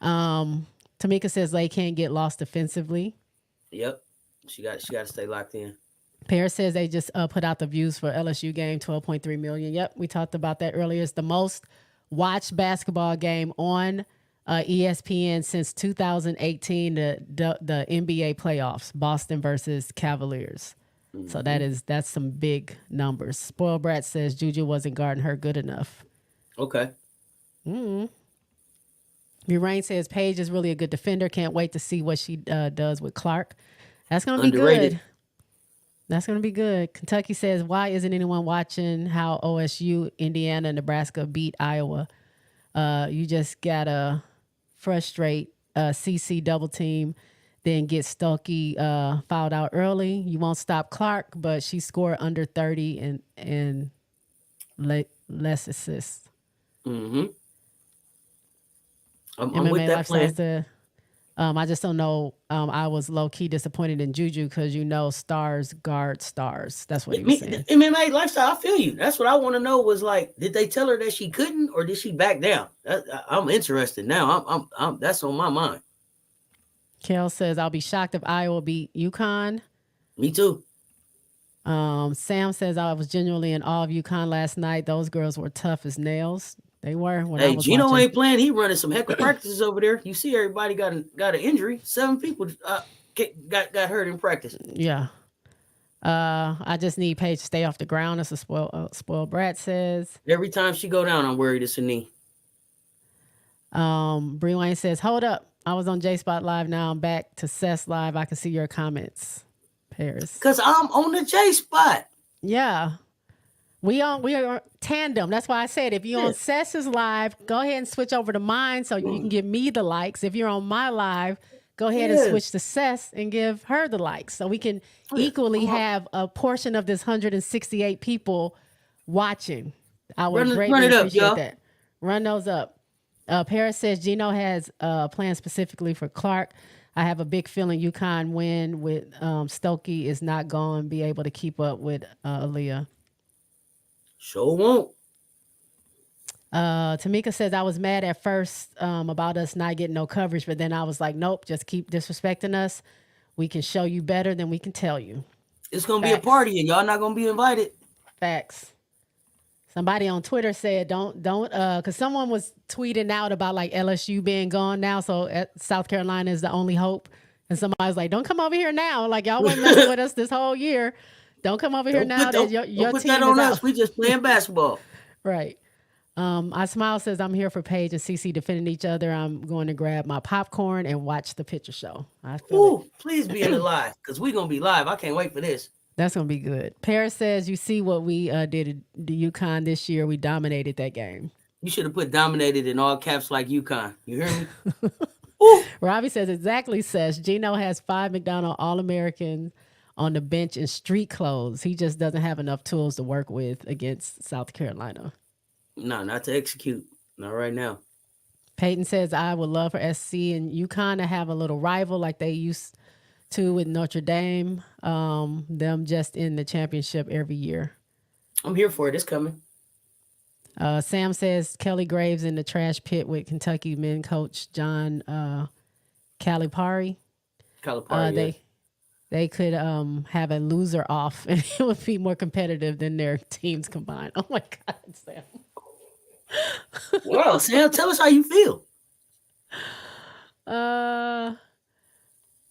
Tamika says Lay can't get lost defensively. Yep. She got to stay locked in. Paris says they just put out the views for LSU game, 12.3 million. Yep, we talked about that earlier. It's the most watched basketball game on ESPN since 2018, the NBA playoffs, Boston versus Cavaliers. So that's some big numbers. Spoiled Brat says Juju wasn't guarding her good enough. Okay. Murain says Paige is really a good defender. Can't wait to see what she does with Clark. That's going to be Underrated. good. That's going to be good. Kentucky says, why isn't anyone watching how OSU, Indiana, and Nebraska beat Iowa? You just got to frustrate CC double team, then get Stokey fouled out early. You won't stop Clark, but she scored under 30 and less assists. Mm-hmm. I'm MMA with that Lifestyle plan. said, I just don't know. I was low key disappointed in Juju because stars guard stars. That's what he was saying. MMA Lifestyle, I feel you. That's what I want to know was like, did they tell her that she couldn't or did she back down? I'm interested now. I'm that's on my mind. Kel says, I'll be shocked if Iowa beat UConn. Me too. Sam says, I was genuinely in awe of UConn last night. Those girls were tough as nails. They were. When I Hey, was Gino watching. ain't playing. He running some heck of practices over there. You see, everybody got an injury. 7 people got hurt in practice. Yeah. I just need Paige to stay off the ground. That's a spoiled brat says. Every time she go down, I'm worried it's a knee. Bree Wayne says, hold up. I was on J Spot Live. Now I'm back to Cess Live. I can see your comments. Paris. Because I'm on the J Spot. Yeah. We are tandem. That's why I said if you're on Cess's live, go ahead and switch over to mine so you can give me the likes. If you're on my live, go ahead and switch to Cess and give her the likes so we can equally have a portion of this 168 people watching. I would greatly appreciate that. Run those up. Paris says Gino has a plan specifically for Clark. I have a big feeling UConn win with Stokey is not going to be able to keep up with Aaliyah. Sure won't. Tamika says, I was mad at first about us not getting no coverage, but then I was like, nope, just keep disrespecting us. We can show you better than we can tell you. It's going to be a party and y'all not going to be invited. Facts. Somebody on Twitter said, don't, because someone was tweeting out about like LSU being gone now. So South Carolina is the only hope. And somebody was like, don't come over here now. Like y'all wasn't messing with us this whole year. Don't come over here now that your put team that on is us. out. We just playing basketball. Right. I Smile says, I'm here for Paige and Cece defending each other. I'm going to grab my popcorn and watch the picture show. Please be in the live because we're going to be live. I can't wait for this. That's going to be good. Paris says, you see what we did at the UConn this year. We dominated that game. You should have put dominated in all caps like UConn. You hear me? Robbie says, exactly, says Gino has 5 McDonald All-Americans on the bench in street clothes. He just doesn't have enough tools to work with against South Carolina. No, not to execute. Not right now. Peyton says, I would love for SC and UConn to have a little rival like they used to with Notre Dame. Them just in the championship every year. I'm here for it. It's coming. Sam says Kelly Graves in the trash pit with Kentucky men coach John Calipari. They could have a loser off and it would be more competitive than their teams combined. Oh my God, Sam. Well, Sam, tell us how you feel.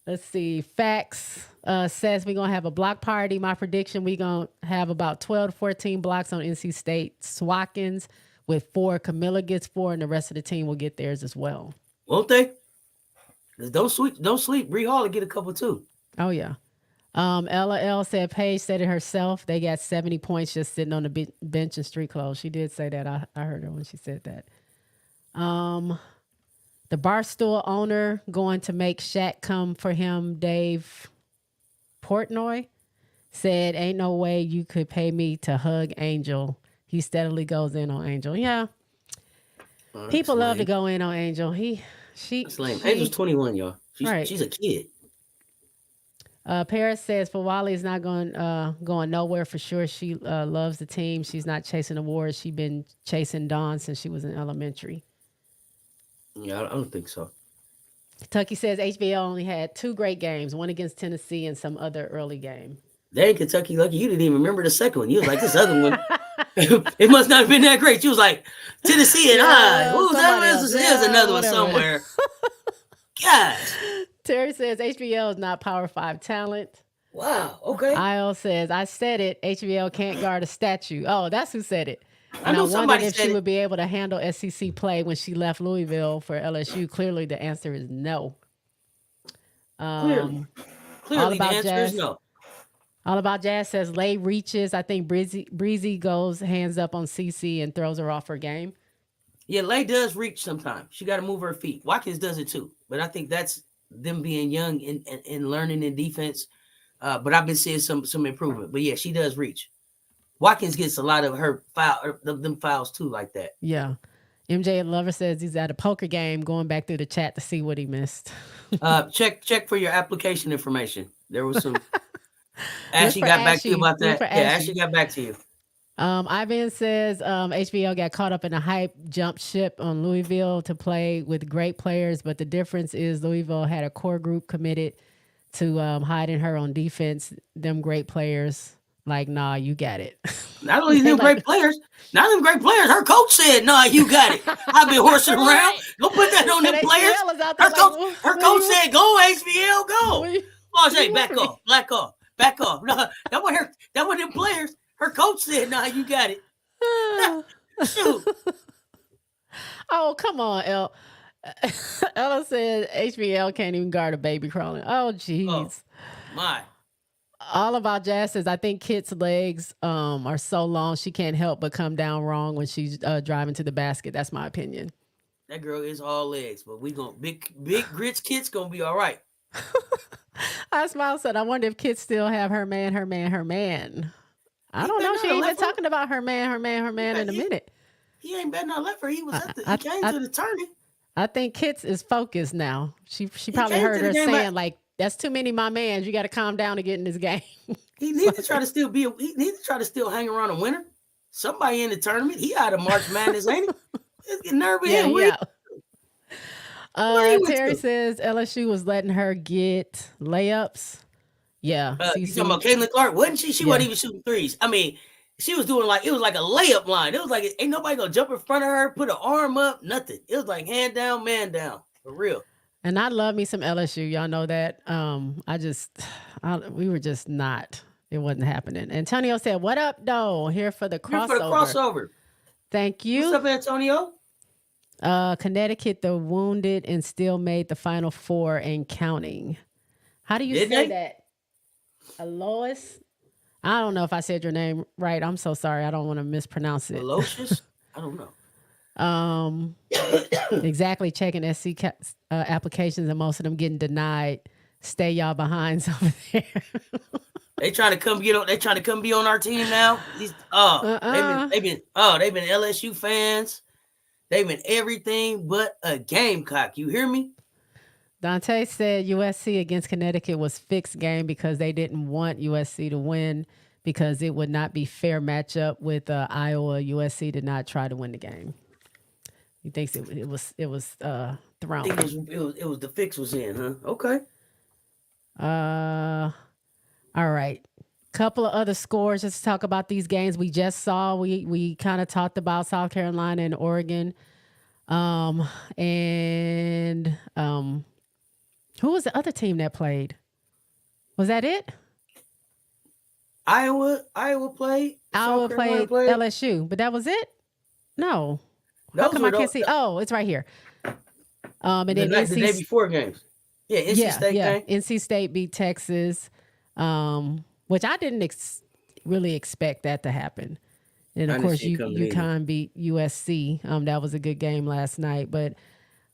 Let's see. Facts says we're going to have a block party. My prediction, we're going to have about 12 to 14 blocks on NC State Swatkins with 4. Camilla gets 4 and the rest of the team will get theirs as well. Won't they? Don't sleep. Bree Hall will get a couple too. Oh, yeah. LL said Paige said it herself. They got 70 points just sitting on the bench in street clothes. She did say that. I heard her when she said that. The Barstool owner going to make Shaq come for him, Dave Portnoy, said, ain't no way you could pay me to hug Angel. He steadily goes in on Angel. Yeah. People love to go in on Angel. That's lame. Angel's 21, y'all. She's a kid. Paris says Fawali is not going nowhere for sure. She loves the team. She's not chasing awards. She's been chasing Dawn since she was in elementary. Yeah, I don't think so. Tucky says HBL only had 2 great games, one against Tennessee and some other early game. Dang, Kentucky lucky you didn't even remember the second one. You was like, this other one, it must not have been that great. You was like, Tennessee and who was that? There's another one somewhere. Gosh. Terry says HBL is not Power 5 talent. Wow. Okay. IO says, I said it. HBL can't guard a statue. Oh, that's who said it. I know wondered if she would would be able to handle SEC play when she left Louisville for LSU. Clearly, the answer is no. Clearly All the About answer Jazz. is no. All About Jazz says Lay reaches. I think Breezy goes hands up on CC and throws her off her game. Yeah, Lay does reach sometimes. She got to move her feet. Watkins does it too. But I think that's them being young and learning in defense. But I've been seeing some improvement. But yeah, she does reach. Watkins gets a lot of her them fouls too, like that. Yeah. MJ Lover says he's at a poker game, going back through the chat to see what he missed. Check for your application information. There was some. Ashley got back to you about that. Yeah, Ashley got back to you. Ivan says HBL got caught up in a hype jump ship on Louisville to play with great players, but the difference is Louisville had a core group committed to hiding her on defense. Them great players, like, nah, you got it. Not only them great players, her coach said, nah, you got it. I've been horsing around. Don't put that on them players. Her coach said, go, HBL, go. Oh, say, back off. No, that wasn't them players. Her coach said, nah, you got it. Shoot. Oh, come on, El. Ella said HBL can't even guard a baby crawling. Oh, jeez. Oh, my. All About Jazz says, I think Kit's legs are so long she can't help but come down wrong when she's driving to the basket. That's my opinion. That girl is all legs, but we gonna big grits Kit's gonna be all right. I smiled, said, I wonder if Kit still have her man. I don't know. She ain't been talking about her man in a minute. He ain't better not left her. He was he came to the tourney. I think Kit's is focused now. She probably heard her saying, like, that's too many my mans. You got to calm down and get in this game. He needs to try to still hang around a winner. Somebody in the tournament. He out of March Madness, ain't he? He's getting nervous. Yeah. Terry says LSU was letting her get layups. Yeah. You talking about Caitlin Clark? Wasn't she? She wasn't even shooting threes. I mean, she was doing it was like a layup line. It was like, ain't nobody gonna jump in front of her, put an arm up, nothing. It was like hand down, man down, for real. And I love me some LSU. Y'all know that. We were just not. It wasn't happening. Antonio said, what up, though? Here for the crossover. Thank you. What's up, Antonio? Connecticut, the wounded, and still made the Final Four and counting. How do you say that? Alois? I don't know if I said your name right. I'm so sorry. I don't want to mispronounce it. Aloysius? I don't know. Exactly. Checking SC applications and most of them getting denied. Stay y'all behinds over there. They trying to come be on our team now. They've been LSU fans. They've been everything but a Gamecock. You hear me? Dante said USC against Connecticut was fixed game because they didn't want USC to win because it would not be fair matchup with Iowa. USC did not try to win the game. He thinks it was thrown. I think it was the fix was in, huh? Okay. All right. Couple of other scores just to talk about these games we just saw. We kind of talked about South Carolina and Oregon. Who was the other team that played? Was that it? Iowa played. Iowa played LSU, but that was it? No. How come I can't see? Oh, it's right here. And then the day before games. Yeah, NC State game. NC State beat Texas, which I didn't really expect that to happen. And of course, UConn beat USC. That was a good game last night. But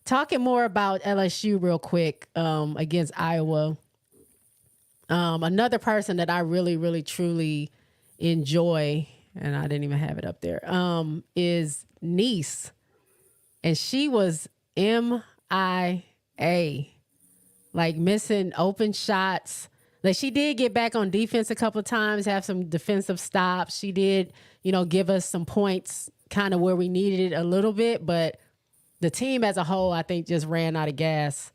talking more about LSU real quick against Iowa, another person that I really, really, truly enjoy, and I didn't even have it up there, is Nice. And she was MIA, like missing open shots. Like she did get back on defense a couple of times, have some defensive stops. She did, give us some points kind of where we needed it a little bit, but the team as a whole, I think, just ran out of gas.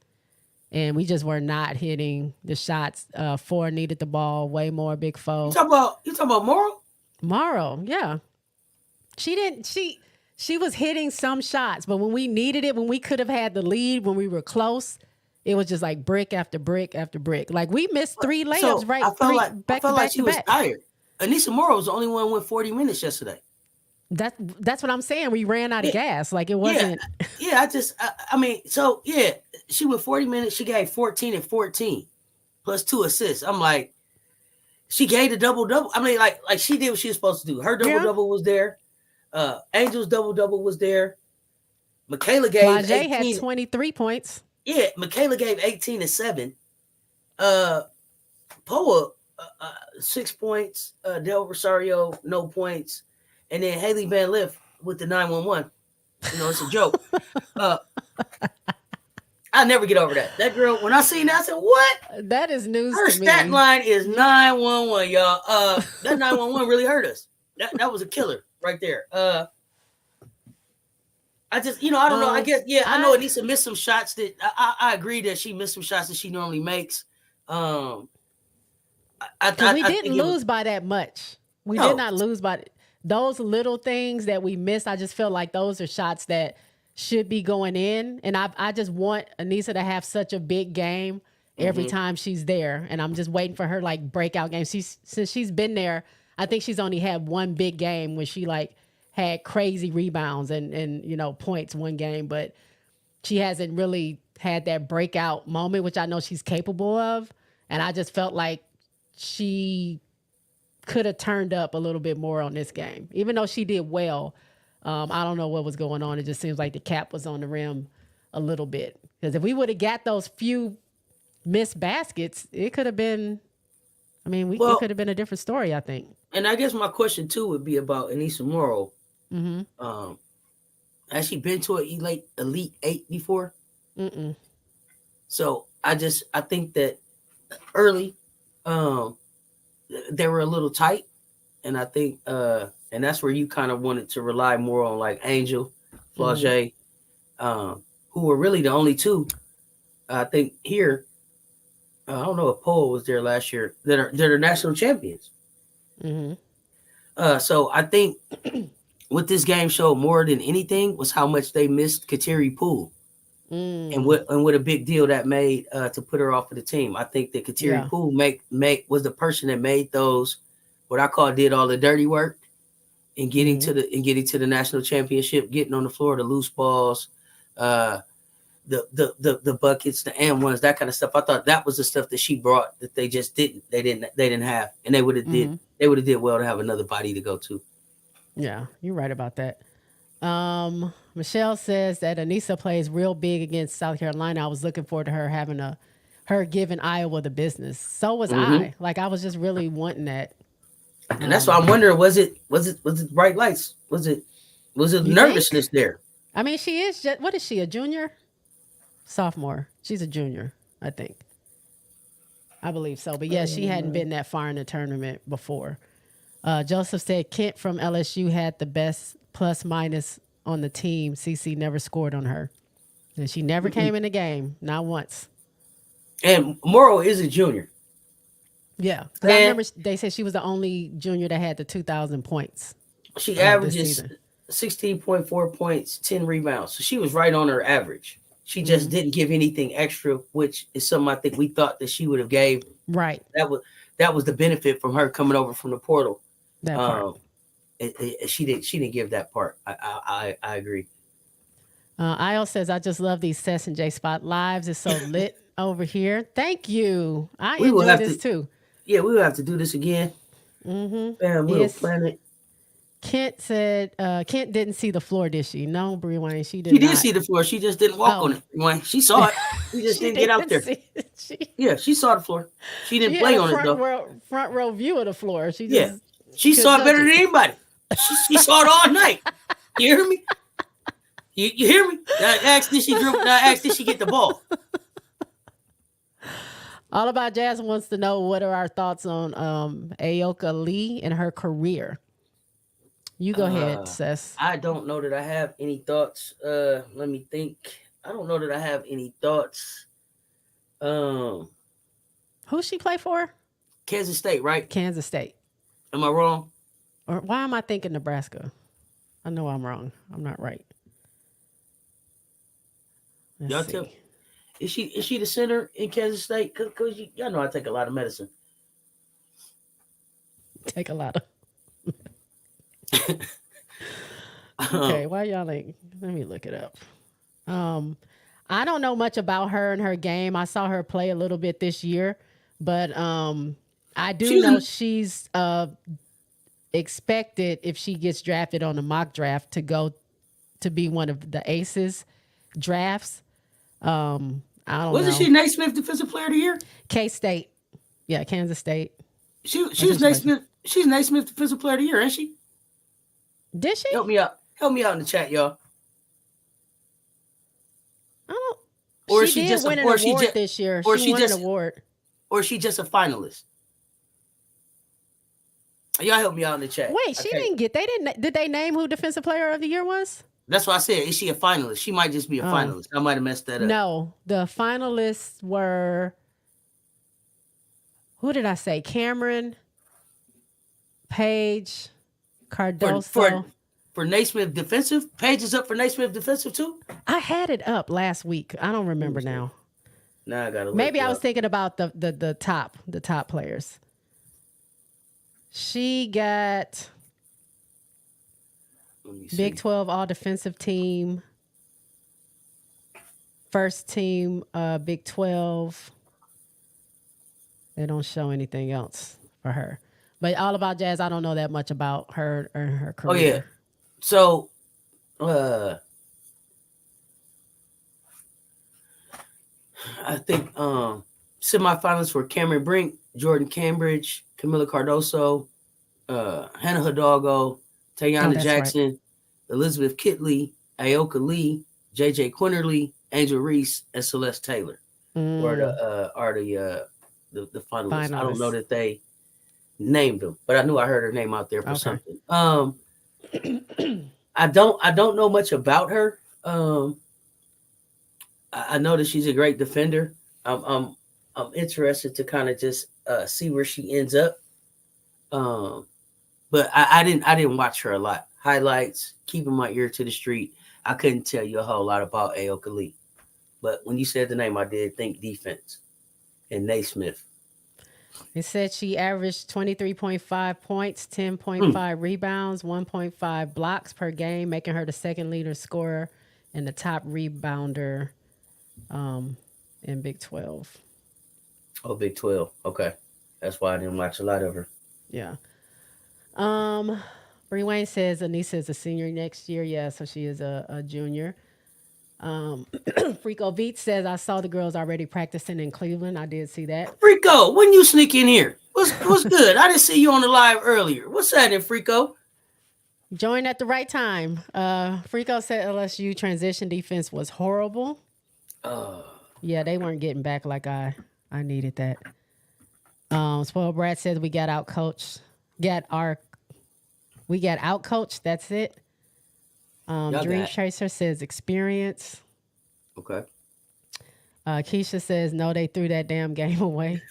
And we just were not hitting the shots. Four needed the ball way more. Big foe. You talking about Morrow? Morrow, yeah. She didn't. She was hitting some shots, but when we needed it, when we could have had the lead, when we were close, it was just like brick after brick after brick. Like we missed 3 layups, So right? I felt like she was back. tired. Anissa Morrow was the only one who went 40 minutes yesterday. That's what I'm saying. We ran out of gas. Like it wasn't. Yeah. I mean, so yeah, she went 40 minutes. She gave 14 and 14 plus 2 assists. I'm like, she gave the double. I mean, like she did what she was supposed to do. Her double was there. Angel's double was there. Michaela gave Lajay 18. had 23 points. Yeah, Michaela gave 18 and 7. Poa 6 points. Del Rosario no points, and then Haley Van Liff with the 911. You know, it's a joke. I'll never get over that. That girl, when I seen that, I said, "What?" That is news Her to me. stat line is 911, y'all. That 911 really hurt us. That was a killer right there. I just, I don't know. I guess, I know Anissa missed some shots that I agree that she missed some shots that she normally makes. We didn't lose by that much. We did not lose by those little things that we missed. I just feel like those are shots that should be going in. And I just want Anissa to have such a big game every time she's there. And I'm just waiting for her like breakout game. Since she's been there, I think she's only had one big game when she like had crazy rebounds and points one game, but she hasn't really had that breakout moment, which I know she's capable of. And I just felt like she could have turned up a little bit more on this game, even though she did well. I don't know what was going on. It just seems like the cap was on the rim a little bit, because if we would have got those few missed baskets, it could have been, it could have been a different story, I think. And I guess my question too would be about Anissa Morrow. Has she been to an Elite 8 before? Mm-mm. So I think that early, they were a little tight, and I think, and that's where you kind of wanted to rely more on like Angel, Flau'jae, who were really the only two. I think here, I don't know if Poa was there last year. They're national champions. So I think what this game showed more than anything was how much they missed Kateri Poole, and what a big deal that made to put her off of the team. I think that Kateri Poole was the person that made those, what I call, did all the dirty work in getting to the national championship, getting on the floor, the loose balls, the buckets, the and ones, that kind of stuff. I thought that was the stuff that she brought that they just didn't have, and they would have did well to have another body to go to. Yeah, you're right about that. Michelle says that Anissa plays real big against South Carolina. I was looking forward to her giving Iowa the business. So was I. Like, I was just really wanting that. And that's why I'm wondering, was it bright lights? Was it nervousness there? I mean, she is what is she, a junior? Sophomore. She's a junior, I think. I believe so. But yeah, she hadn't been that far in the tournament before. Joseph said Kent from LSU had the best plus minus on the team. CC never scored on her. And she never came in the game, not once. And Morrow is a junior. Yeah. I remember they said she was the only junior that had the 2,000 points. She averages 16.4 points, 10 rebounds. So she was right on her average. She just didn't give anything extra, which is something I think we thought that she would have gave. Right. That was the benefit from her coming over from the portal. That part. She didn't give that part. I agree. Io says, I just love these Cess and J Spot lives. It's so lit over here. Thank you. I enjoy this too. Yeah, we will have to do this again. Bam, we'll plan it. Kent said, Kent didn't see the floor, did she? No, Rewind. She did. She did see the floor. She just didn't walk on it. Rewind. She saw it. She just didn't get out there. She saw the floor. She didn't play on it though. Front row view of the floor. She saw it better than anybody. She saw it all night. You hear me? You hear me? I asked, did she get the ball? All About Jazz wants to know what are our thoughts on Ayoka Lee and her career. You go ahead, Cess. I don't know that I have any thoughts. Let me think. I don't know that I have any thoughts. Who she play for? Kansas State, right? Kansas State. Am I wrong? Or why am I thinking Nebraska? I know I'm wrong. I'm not right. Let's Y'all see. tell. Is she the center in Kansas State? Cause y'all know I take a lot of medicine. Take a lot of. Okay, why y'all ain't? Let me look it up. I don't know much about her and her game. I saw her play a little bit this year, but I do know she's expected, if she gets drafted on the mock draft, to go to be one of the aces drafts. I don't know. Wasn't she Naismith Defensive Player of the Year? K-State. Yeah, Kansas State. She was Naismith. She's Naismith Defensive Player of the Year, ain't she? Did she? Help me out. Help me out in the chat, y'all. I don't. Or she she did just win an or she award just this year. or She she won just an award. or she just a finalist. Y'all help me out in the chat. Wait, she didn't get. They didn't. Did they name who Defensive Player of the Year was? That's why I said, is she a finalist? She might just be a finalist. I might have messed that up. No, the finalists were. Who did I say? Cameron, Paige, Cardoso. For Naismith Defensive? Paige is up for Naismith Defensive too? I had it up last week. I don't remember now. Now I gotta look Maybe it I was up. thinking about the top players. She got Let me see. Big 12 all defensive team. First team Big 12. They don't show anything else for her. But All About Jazz, I don't know that much about her or her career. Oh yeah. So I think semifinalists were Cameron Brink, Jordan Cambridge, Camila Cardoso, Hannah Hidalgo, Tayana Jackson, right. Elizabeth Kitley, Aoka Lee, JJ Quinterly, Angel Reese, and Celeste Taylor are the finalists. I don't know that they named them, but I knew I heard her name out there for something. I don't know much about her. I know that she's a great defender. I'm interested to kind of just see where she ends up. But I didn't watch her a lot. Highlights, keeping my ear to the street. I couldn't tell you a whole lot about Aoka Lee. But when you said the name, I did think defense and Naismith. It said she averaged 23.5 points, 10.5 rebounds, 1.5 blocks per game, making her the second leader scorer and the top rebounder in Big 12. Oh, Big 12. Okay. That's why I didn't watch a lot of her. Yeah. Bree Wayne says Anissa is a senior next year. Yeah, so she is a junior. Frico Beats says, I saw the girls already practicing in Cleveland. I did see that. Frico, when you sneak in here? What's good? I didn't see you on the live earlier. What's happening, Frico? Joined at the right time. Frico said LSU transition defense was horrible. Yeah, they weren't getting back like I needed that. Spoiled Brad says we got out coached. We got out coached. That's it. Dream Chaser says experience. Okay. Keisha says no, they threw that damn game away.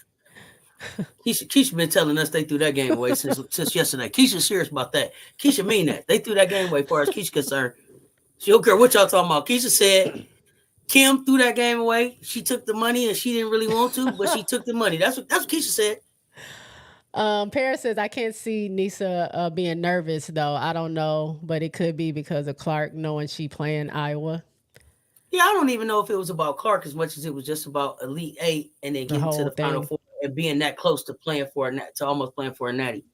Keisha been telling us they threw that game away since yesterday. Keisha's serious about that. Keisha mean that. They threw that game away as far as Keisha concerned. She don't care what y'all talking about. Keisha said Kim threw that game away. She took the money and she didn't really want to, but she took the money. That's what Keisha said. Paris says, I can't see Nisa being nervous, though. I don't know, but it could be because of Clark knowing she playing Iowa. Yeah, I don't even know if it was about Clark as much as it was just about Elite Eight and then getting to the Final Four and being that close to almost playing for a natty.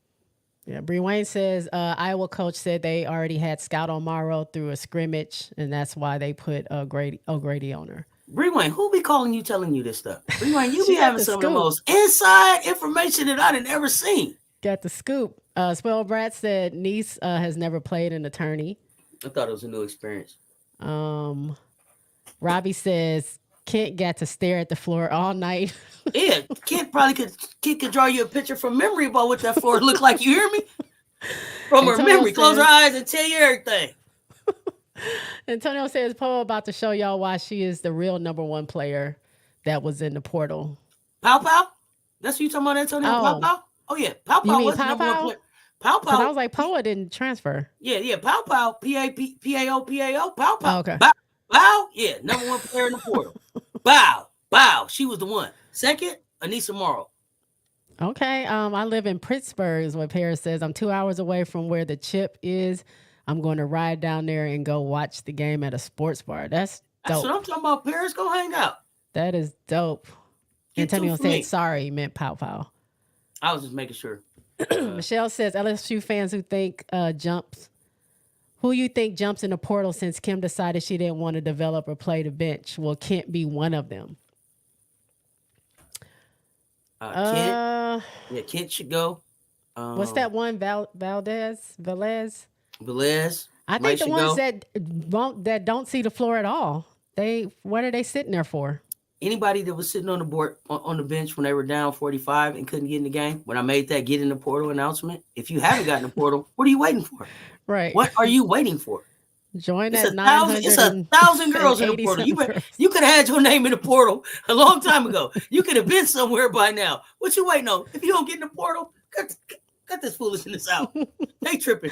Yeah, Bree Wayne says Iowa coach said they already had Scout on Morrow through a scrimmage, and that's why they put O'Grady on her. Bree Wayne, who be calling you, telling you this stuff? Bree Wayne, you be having some of the most inside information that I done ever seen. Got the scoop. Spoiled Brad said Nice has never played an attorney. I thought it was a new experience. Robbie says Kent got to stare at the floor all night. Yeah, Kent could draw you a picture from memory about what that floor looked like. You hear me? From her Antonio memory. Close her says- eyes and tell you everything. Antonio says Poe about to show y'all why she is the real #1 player that was in the portal. Pow Pow? That's what you talking about, Antonio? Pow Oh. Pow? Oh, yeah. Pow You Pow mean was the Pow #1 Pow? player. Pow Because I Pow. was like, Poa didn't transfer. Yeah. Pow Pow. P-A-O. Pow Pow. Oh, okay. Bow. Yeah. #1 player in the portal. Bow. She was the one. Second, Anissa Morrow. Okay. I live in Pittsburgh, is what Paris says. I'm 2 hours away from where the chip is. I'm going to ride down there and go watch the game at a sports bar. That's That's dope. what I'm talking about. Paris, go hang out. That is dope. Get two Antonio for said me. sorry, meant Pow Pow. I was just making sure. Michelle says LSU fans who think who you think jumps in the portal since Kim decided she didn't want to develop or play the bench? Well, Kent be one of them. Kent. Yeah, Kent should go. What's that one? Velez? Velez. I think the ones that don't see the floor at all. What are they sitting there for? Anybody that was sitting on the board on the bench when they were down 45 and couldn't get in the game, when I made that get in the portal announcement, if you haven't gotten the portal, what are you waiting for? Right. What are you waiting for? Join It's that 1,000. It's 1,000 girls in the portal. You could have had your name in the portal a long time ago. You could have been somewhere by now. What you waiting on? If you don't get in the portal, cut this foolishness out. They tripping.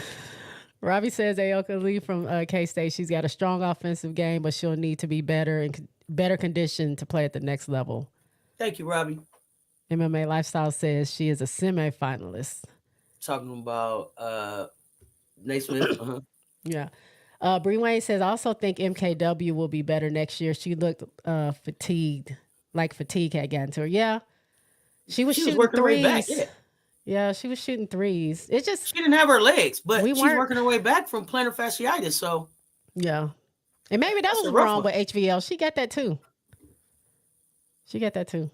Robbie says Aoka Lee from K-State. She's got a strong offensive game, but she'll need to be better and better conditioned to play at the next level. Thank you, Robbie. MMA Lifestyle says she is a semi-finalist. Talking about Naismith. Yeah. Bree Wayne says, I also think MKW will be better next year. She looked fatigued, like fatigue had gotten to her. Yeah. She was shooting working threes. her way back, yeah, she was shooting threes. It just she didn't have her legs, but she's working her way back from plantar fasciitis. So yeah. And maybe that was wrong with HVL. She got that too. Plantar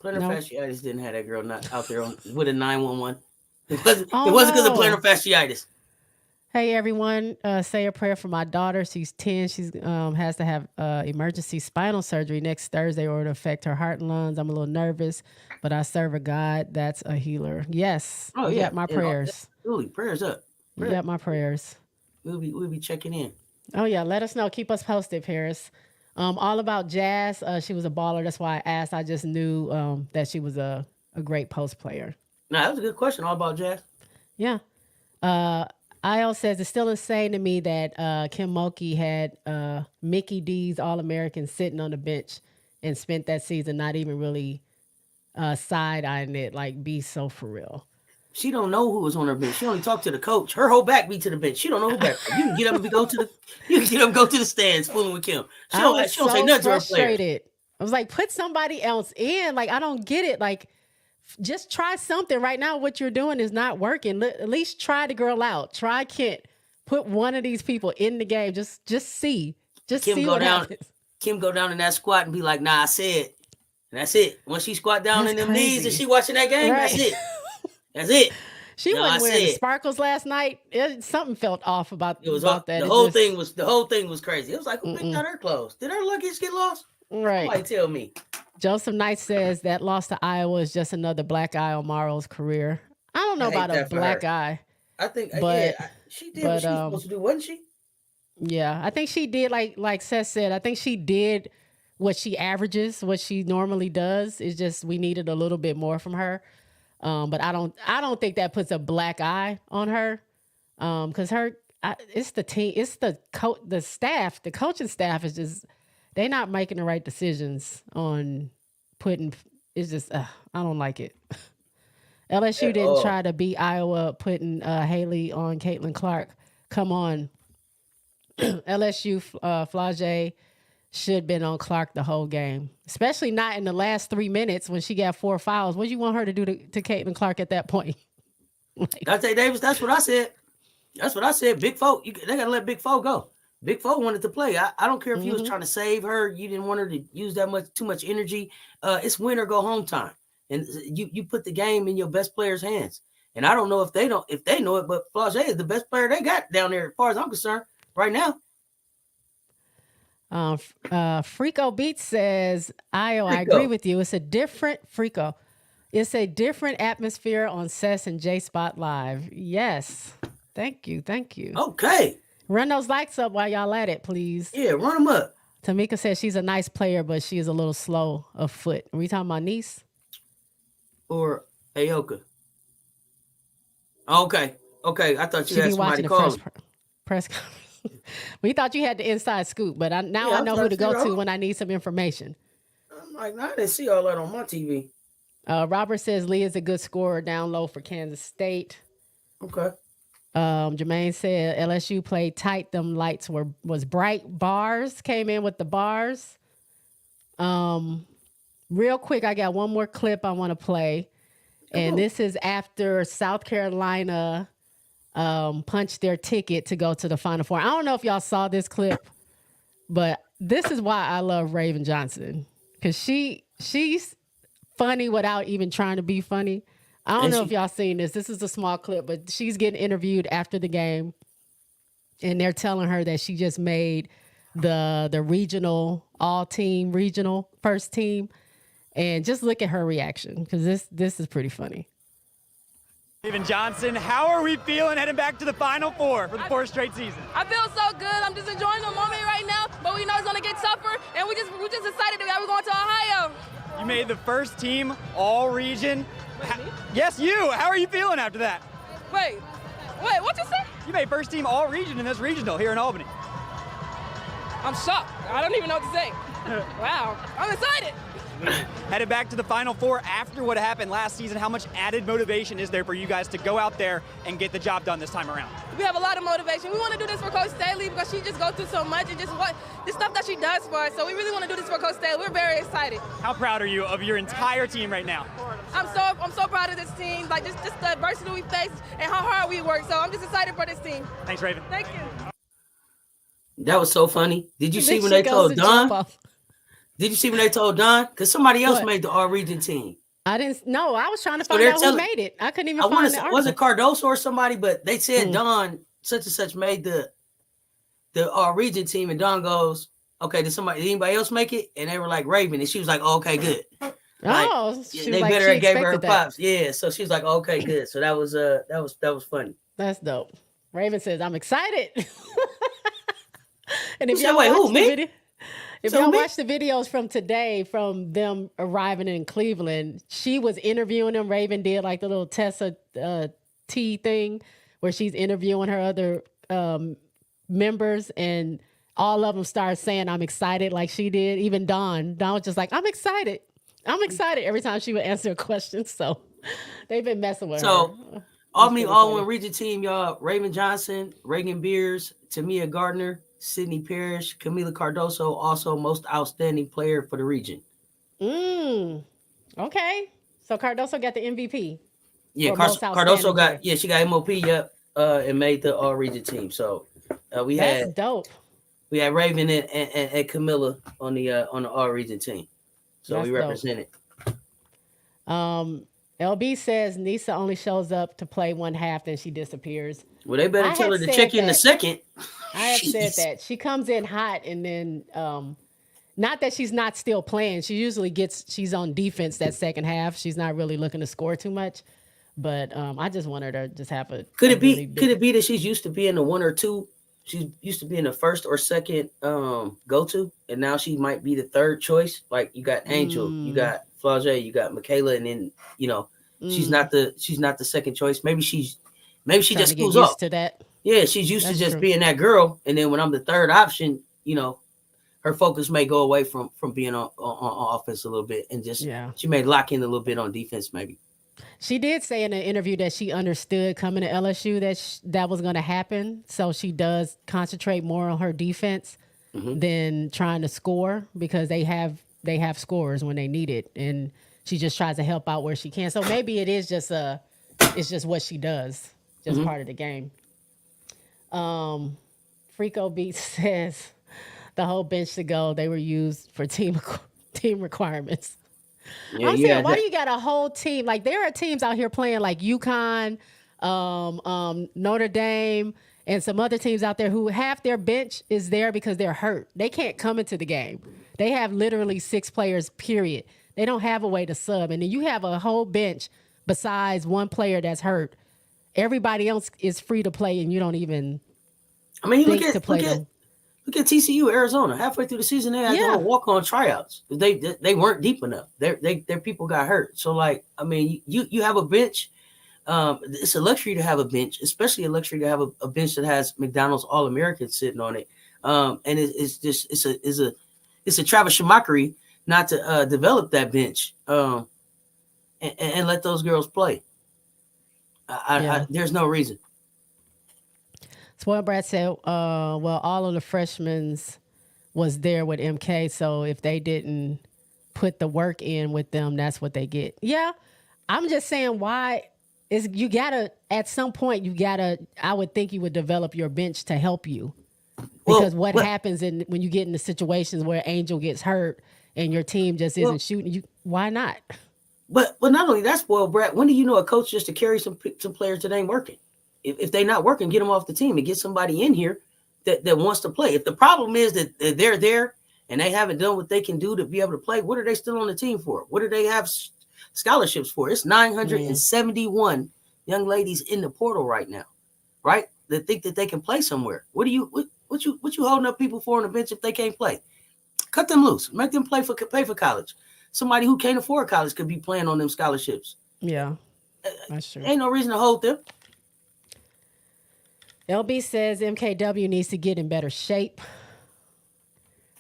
fasciitis didn't have that girl not out there with a 911. It wasn't because of plantar fasciitis. Hey everyone, say a prayer for my daughter. She's 10. She's has to have emergency spinal surgery next Thursday or it'll affect her heart and lungs. I'm a little nervous, but I serve a God that's a healer. Yes. Oh, you yeah. got my prayers. Absolutely. Prayers up. You got my prayers. We'll be checking in. Oh yeah, let us know. Keep us posted, Paris. All about Jazz. She was a baller. That's why I asked. I just knew that she was a great post player. No, that was a good question. All about Jazz. Yeah. IL says it's still insane to me that Kim Mulkey had Mickey D's All-American sitting on the bench and spent that season not even really side-eyeing it, like be so for real. She don't know who was on her bench. She only talked to the coach. Her whole back be to the bench. She don't know who back. You can get up and go to the stands fooling with Kim. She don't say nothing to her players. I was like, put somebody else in. Like, I don't get it. Like, just try something. Right now, what you're doing is not working. At least try the girl out. Try Kent. Put one of these people in the game. Just see. Just Kim see go what down. happens. Kim go down in that squat and be like, "Nah, I said," and that's it. Once she squat down in them knees and she watching that game, right. That's it. That's it. She wasn't wearing the sparkles last night. Something felt off about that. The whole thing was crazy. It was like, who picked out her clothes? Did her luggage get lost? Right. Somebody tell me. Joseph Knight says that loss to Iowa is just another black eye on Morrow's career. I don't know about a black eye. I think, she did what she was supposed to do, wasn't she? Yeah, I think she did. Like Cess said, I think she did what she averages, what she normally does. It's just we needed a little bit more from her. But I don't think that puts a black eye on her. Because it's the team, it's the staff, the coaching staff is just. They're not making the right decisions on putting. It's just I don't like it. LSU didn't try to beat Iowa putting Haley on Caitlin Clark. Come on, LSU Flage should have been on Clark the whole game, especially not in the last 3 minutes when she got 4 fouls. What do you want her to do to Caitlin Clark at that point? Dante Davis. That's what I said. Big Foe. They gotta let Big Foe go. Big Foe wanted to play. I don't care if you was trying to save her. You didn't want her to use too much energy. It's win or go home time. And you put the game in your best player's hands. And I don't know if they know it, but Flage is the best player they got down there as far as I'm concerned right now. Frico Beats says, I agree with you. It's a different It's a different atmosphere on Cess and J Spot Live. Yes. Thank you. Thank you. Okay. Run those likes up while y'all at it, please. Yeah, run them up. Tamika says she's a nice player, but she is a little slow of foot. Are we talking about Niece? Or Aoka. Okay. I thought you She had be watching somebody the calling. press conference. We thought you had the inside scoop, but now Yeah, I I'm know trying who to to go figure to out. when I need some information. I'm like, I didn't see all that on my TV. Robert says Lee is a good scorer down low for Kansas State. Okay. Jermaine said LSU played tight. Them lights was bright. Bars came in with the bars. Real quick, I got one more clip I want to play. And this is after South Carolina punched their ticket to go to the Final Four. I don't know if y'all saw this clip, but this is why I love Raven Johnson. Because she's funny without even trying to be funny. I don't know if y'all seen this. This is a small clip, but she's getting interviewed after the game. And they're telling her that she just made the regional, all-team regional first team. And just look at her reaction, because this is pretty funny. Raven Johnson, how are we feeling heading back to the Final Four for the fourth straight season? I feel so good. I'm just enjoying the moment right now, but we know it's gonna get tougher, and we're just excited that we're going to Ohio. You made the first team all-region. Yes, you. How are you feeling after that? Wait, what you say? You made first team all-region in this regional here in Albany. I'm shocked. I don't even know what to say. Wow, I'm excited. Headed back to the Final Four after what happened last season, how much added motivation is there for you guys to go out there and get the job done this time around? We have a lot of motivation. We want to do this for Coach Staley because she just goes through so much and just what the stuff that she does for us. So we really want to do this for Coach Staley. We're very excited. How proud are you of your entire team right now? I'm so proud of this team. Like just the adversity we faced and how hard we work. So I'm just excited for this team. Thanks, Raven. Thank you. That was so funny. Did you see when they told Don? Did you see when they told Don? Because somebody else made the all-region team. I didn't know. I was trying to find out who made it. I couldn't even find it. Was it Cardoso or somebody? But they said Don such and such made the all-region team, and Don goes, "Okay, did anybody else make it?" And they were like Raven, and she was like, oh, "Okay, good." They better gave her props. Yeah, so she was like, "Okay, good." So that was funny. That's dope. Raven says, "I'm excited." And if y'all watch the video. If y'all watch the videos from today, from them arriving in Cleveland, she was interviewing them. Raven did like the little Tessa T thing where she's interviewing her other members, and all of them started saying, "I'm excited," like she did. Even Dawn was just like, "I'm excited. I'm excited," every time she would answer a question. So they've been messing with her. So Albany all-one region team, y'all. Raven Johnson, Reagan Beers, Tamia Gardner, Sydney Parrish, Camila Cardoso, also most outstanding player for the region. Okay. So Cardoso got the MVP. Yeah, Cardoso got she got MOP, and made the all region team. So that's dope. We had Raven and Camilla on the all region team. So that's we represented. LB says Nisa only shows up to play one half, then she disappears. Well, they better tell her to check in the second. I have said that. She comes in hot, and then not that she's not still playing. She usually she's on defense that second half. She's not really looking to score too much. But I just want her to just have a could it be that she's used to being the one or two? She's used to being the first or second go-to, and now she might be the third choice. Like you got Angel, you got Flau'jae, you got Michaela, and then she's not the second choice. Maybe she just schools off to that. Yeah, she's used to just being that girl, and then when I'm the third option, her focus may go away from being on offense a little bit, and just she may lock in a little bit on defense, maybe. She did say in an interview that she understood coming to LSU that was going to happen, so she does concentrate more on her defense than trying to score, because they have scorers when they need it, and she just tries to help out where she can. So maybe it is just it's just what she does, just part of the game. Frico Beats says the whole bench to go, they were used for team requirements. Yeah, I'm saying, why do you got a whole team? Like, there are teams out here playing like UConn, Notre Dame, and some other teams out there who half their bench is there because they're hurt. They can't come into the game. They have literally 6 players, period. They don't have a way to sub. And then you have a whole bench besides one player that's hurt. everybody else is free to play and you don't even I mean, think to play them. Look at TCU, Arizona. Halfway through the season, they had to walk-on tryouts. They weren't deep enough. Their people got hurt. So, like, I mean, you have a bench. It's a luxury to have a bench, especially a luxury to have a bench that has McDonald's All-Americans sitting on it. And it's a Travis Schmackery not to develop that bench and let those girls play. There's no reason. Spoiled Brat said, well, all of the freshmen was there with MK, so if they didn't put the work in with them, that's what they get. Yeah, I'm just saying why is you gotta, at some point, I would think you would develop your bench to help you. Because what happens when you get into situations where Angel gets hurt and your team just isn't shooting, you why not? But not only that, Spoiled Brat, when do you know a coach just to carry some players that ain't working? If they're not working, get them off the team and get somebody in here that wants to play. If the problem is that they're there and they haven't done what they can do to be able to play, what are they still on the team for? What do they have scholarships for? It's 971 young ladies in the portal right now, right? That think that they can play somewhere. What you holding up people for on the bench if they can't play? Cut them loose. Make them pay for college. Somebody who can't afford college could be playing on them scholarships. Yeah, that's true. Ain't no reason to hold them. LB says MKW needs to get in better shape.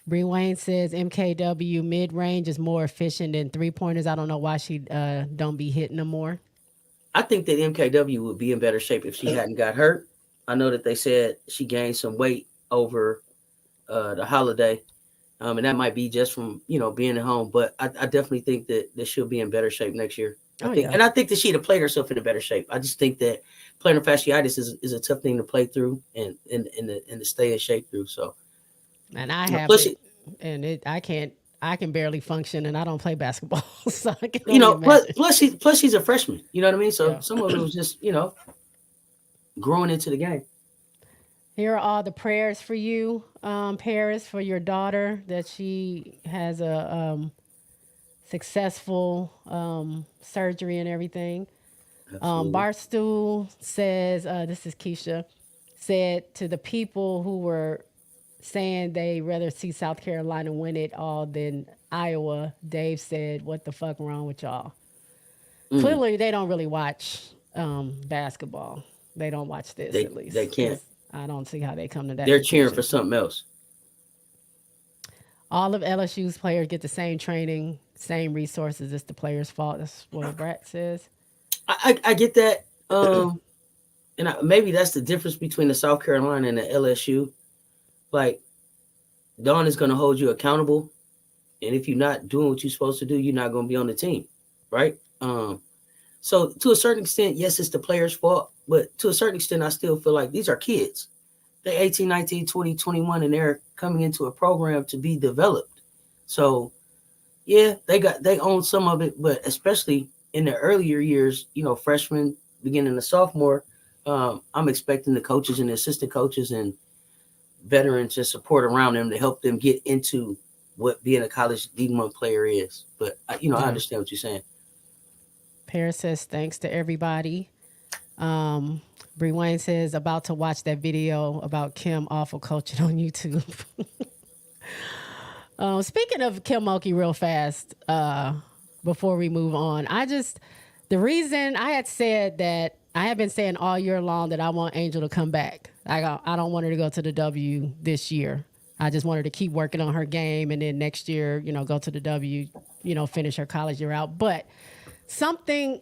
Bree Wayne says MKW mid-range is more efficient than three-pointers. I don't know why she don't be hitting them more. I think that MKW would be in better shape if she hadn't got hurt. I know that they said she gained some weight over the holiday, and that might be just from being at home. But I definitely think that she'll be in better shape next year. And I think that she'd have played herself in a better shape. I just think that plantar fasciitis is a tough thing to play through and to stay in shape through. So, and I have it, and I can barely function, and I don't play basketball. So I can plus she's a freshman. You know what I mean? So some of it was just growing into the game. Here are all the prayers for you, Paris, for your daughter, that she has a successful surgery and everything. Barstool says, this is Keisha, said to the people who were saying they rather see South Carolina win it all than Iowa, Dave said, what the fuck wrong with y'all? Clearly, they don't really watch basketball. They don't watch this, at least. They can't. I don't see how they come to that. They're cheering for something else. All of LSU's players get the same training, same resources. It's the players' fault. That's what Brett says. I get that. And maybe that's the difference between the South Carolina and the LSU. Like, Dawn is going to hold you accountable. And if you're not doing what you're supposed to do, you're not going to be on the team. Right? So to a certain extent, yes, it's the players' fault. But to a certain extent, I still feel like these are kids. They're 18, 19, 20, 21, and they're coming into a program to be developed. So, yeah, they own some of it, but especially in the earlier years, freshman, beginning of sophomore, I'm expecting the coaches and the assistant coaches and veterans to support around them to help them get into what being a college D1 player is. But, I understand what you're saying. Paris says, thanks to everybody. Bree Wayne says, about to watch that video about Kim awful coaching on YouTube. Speaking of Kim Mulkey real fast, before we move on, the reason I had said that, I have been saying all year long that I want Angel to come back. I don't want her to go to the W this year. I just want her to keep working on her game and then next year, go to the W, finish her college year out. But something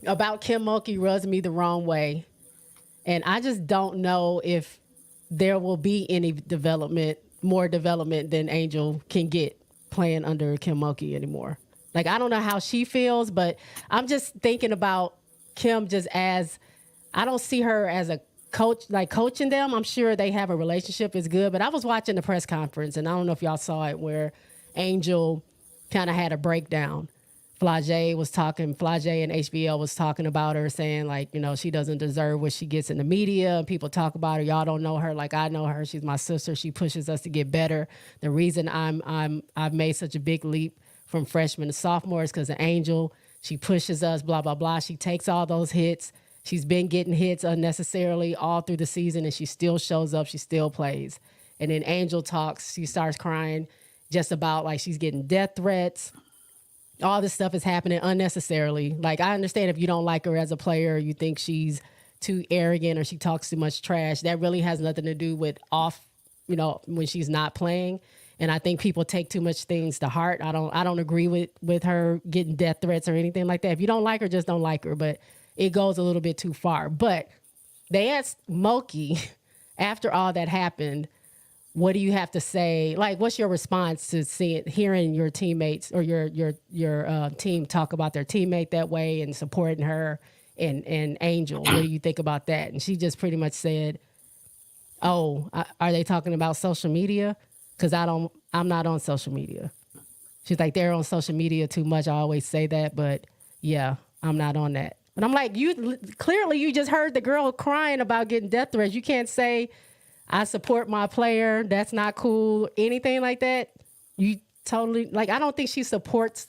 about Kim Mulkey rubs me the wrong way. And I just don't know if there will be any more development than Angel can get playing under Kim Mulkey anymore. Like, I don't know how she feels, but I'm just thinking about Kim I don't see her as a coach, like coaching them. I'm sure they have a relationship, it's good. But I was watching the press conference, and I don't know if y'all saw it, where Angel kind of had a breakdown. Flage and HBO was talking about her, saying like, she doesn't deserve what she gets in the media. People talk about her. Y'all don't know her like I know her. She's my sister. She pushes us to get better. The reason I've made such a big leap from freshman to sophomore is because of Angel. She pushes us, blah, blah, blah. She takes all those hits. She's been getting hits unnecessarily all through the season, and she still shows up. She still plays. And then Angel talks. She starts crying just about like she's getting death threats. All this stuff is happening unnecessarily. Like, I understand if you don't like her as a player, you think she's too arrogant or she talks too much trash. That really has nothing to do with when she's not playing. And I think people take too much things to heart. I don't agree with her getting death threats or anything like that. If you don't like her, just don't like her. But it goes a little bit too far. But they asked Moki after all that happened, what do you have to say? Like, what's your response to hearing your teammates or your team talk about their teammate that way and supporting her and Angel? What do you think about that? And she just pretty much said, "Oh, are they talking about social media? Because I'm not on social media." She's like, "They're on social media too much. I always say that, but yeah, I'm not on that." And I'm like, clearly you just heard the girl crying about getting death threats. You can't say, "I support my player. That's not cool." Anything like that. You totally, like, I don't think she supports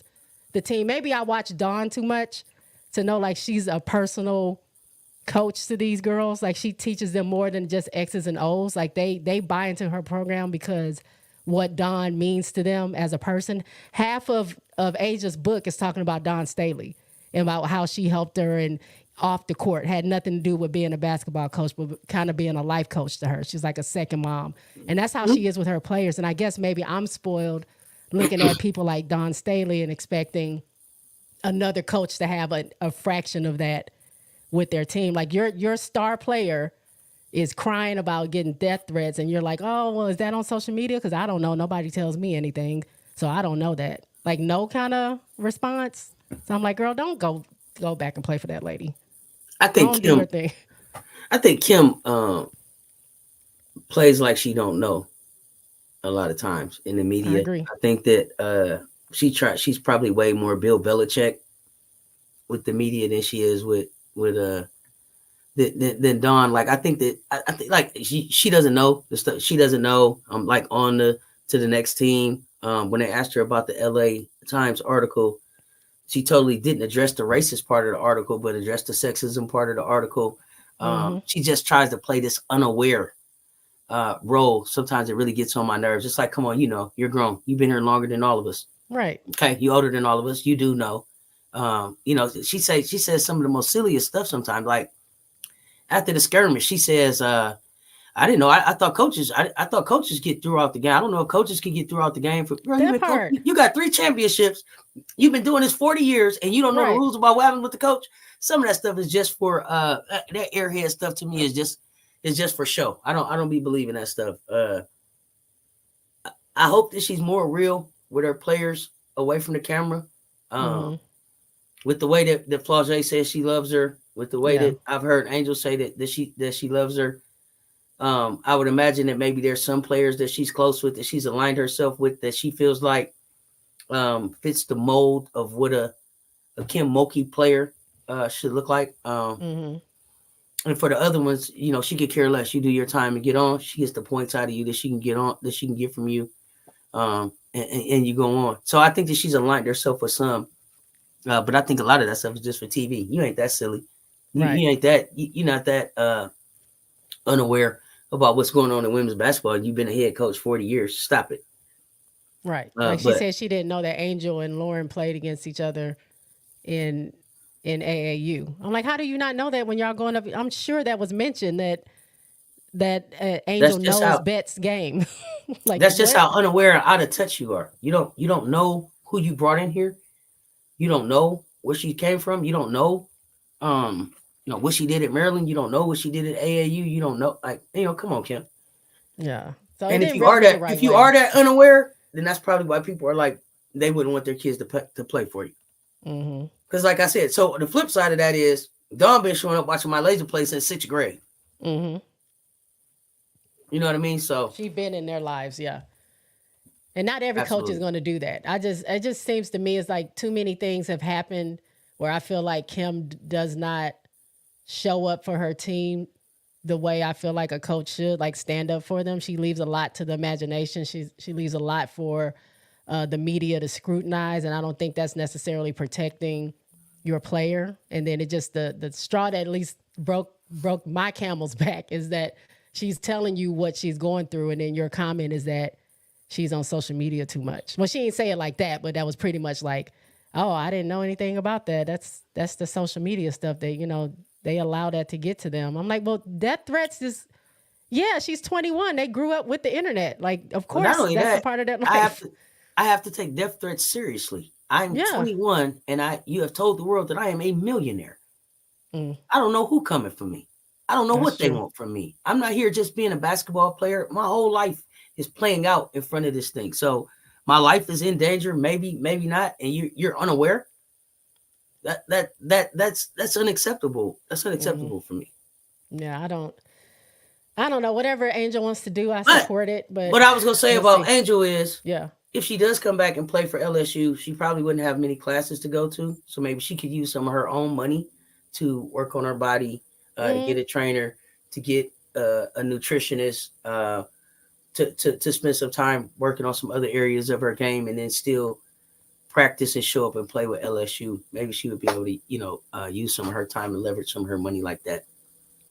the team. Maybe I watch Dawn too much to know like she's a personal coach to these girls. Like, she teaches them more than just X's and O's. Like, they buy into her program because what Dawn means to them as a person. Half of Asia's book is talking about Dawn Staley and about how she helped her and off the court. Had nothing to do with being a basketball coach, but kind of being a life coach to her. She's like a second mom. And that's how she is with her players. And I guess maybe I'm spoiled looking at people like Dawn Staley and expecting another coach to have a fraction of that with their team. Like, your star player is crying about getting death threats, and you're like, "Oh, well, is that on social media? Because I don't know. Nobody tells me anything, so I don't know that." Like, no kind of response. So I'm like, girl, don't go back and play for that lady. I think Don't do her thing. I think Kim plays like she don't know a lot of times in the media. I agree. I think that she's probably way more Bill Belichick with the media than she is with than Dawn. Like, I think that I think like she doesn't know the stuff. She doesn't know. Like on to the next team. When they asked her about the LA Times article, she totally didn't address the racist part of the article, but addressed the sexism part of the article. She just tries to play this unaware role. Sometimes it really gets on my nerves. It's like, come on, you're grown. You've been here longer than all of us. Right. Okay, you older than all of us. You do know. She says some of the most silliest stuff sometimes. Like, after the skirmish, she says, "I didn't know. I thought coaches. I thought coaches get throughout the game. I don't know if coaches can get throughout the game. You got 3 championships. You've been doing this 40 years, and you don't know the rules about what happens with the coach." Some of that stuff is just for that airhead stuff. To me, is just for show. I don't be believing that stuff. I hope that she's more real with her players away from the camera. With the way that Flau'jae says she loves her, with the way that I've heard Angel say that she loves her. I would imagine that maybe there's some players that she's close with, that she's aligned herself with, that she feels like fits the mold of what a Kim Mulkey player should look like. And for the other ones, she could care less. You do your time and get on. She gets the points out of you that she can get on, that she can get from you, and you go on. So I think that she's aligned herself with some, but I think a lot of that stuff is just for TV. You ain't that silly. You ain't that. You're not that unaware about what's going on in women's basketball. You've been a head coach 40 years. Stop it. Right. Like she said, she didn't know that Angel and Lauren played against each other in AAU. I'm like, how do you not know that when y'all going up? I'm sure that was mentioned that Angel knows Bet's game. Like, that's just how unaware and out of touch you are. You don't know who you brought in here. You don't know where she came from. You don't know what she did at Maryland. You don't know what she did at AAU. You don't know, like, come on, Kim. Yeah. So and if you are that unaware, then that's probably why people are like, they wouldn't want their kids to play for you. Because like I said, so the flip side of that is Dawn been showing up watching my laser play since 6th grade. You know what I mean? So she's been in their lives, yeah. And not every coach is going to do that. It just seems to me it's like too many things have happened where I feel like Kim does not show up for her team the way I feel like a coach should, like stand up for them. She leaves a lot to the imagination. She leaves a lot for the media to scrutinize, and I don't think that's necessarily protecting your player. And then it just the straw that at least broke my camel's back is that she's telling you what she's going through, and then your comment is that she's on social media too much. Well, she didn't say it like that, but that was pretty much like, oh, I didn't know anything about that. That's the social media stuff that, they allow that to get to them. I'm like, well, death threats is, yeah, she's 21. They grew up with the internet. Like, of Well, course, not only that's a that, part of their I life. have to take death threats seriously. I'm Yeah. 21, and you have told the world that I am a millionaire. Mm. I don't know who coming for me. I don't know That's what they true. want from me. I'm not here just being a basketball player. My whole life is playing out in front of this thing. So my life is in danger. Maybe not. And you're unaware. That's unacceptable. That's unacceptable for me. Yeah, I don't know. Whatever Angel wants to do, I support it. But what I was gonna say we'll about see. Angel is, Yeah. if she does come back and play for LSU, she probably wouldn't have many classes to go to. So maybe she could use some of her own money to work on her body, to get a trainer, to get a nutritionist, to spend some time working on some other areas of her game, and then still practice and show up and play with LSU. Maybe she would be able to, use some of her time and leverage some of her money like that.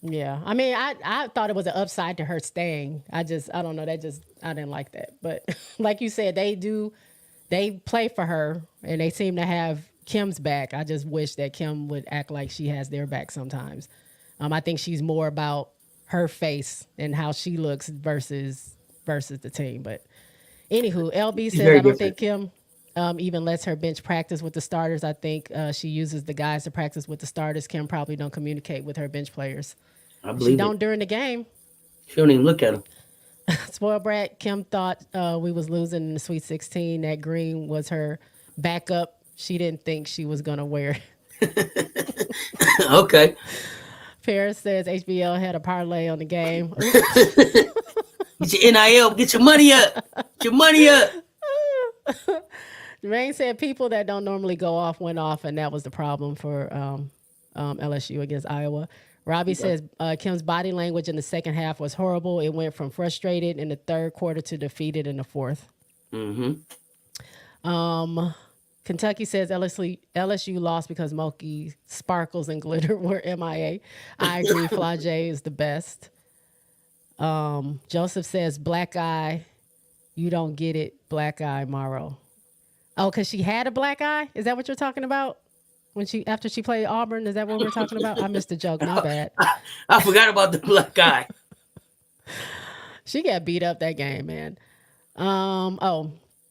Yeah. I mean, I thought it was an upside to her staying. I don't know. I didn't like that. But like you said, they play for her and they seem to have Kim's back. I just wish that Kim would act like she has their back sometimes. I think she's more about her face and how she looks versus the team. But anywho, LB says, I don't think Kim even lets her bench practice with the starters. I think she uses the guys to practice with the starters. Kim probably don't communicate with her bench players. I believe She don't during the game. She don't even look at them. Spoiled brat. Kim thought we was losing in the Sweet 16. That green was her backup. She didn't think she was gonna wear it. Okay. Paris says HBL had a parlay on the game. Get your NIL. Get your money up. Get your money up. Rain said people that don't normally go off went off, and that was the problem for LSU against Iowa. Robbie says Kim's body language in the second half was horrible. It went from frustrated in the third quarter to defeated in the fourth. Kentucky says LSU lost because Moki sparkles and glitter were MIA. I agree. Flage is the best. Joseph says black eye. You don't get it. Black eye Morrow. Oh, because she had a black eye? Is that what you're talking about? After she played Auburn, is that what we're talking about? I missed the joke. My bad. I forgot about the black guy. She got beat up that game, man.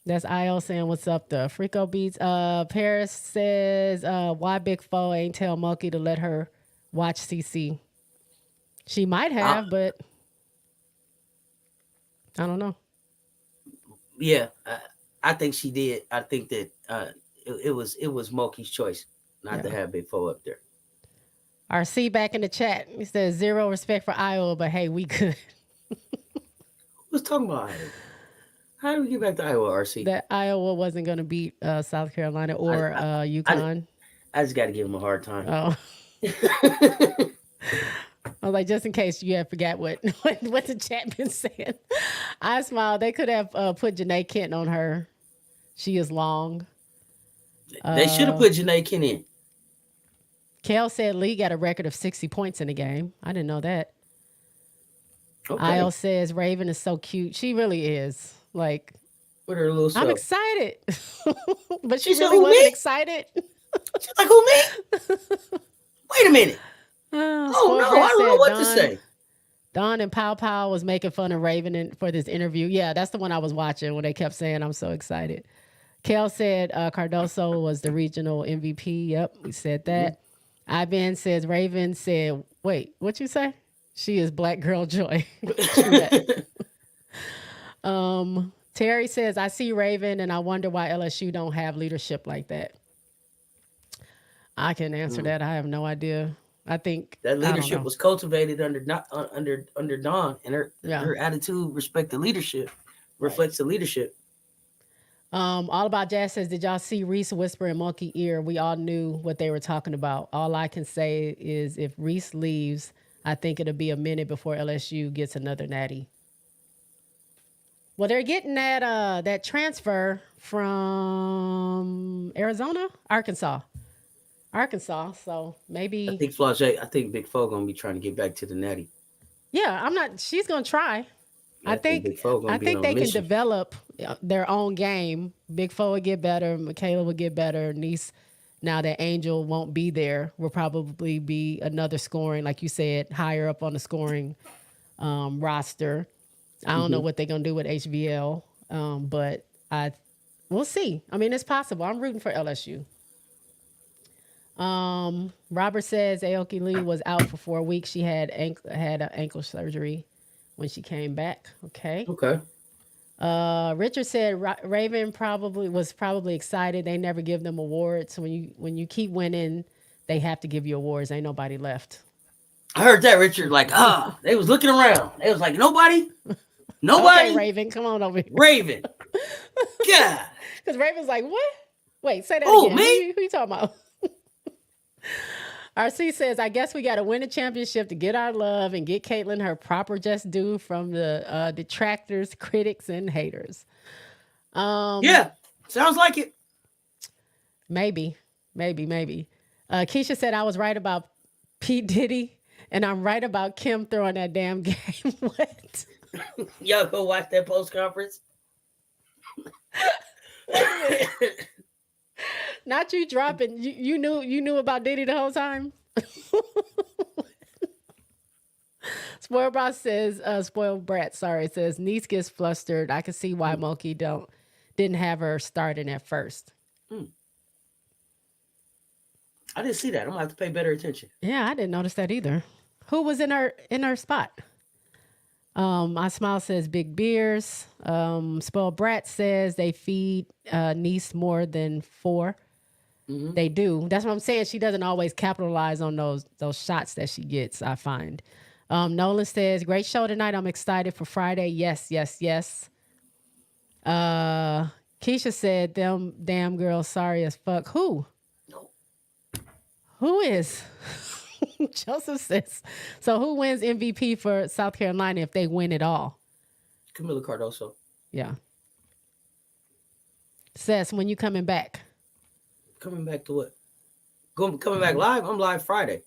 That's IO saying what's up, the Frico Beats. Paris says, why Big Foe ain't tell Moki to let her watch CC? She might have, but I don't know. Yeah, I think she did. I think that it was Moki's choice not to have Big Foe up there. RC back in the chat. He says 0 respect for Iowa, but hey, we good. Who's talking about Iowa? How do we get back to Iowa, RC? That Iowa wasn't going to beat South Carolina or UConn. I just got to give him a hard time. Oh. I was like, just in case you had forgot what the chat been saying. I smiled. They could have put Janae Kent on her. She is long. They should have put Janae Kent in. Kel said Lee got a record of 60 points in the game. I didn't know that. Okay. Io says Raven is so cute. She really is. Like, with her little self. I'm excited. But she She's really like, wasn't me? excited. She's like, who, me? Wait a minute. Oh, no, I don't know what to say. Don and Pow Pow was making fun of Raven for this interview. Yeah, that's the one I was watching when they kept saying, I'm so excited. Kel said Cardoso was the regional MVP. Yep, we said that. Ivan says Raven said, wait, what you say? She is Black Girl Joy. Terry says, I see Raven and I wonder why LSU don't have leadership like that. I can answer that. I have no idea. I think that leadership was cultivated under Dawn, and her attitude reflects the leadership. All About Jazz says, did y'all see Reese whisper in Monkey ear? We all knew what they were talking about. All I can say is if Reese leaves, I think it'll be a minute before LSU gets another natty. Well, they're getting that transfer from Arkansas. Arkansas. So maybe. I think Big Fo gonna be trying to get back to the Natty. Yeah, I'm not. She's gonna try. I think Big Fo gonna I be think on they a can mission. develop their own game. Big Four will get better. Michaela will get better. Niece, now that Angel won't be there, will probably be another scoring, like you said, higher up on the scoring roster. I don't know what they're gonna do with HVL, but we'll see. I mean, it's possible. I'm rooting for LSU. Robert says Aoki Lee was out for 4 weeks. She had an ankle surgery when she came back. Okay. Okay. Richard said Raven was probably excited. They never give them awards. When you keep winning, they have to give you awards. Ain't nobody left. I heard that, Richard. Like, they was looking around. They was like, nobody. Okay, Raven, come on over here. Raven. God. Because Raven's like, what? Wait, say that Oh, again. me? Who you talking about? RC says, I guess we got to win a championship to get our love and get Caitlin her proper just due from the detractors, critics, and haters. Yeah, sounds like it. Maybe. Keisha said, I was right about P. Diddy, and I'm right about Kim throwing that damn game. What? Y'all go watch that post conference. Not you dropping. You knew about Diddy the whole time. Spoiled Brat says, says niece gets flustered. I can see why Moki didn't have her starting at first. I didn't see that. I'm gonna have to pay better attention. Yeah, I didn't notice that either. Who was in her spot? My Smile says Big Beers. Spoiled Brat says they feed niece more than 4. Mm-hmm. They do. That's what I'm saying. She doesn't always capitalize on those shots that she gets, I find. Nolan says, great show tonight. I'm excited for Friday. Yes. Keisha said, them damn girls sorry as fuck. Who? No. Who is? Joseph says, so who wins MVP for South Carolina if they win it all? Camila Cardoso. Yeah. Cess, when you coming back? Coming back to what? Coming back live? I'm live Friday.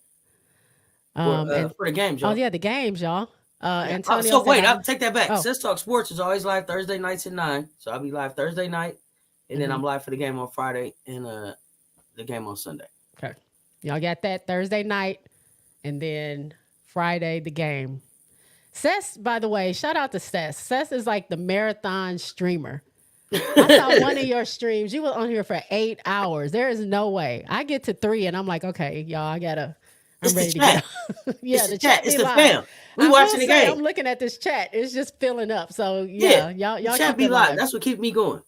For the games, y'all. Oh, yeah, the games, y'all. Antonio so wait, I'll take that back. Oh. Cess Talks Sports is always live Thursday nights at 9. So I'll be live Thursday night. And then I'm live for the game on Friday and the game on Sunday. Okay. Y'all got that Thursday night and then Friday, the game. Cess, by the way, shout out to Cess. Cess is like the marathon streamer. I saw one of your streams. You were on here for 8 hours. There is no way. I get to 3 and I'm like, okay, y'all, I'm ready to get out. Yeah, the chat. It's the fam. We watching the game. I'm looking at this chat. It's just filling up. So yeah, y'all chat be live. That's what keeps me going.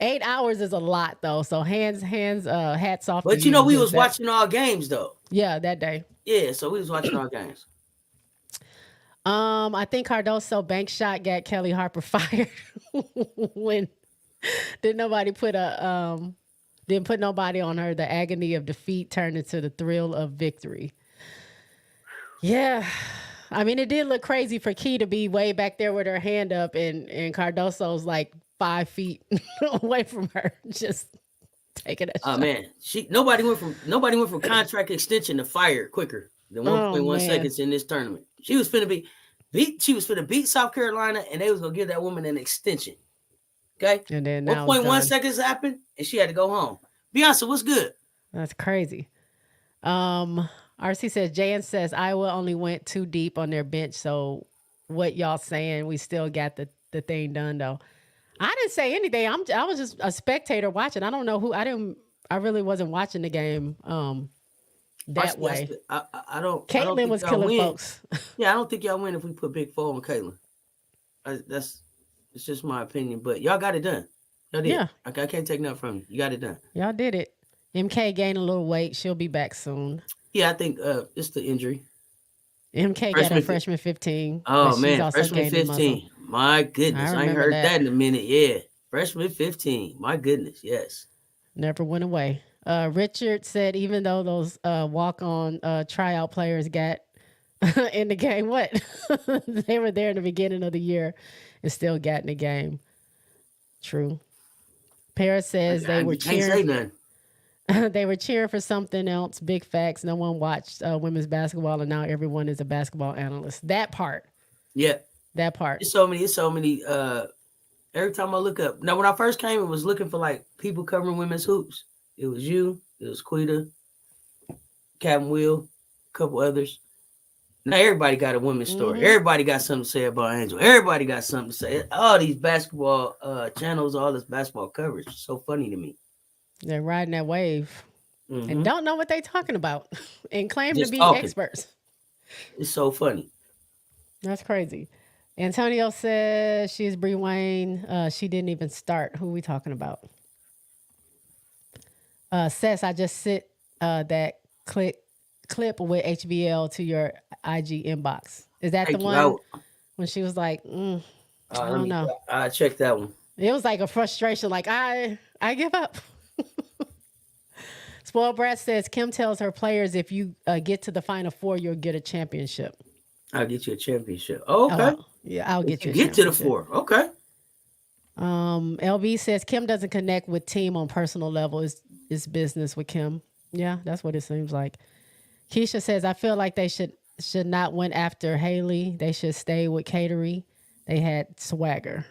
8 hours is a lot though. So hats off. But you know, we was watching all games though. Yeah, that day. Yeah, so we was watching all games. I think Cardoso bank shot got Kelly Harper fired when didn't put nobody on her. The agony of defeat turned into the thrill of victory. Yeah. I mean, it did look crazy for Key to be way back there with her hand up and Cardoso's like 5 feet away from her, just taking a shot. Oh man, nobody went from contract extension to fire quicker than 1.1 seconds in this tournament. She was finna beat South Carolina, and they was gonna give that woman an extension. Okay, and then 1.1 seconds happened, and she had to go home. Beyonce, what's good? That's crazy. RC says, Jan says, Iowa only went 2 deep on their bench. So what y'all saying? We still got the thing done though. I didn't say anything. I was just a spectator watching. I don't know who. I really wasn't watching the game that way. I don't. Caitlin was killing folks. Yeah, I don't think y'all win if we put Big Four on Caitlin. It's just my opinion, but y'all got it done. Y'all did. Yeah. I can't take nothing from you. You got it done. Y'all did it. MK gained a little weight. She'll be back soon. Yeah, I think it's the injury. MK got her freshman 15. Oh man, freshman 15. My goodness, I ain't heard that in a minute. Yeah, freshman 15. My goodness, yes. Never went away. Richard said even though those walk-on tryout players got in the game, what? They were there in the beginning of the year and still got in the game. True. Paris says they were cheering. Can't say nothing. They were cheering for something else. Big facts. No one watched women's basketball, and now everyone is a basketball analyst. That part. Yeah. That part. It's so many. Every time I look up. Now, when I first came, I was looking for like people covering women's hoops. It was you. It was Quita, Captain Will, a couple others. Now everybody got a women's story. Everybody got something to say about Angel. Everybody got something to say. All these basketball channels, all this basketball coverage. It's so funny to me. They're riding that wave and don't know what they're talking about and claim Just to be talking. experts. It's so funny. That's crazy. Antonio says she's Bree Wayne. She didn't even start. Who are we talking about? Cess, I just sent that clip with HBL to your IG inbox. Is that the one when she was like, I don't know. I checked that one. It was like a frustration, like I give up. Spoiled Brat says Kim tells her players if you get to the Final Four, you'll get a championship. I'll get you a championship. Oh, okay. Yeah, I'll get you a get to the 4. Okay. LB says Kim doesn't connect with team on personal level. It's business with Kim. Yeah, that's what it seems like. Keisha says, I feel like they should not went after Haley. They should stay with Catering. They had swagger.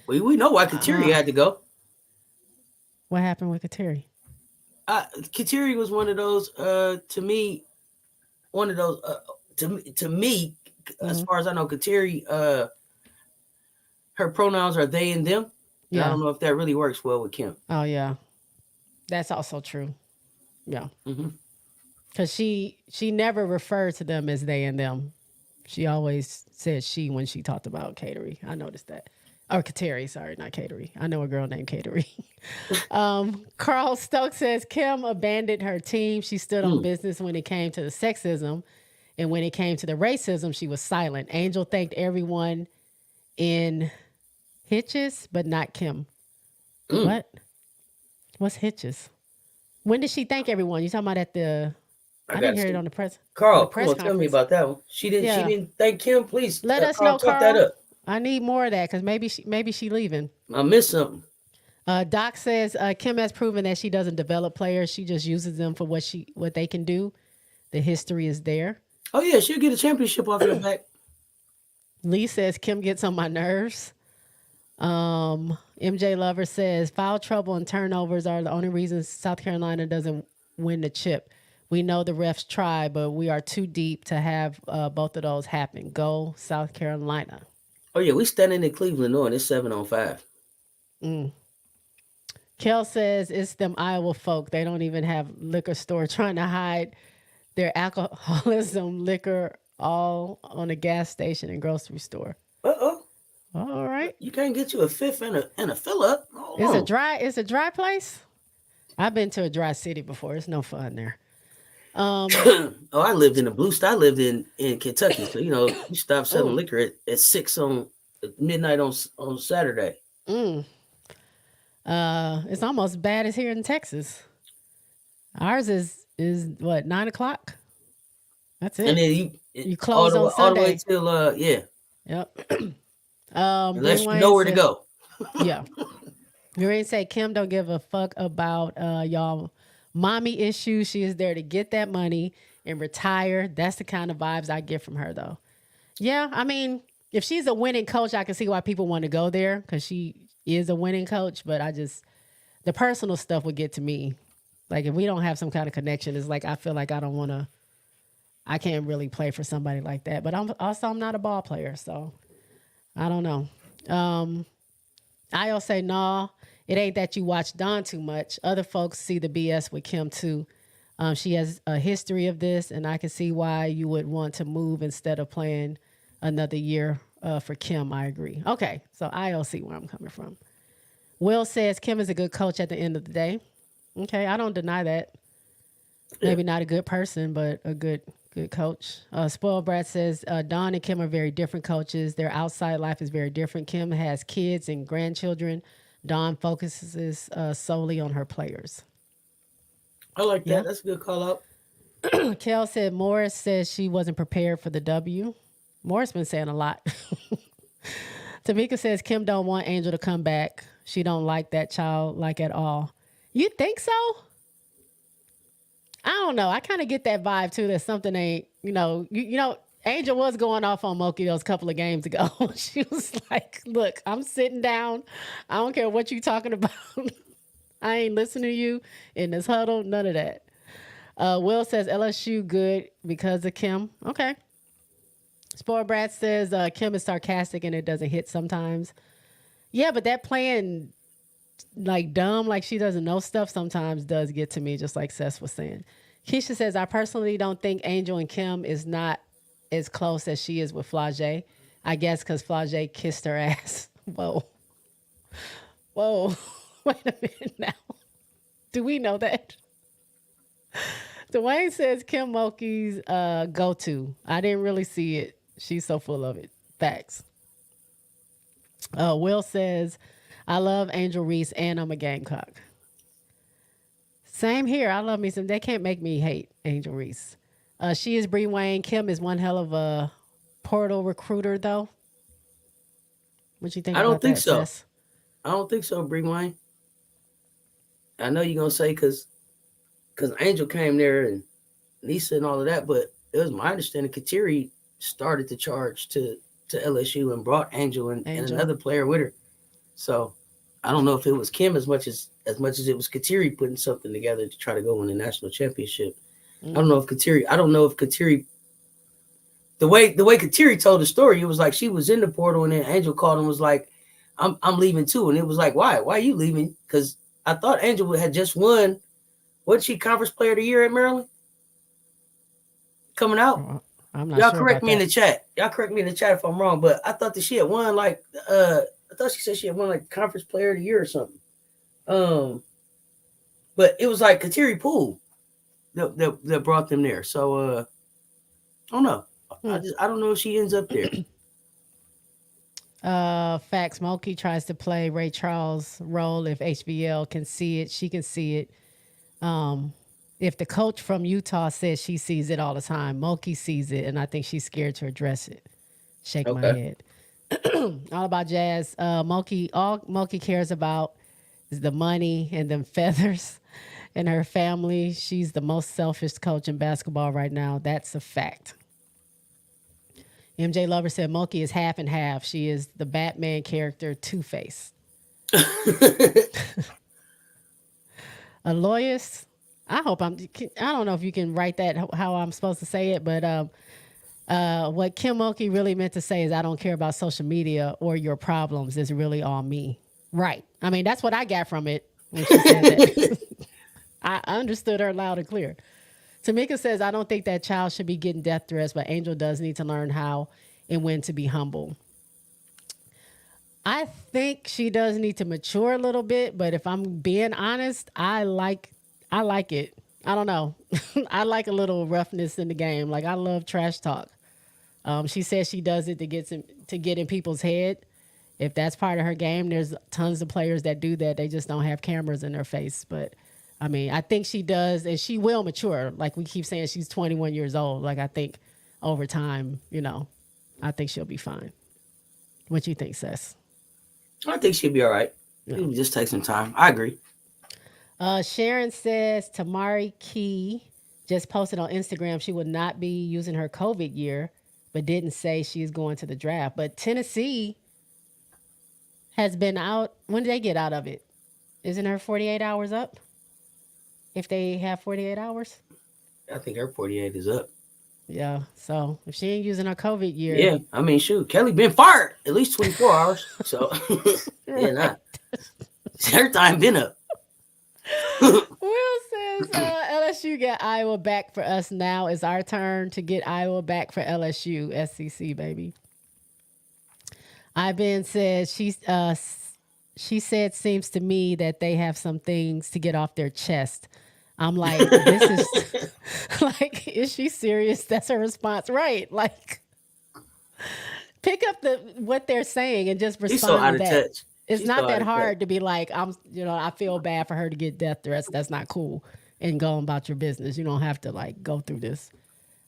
We know why Kateri had to go. What happened with Kateri? Kateri was one of those, to me, as far as I know, Kateri, her pronouns are they and them. Yeah. I don't know if that really works well with Kim. Oh, yeah. That's also true. Yeah. Because she never referred to them as they and them. She always said she when she talked about Catering. I noticed that. Or Kateri, sorry, not Catering. I know a girl named Catering. Carl Stokes says Kim abandoned her team. She stood on business when it came to the sexism. And when it came to the racism, she was silent. Angel thanked everyone in Hitches, but not Kim. What? What's Hitches? When did she thank everyone? You talking about at the... I didn't hear it on the press. Carl, come on, tell me about that one. She didn't thank Kim. Please let us know, Carl. That up. I need more of that because maybe she leaving. I missed something. Doc says Kim has proven that she doesn't develop players. She just uses them for what they can do. The history is there. Oh yeah, she'll get a championship off your back. Lee says Kim gets on my nerves. MJ Lover says foul trouble and turnovers are the only reasons South Carolina doesn't win the chip. We know the refs try, but we are too deep to have both of those happen. Go South Carolina. Oh yeah, we standing in Cleveland knowing it's 7-on-5. Kel says it's them Iowa folk. They don't even have liquor store trying to hide their alcoholism, liquor all on a gas station and grocery store. Uh-oh. All right. You can't get you a fifth and a fill up. It's a dry place. I've been to a dry city before. It's no fun there. I lived in the Blue Star. I lived in Kentucky. So, you stop selling liquor at 6 on midnight on Saturday. It's almost as bad as here in Texas. Ours is what, 9 o'clock? That's it. And then you close on Sunday. All the way till, yeah. Yep. Unless you know where to go. Yeah. You ready to say Kim don't give a fuck about y'all mommy issues. She is there to get that money and retire. That's the kind of vibes I get from her, though. Yeah, I mean, if she's a winning coach, I can see why people want to go there because she is a winning coach. But the personal stuff would get to me. Like, if we don't have some kind of connection, it's like I feel like I can't really play for somebody like that. But I'm not a ball player, so I don't know. I'll say, nah, it ain't that you watch Dawn too much. Other folks see the BS with Kim too. She has a history of this, and I can see why you would want to move instead of playing another year for Kim. I agree. Okay, so I'll see where I'm coming from. Will says Kim is a good coach at the end of the day. Okay, I don't deny that. Maybe not a good person, but a good coach. Spoiled Brat says Dawn and Kim are very different coaches. Their outside life is very different. Kim has kids and grandchildren. Dawn focuses solely on her players. I like that. Yeah. That's a good call out. Kel said Morris says she wasn't prepared for the W. Morris been saying a lot. Tamika says Kim don't want Angel to come back. She don't like that child at all. You think so? I don't know. I kind of get that vibe too. That something ain't. Angel was going off on Moki those couple of games ago. She was like, "Look, I'm sitting down. I don't care what you talking about. I ain't listening to you in this huddle. None of that." Will says LSU good because of Kim. Okay. Spoiled Brat says Kim is sarcastic and it doesn't hit sometimes. Yeah, but that playing like dumb, like she doesn't know stuff sometimes does get to me, just like Cess was saying. Keisha says, I personally don't think Angel and Kim is not as close as she is with Flage. I guess because Flage kissed her ass. Whoa. Wait a minute now. Do we know that? Dwayne says Kim Mulkey's go-to. I didn't really see it. She's so full of it. Facts. Will says, I love Angel Reese and I'm a Gamecock. Same here. I love me some. They can't make me hate Angel Reese. She is Bree Wayne. Kim is one hell of a portal recruiter, though. What you think? I don't think that, so. Cess? I don't think so, Bree Wayne. I know you're gonna say because Angel came there and Lisa and all of that, but it was my understanding Kateri started the charge to LSU and brought Angel and another player with her. So I don't know if it was Kim as much as it was Kateri putting something together to try to go win the national championship. I don't know if Kateri. The way Kateri told the story, it was like she was in the portal and then Angel called and was like, "I'm leaving too," and it was like, "Why? Why are you leaving?" Because I thought Angel had just won. Wasn't she Conference Player of the Year at Maryland? Coming out. I'm not Y'all sure correct about me that. in the chat. Y'all correct me in the chat if I'm wrong, but I thought that she had won I thought she said she had won like Conference Player of the Year or something. But it was like Kateri Poole that brought them there. So I don't know. I don't know if she ends up there. Facts. Mulkey tries to play Ray Charles' role. If HBL can see it, she can see it. If the coach from Utah says she sees it all the time, Mulkey sees it, and I think she's scared to address it. Shake my head. All about Jazz. All Mulkey cares about is the money and them feathers and her family. She's the most selfish coach in basketball right now. That's a fact. MJ Lover said Mulkey is half and half. She is the Batman character Two-Face. Aloysius, I don't know if you can write that how I'm supposed to say it, but what Kim Mulkey really meant to say is I don't care about social media or your problems. It's really all me. Right. I mean, that's what I got from it when she said that. I understood her loud and clear. Tamika says, I don't think that child should be getting death threats, but Angel does need to learn how and when to be humble. I think she does need to mature a little bit, but if I'm being honest, I like it. I don't know. I like a little roughness in the game. Like, I love trash talk. She says she does it to get in people's head. If that's part of her game, there's tons of players that do that. They just don't have cameras in their face. But I mean, I think she does, and she will mature. Like we keep saying, she's 21 years old. Like I think over time, I think she'll be fine. What you think, Cess? I think she'll be all right. It will just take some time. I agree. Sharon says Tamari Key just posted on Instagram she would not be using her COVID year, but didn't say she's going to the draft. But Tennessee has been out. When did they get out of it? Isn't her 48 hours up? If they have 48 hours? I think her 48 is up. Yeah. So if she ain't using her COVID year. Yeah. I mean, shoot. Kelly been fired at least 24 hours. So, her time been up. Will says LSU get Iowa back for us now. It's our turn to get Iowa back for LSU. SEC, baby. Ivan says she said seems to me that they have some things to get off their chest. I'm like, this is like, is she serious? That's her response, right? Like, pick up what they're saying and just respond. He's so out to of that. touch. It's not that hard to be like, I feel bad for her to get death threats. That's not cool. And go about your business. You don't have to like go through this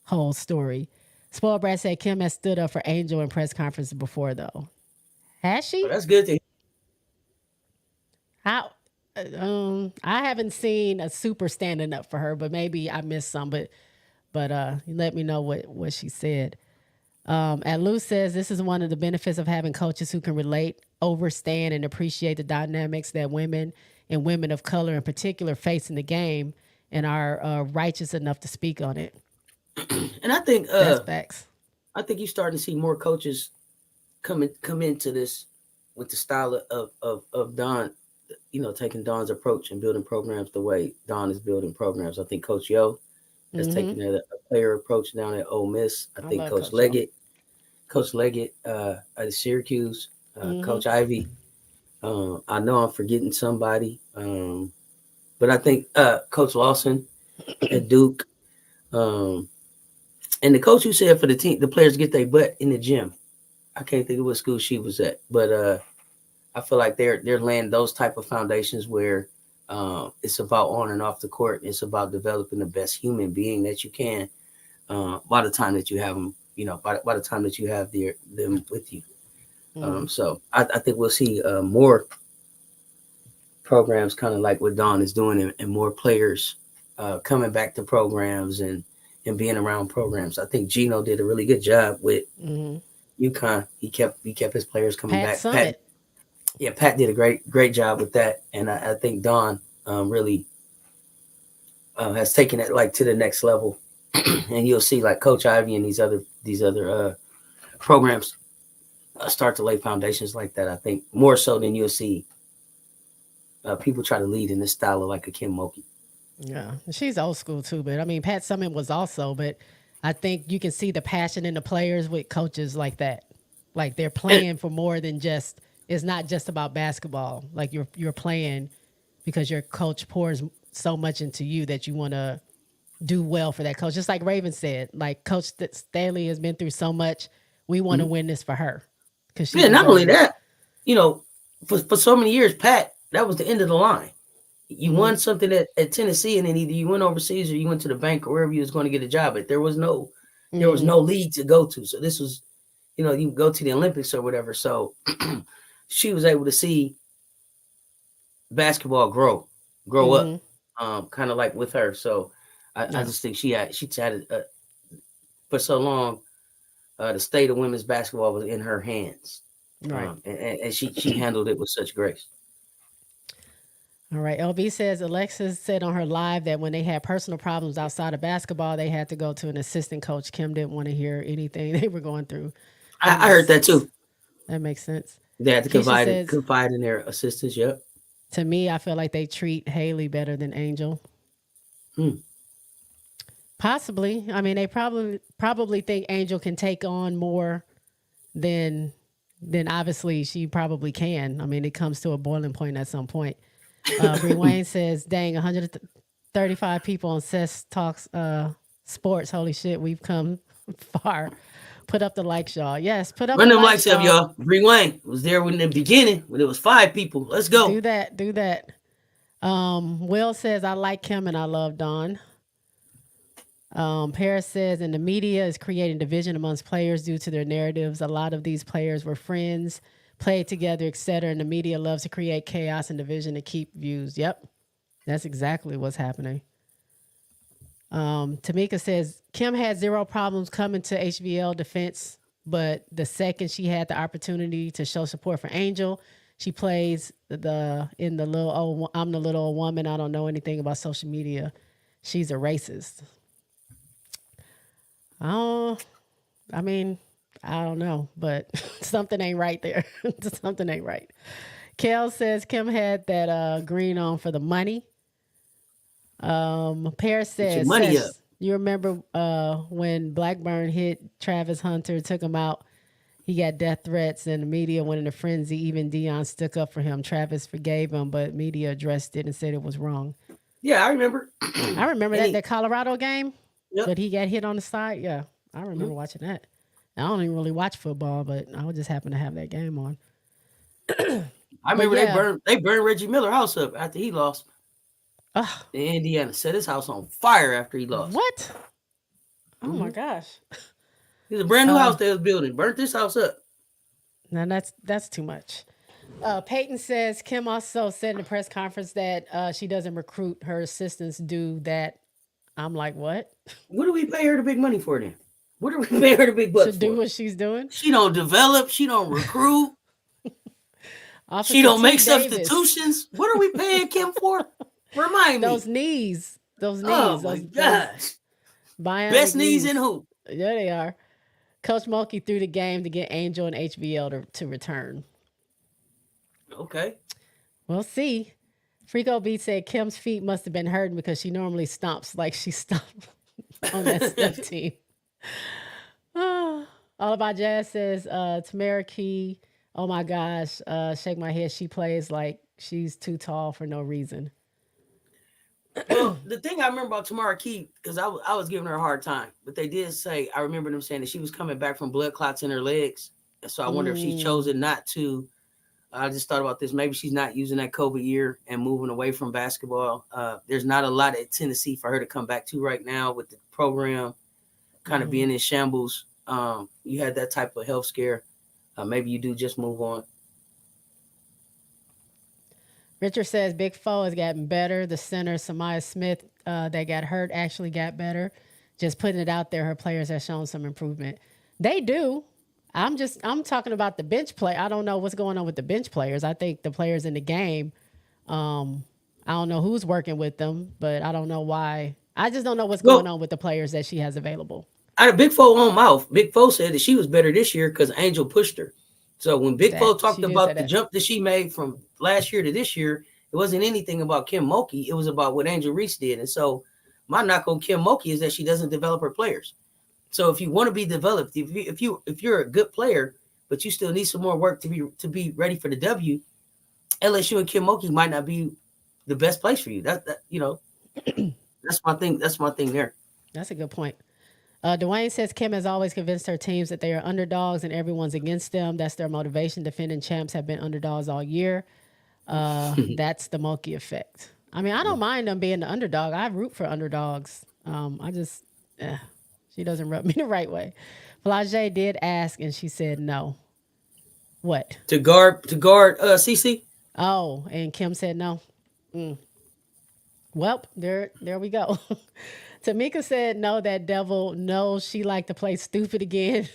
whole story. Spoiled Brad said Kim has stood up for Angel in press conferences before, though. Has she? Well, that's good to hear. I haven't seen a super standing up for her, but maybe I missed some. But let me know what she said. And Lou says this is one of the benefits of having coaches who can relate, understand, and appreciate the dynamics that women and women of color in particular face in the game, and are righteous enough to speak on it. And I think That's facts. I think you're starting to see more coaches come into this with the style of Don, taking Don's approach and building programs the way Don is building programs. I think Coach Yo has taken a player approach down at Ole Miss. I think Coach Leggett at Syracuse, Coach Ivy. I know I'm forgetting somebody, but I think Coach Lawson at Duke, and the coach who said for the team, the players get their butt in the gym. I can't think of what school she was at, but I feel like they're laying those type of foundations where it's about on and off the court. It's about developing the best human being that you can by the time that you have them, by the time that you have them with you. So I think we'll see more programs kind of like what Don is doing, and more players coming back to programs and being around programs. I think Gino did a really good job with UConn. He kept his players coming back. Pat did a great job with that, and I think Don really has taken it like to the next level. And you'll see like Coach Ivy and these other programs start to lay foundations like that. I think more so than you'll see people try to lead in this style of like a Kim Mulkey. Yeah, she's old school too, but I mean Pat Summitt was also, but I think you can see the passion in the players with coaches like that. Like they're playing for more than just, it's not just about basketball. Like you're playing because your coach pours so much into you that you want to do well for that coach. Just like Raven said, like Coach Staley has been through so much. We want to win this for her. Not only that, for so many years, Pat, that was the end of the line. You won something at Tennessee, and then either you went overseas or you went to the bank or wherever you was going to get a job. But there was no league to go to. So this was, you go to the Olympics or whatever. So she was able to see basketball grow up, kind of like with her. So I just think she had for so long, the state of women's basketball was in her hands, right? And she handled it with such grace. All right. LB says Alexis said on her live that when they had personal problems outside of basketball, they had to go to an assistant coach. Kim didn't want to hear anything they were going through. I heard that too. That makes sense. They had to confide in their assistants. Yep. To me, I feel like they treat Haley better than Angel. Possibly. I mean, they probably think Angel can take on more than obviously she probably can. I mean, it comes to a boiling point at some point. Bree Wayne says, dang, 135 people on Cess Talks Sports. Holy shit, we've come far. Put up the likes, y'all. Yes, put up Run the them likes, up, y'all. Bree Wayne was there in the beginning when it was 5 people. Let's go. Do that. Will says, I like Kim and I love Dawn. Paris says, and the media is creating division amongst players due to their narratives. A lot of these players were friends, played together, etc. And the media loves to create chaos and division to keep views. Yep. That's exactly what's happening. Tamika says, Kim had zero problems coming to HVL defense, but the second she had the opportunity to show support for Angel, she plays I'm the little old woman. I don't know anything about social media. She's a racist. Oh, I mean, I don't know, but something ain't right there. Something ain't right. Kel says Kim had that green on for the money. Paris says, money up. You remember when Blackburn hit Travis Hunter, took him out. He got death threats and the media went in a frenzy. Even Dion stuck up for him. Travis forgave him, but media addressed it and said it was wrong. Yeah, I remember. I remember that Colorado game. Yep. But he got hit on the side. Yeah, I remember watching that. I don't even really watch football, but I would just happen to have that game on. I remember they burned Reggie Miller house up after he lost. Indiana set his house on fire after he lost. What? Oh my gosh! It's a brand new house they was building. Burnt this house up. Now that's too much. Peyton says Kim also said in the press conference that she doesn't recruit, her assistants do that. I'm like, what? What do we pay her the big money for then? What do we pay her the big To bucks do for? what she's doing. She don't develop. She don't recruit. She Officer don't T. make Davis. substitutions. What are we paying Kim for? Remind me. Those knees. Those knees. Oh my gosh. Bionic Best knees in hoop. There they are. Coach Mulkey threw the game to get Angel and HBL to return. Okay. We'll see. Frico Beat said Kim's feet must have been hurting because she normally stomps like she stomped on that Steph team. All About Jazz says Tamara Key, oh my gosh, shake my head. She plays like she's too tall for no reason. Well, the thing I remember about Tamara Key, because I was giving her a hard time, but they did say, I remember them saying that she was coming back from blood clots in her legs. So I wonder if she chose it not to. I just thought about this. Maybe she's not using that COVID year and moving away from basketball. There's not a lot at Tennessee for her to come back to right now with the program kind of being in shambles. You had that type of health scare. Maybe you do just move on. Richard says Big Foe has gotten better. The center, Samaya Smith, that got hurt, actually got better. Just putting it out there, her players have shown some improvement. They do. I'm talking about the bench play. I don't know what's going on with the bench players. I think the players in the game, I don't know who's working with them, but I don't know why. I just don't know what's going on with the players that she has available. Out of Big Foe own mouth, Big Foe said that she was better this year because Angel pushed her. So when Big Foe talked about the jump that she made from last year to this year, it wasn't anything about Kim Mulkey. It was about what Angel Reese did. And so my knock on Kim Mulkey is that she doesn't develop her players. So if you want to be developed, if you're a good player, but you still need some more work to be ready for the W, LSU and Kim Mulkey might not be the best place for you. That that's my thing. That's my thing there. That's a good point. Dwayne says Kim has always convinced her teams that they are underdogs and everyone's against them. That's their motivation. Defending champs have been underdogs all year. That's the Mulkey effect. I mean, I don't mind them being the underdog. I root for underdogs. She doesn't rub me the right way. Flage did ask, and she said no. What? To guard CC? Oh, and Kim said no. Well, there we go. Tamika said no, that devil knows she like to play stupid again.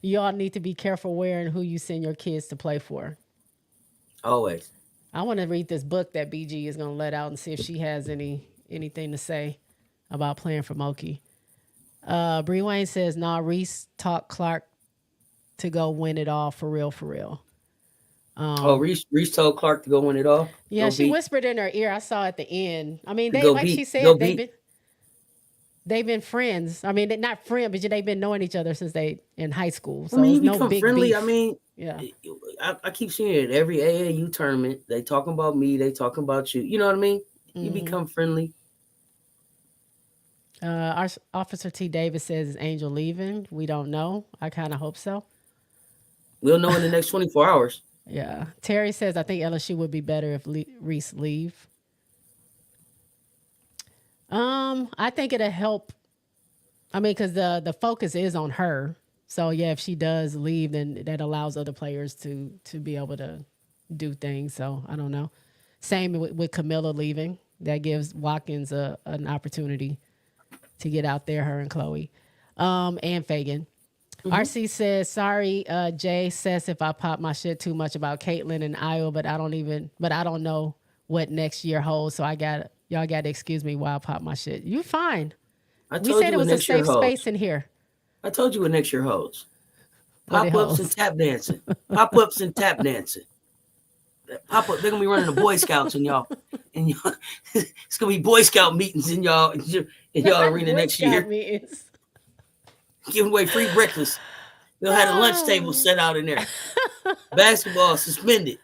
Y'all need to be careful where and who you send your kids to play for. Always. I want to read this book that BG is going to let out and see if she has anything to say about playing for Mulkey. Bree Wayne says, nah, Reese taught Clark to go win it all for real. Reese told Clark to go win it all? Yeah, she whispered in her ear. I saw at the end. I mean, she said they've been friends. I mean, they're not friends, but they've been knowing each other since they in high school. So you no become big friendly. Beef. I mean, yeah. I keep seeing it every AAU tournament. They talking about me. They talking about you. You know what I mean? You become friendly. Our Officer T. Davis says, is Angel leaving? We don't know. I kind of hope so. We'll know in the next 24 hours. Yeah. Terry says, I think LSU would be better if Reese leave. I think it'll help. I mean, because the focus is on her. So, yeah, if she does leave, then that allows other players to be able to do things. So, I don't know. Same with Camilla leaving. That gives Watkins an opportunity to get out there, her and Chloe, and Fagan. RC says, sorry, Jay says if I pop my shit too much about Caitlin and Iowa, but I don't know what next year holds. So y'all got to excuse me while I pop my shit. You fine. We said it was a safe space in here. I told you what next year holds. Pop-ups and tap dancing. Pop-ups and tap dancing. Pop-up, they're gonna be running the Boy Scouts in y'all. It's gonna be Boy Scout meetings in y'all arena next year. Meetings. Giving away free breakfast. They'll have a lunch table set out in there. Basketball suspended.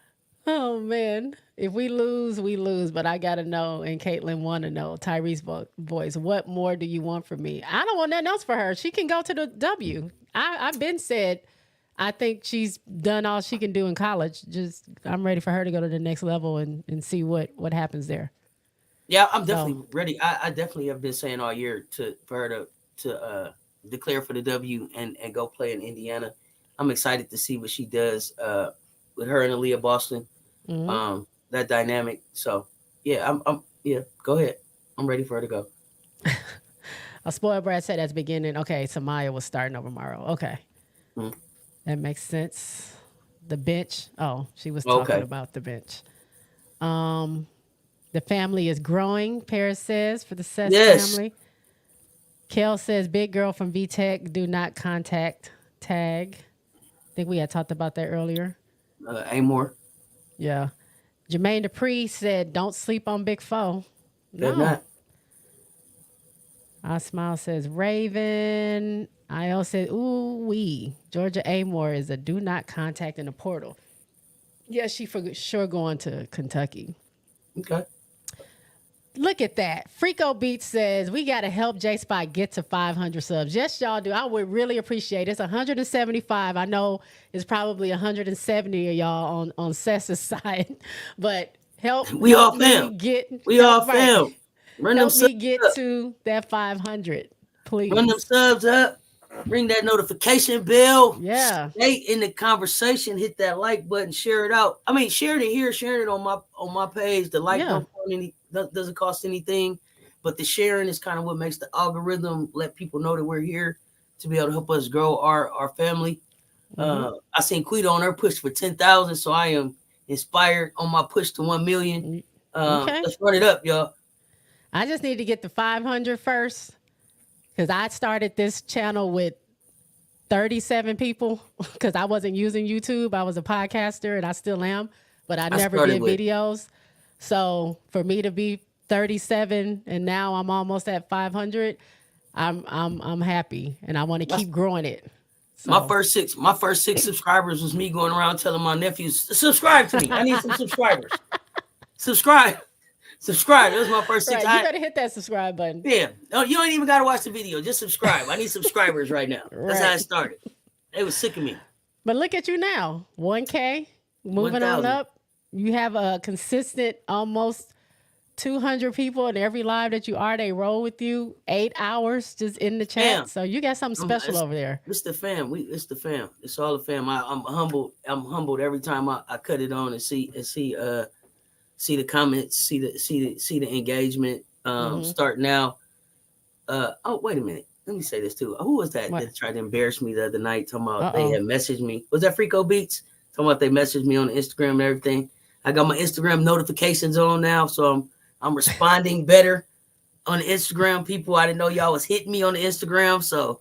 Oh man. If we lose, we lose. But I gotta know, and Caitlin wanna know, Tyrese voice, what more do you want from me? I don't want nothing else for her. She can go to the W. I've been said I think she's done all she can do in college. I'm ready for her to go to the next level and see what happens there. Yeah, I'm definitely ready. I definitely have been saying all year for her to declare for the W and go play in Indiana. I'm excited to see what she does with her and Aaliyah Boston. That dynamic. So yeah, I'm yeah. Go ahead. I'm ready for her to go. A spoiled brat said at the beginning, okay, Samaya was starting over tomorrow. Okay. That makes sense. The bench. Oh, she was talking about the bench. The family is growing, Paris says, for the Cess family. Kel says, big girl from VTech, do not contact tag. I think we had talked about that earlier. Amor. Yeah. Jermaine Dupree said, don't sleep on Big Foe. Better not. I Smile says, Raven. IO said, ooh, wee. Georgia Amor is a do not contact in the portal. Yeah, she for sure going to Kentucky. Okay. Look at that. Freako Beats says, we got to help J Spot get to 500 subs. Yes, y'all do. I would really appreciate it. It's 175. I know it's probably 170 of y'all on Cess's side, but help We all me fam. get We all fam. Help me get to that 500, please. Run them subs up. Ring that notification bell. Yeah. Stay in the conversation. Hit that like button. Share it out. I mean, share it here. Share it on my page. The like doesn't cost anything, but the sharing is kind of what makes the algorithm let people know that we're here to be able to help us grow our family. I seen Quita on her push for 10,000, so I am inspired on my push to 1 million. Let's run it up, y'all. I just need to get to 500 first, because I started this channel with 37 people because I wasn't using YouTube. I was a podcaster, and I still am, but I never did videos. So for me to be 37 and now I'm almost at 500, I'm happy, and I want to keep growing it. So. My first six subscribers was me going around telling my nephews, subscribe to me. I need some subscribers. Subscribe. That was my first 6. Right, you better hit that subscribe button. Yeah. No, you don't even got to watch the video. Just subscribe. I need subscribers right now. That's how it started. They was sick of me. But look at you now. 1K, moving 1,000. On up. You have a consistent almost 200 people in every live that you are. They roll with you 8 hours just in the chat. Fam. So you got something special over there. It's the fam. It's the fam. It's all the fam. I'm humbled. I'm humbled every time I cut it on and see the comments, see the engagement. Start now. Oh, wait a minute. Let me say this too. Who was that that tried to embarrass me the other night? Talking about they had messaged me. Was that Freako Beats? Talking about they messaged me on Instagram and everything. I got my Instagram notifications on now, so I'm responding better on Instagram. People, I didn't know y'all was hitting me on the Instagram, so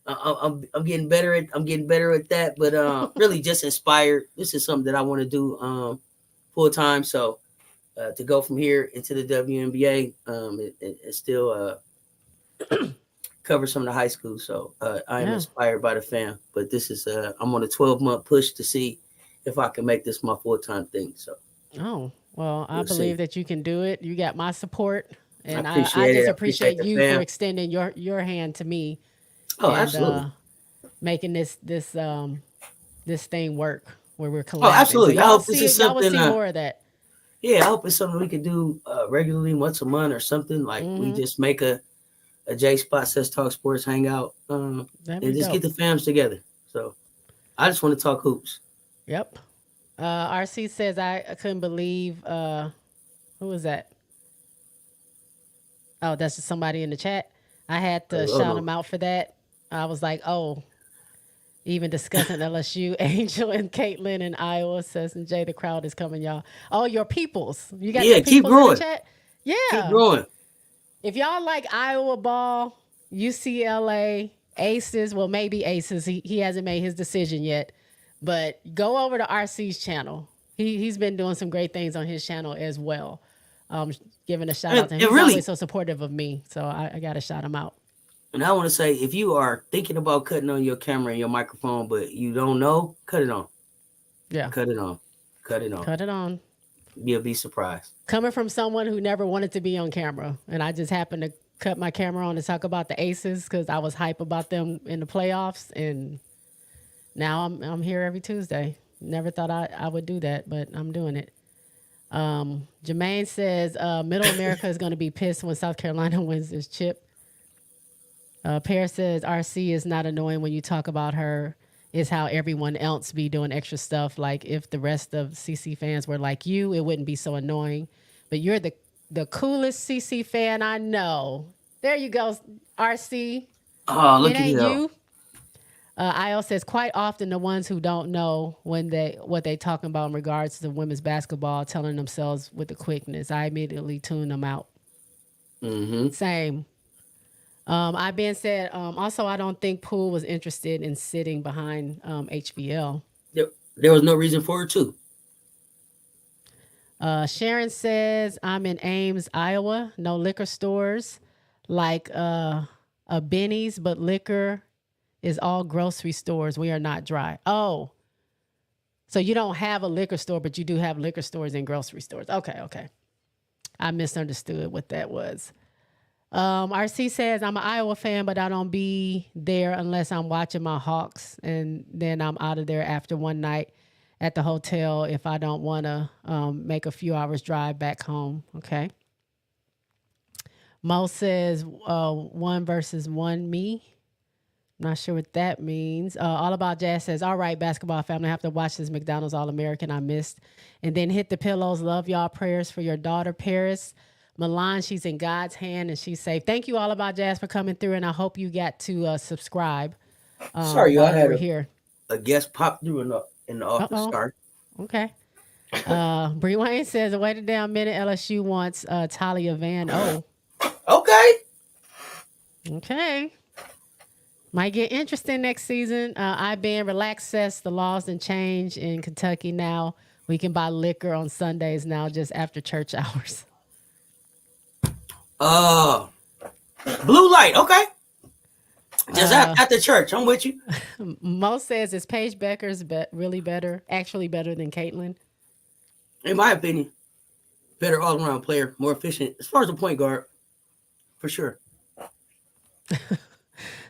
I'm getting better at that. But really just inspired. This is something that I want to do full time. So to go from here into the WNBA, it still cover some of the high school. So I am inspired by the fam. But this is I'm on a 12-month push to see if I can make this my full-time thing. So I believe that you can do it. You got my support, and I just appreciate you for extending your hand to me. Oh, absolutely. Making this thing work where we're collabing. Oh, absolutely. So I hope this is something. Y'all will see more of that. Yeah, I hope it's something we can do regularly, once a month or something. Like we just make a J Spot Cess Talks Sports hangout and just get the fams together. So I just want to talk hoops. Yep. RC says I couldn't believe who was that? Oh, that's just somebody in the chat. I had to shout him out for that. I was like, even discussing LSU, Angel and Caitlin in Iowa says, and Jay, the crowd is coming, y'all. Oh, your peoples. You got your keep growing. In the chat? Yeah. Keep growing. If y'all like Iowa ball, UCLA, Aces, well, maybe Aces. He hasn't made his decision yet. But go over to RC's channel. He's been doing some great things on his channel as well. Giving a shout out to him. He's always so supportive of me. So I got to shout him out. And I want to say, if you are thinking about cutting on your camera and your microphone, but you don't know, cut it on. Yeah. Cut it on. Cut it on. You'll be surprised. Coming from someone who never wanted to be on camera, and I just happened to cut my camera on to talk about the Aces because I was hype about them in the playoffs, and now I'm here every Tuesday. Never thought I would do that, but I'm doing it. Jermaine says Middle America is going to be pissed when South Carolina wins this chip. Pear says RC is not annoying when you talk about her. is how everyone else be doing extra stuff. Like if the rest of CC fans were like you, it wouldn't be so annoying. But you're the coolest CC fan I know. There you go, RC. Oh, look It at ain't you. you. IO says quite often the ones who don't know what they talking about in regards to women's basketball telling themselves with the quickness. I immediately tune them out. Mm-hmm. Same. I being said, also I don't think Poole was interested in sitting behind HBL. There was no reason for it too. Sharon says I'm in Ames, Iowa. No liquor stores like a Benny's, but liquor is all grocery stores. We are not dry. Oh, so you don't have a liquor store, but you do have liquor stores and grocery stores. Okay. I misunderstood what that was. RC says I'm an Iowa fan, but I don't be there unless I'm watching my Hawks, and then I'm out of there after one night at the hotel if I don't want to make a few hours drive back home. Okay. Mo says 1 versus 1 me. Not sure what that means. All About Jazz says, all right, basketball family, I have to watch this McDonald's All-American I missed. And then hit the pillows. Love y'all. Prayers for your daughter, Paris. Milan, she's in God's hand and she's safe. Thank you, All About Jazz, for coming through. And I hope you got to subscribe Sorry, y'all while you had were here. a guest pop through in the office. Uh-oh. Sorry. Okay. Bree Wayne says, wait a damn minute. LSU wants Talia Van O. Okay. Might get interesting next season. I've been relaxed, Cess. The laws done changed in Kentucky now. We can buy liquor on Sundays now just after church hours. Blue light. Okay. Just after church. I'm with you. Mo says, is Paige Becker's really better, actually better than Caitlin? In my opinion, better all-around player, more efficient as far as the point guard, for sure.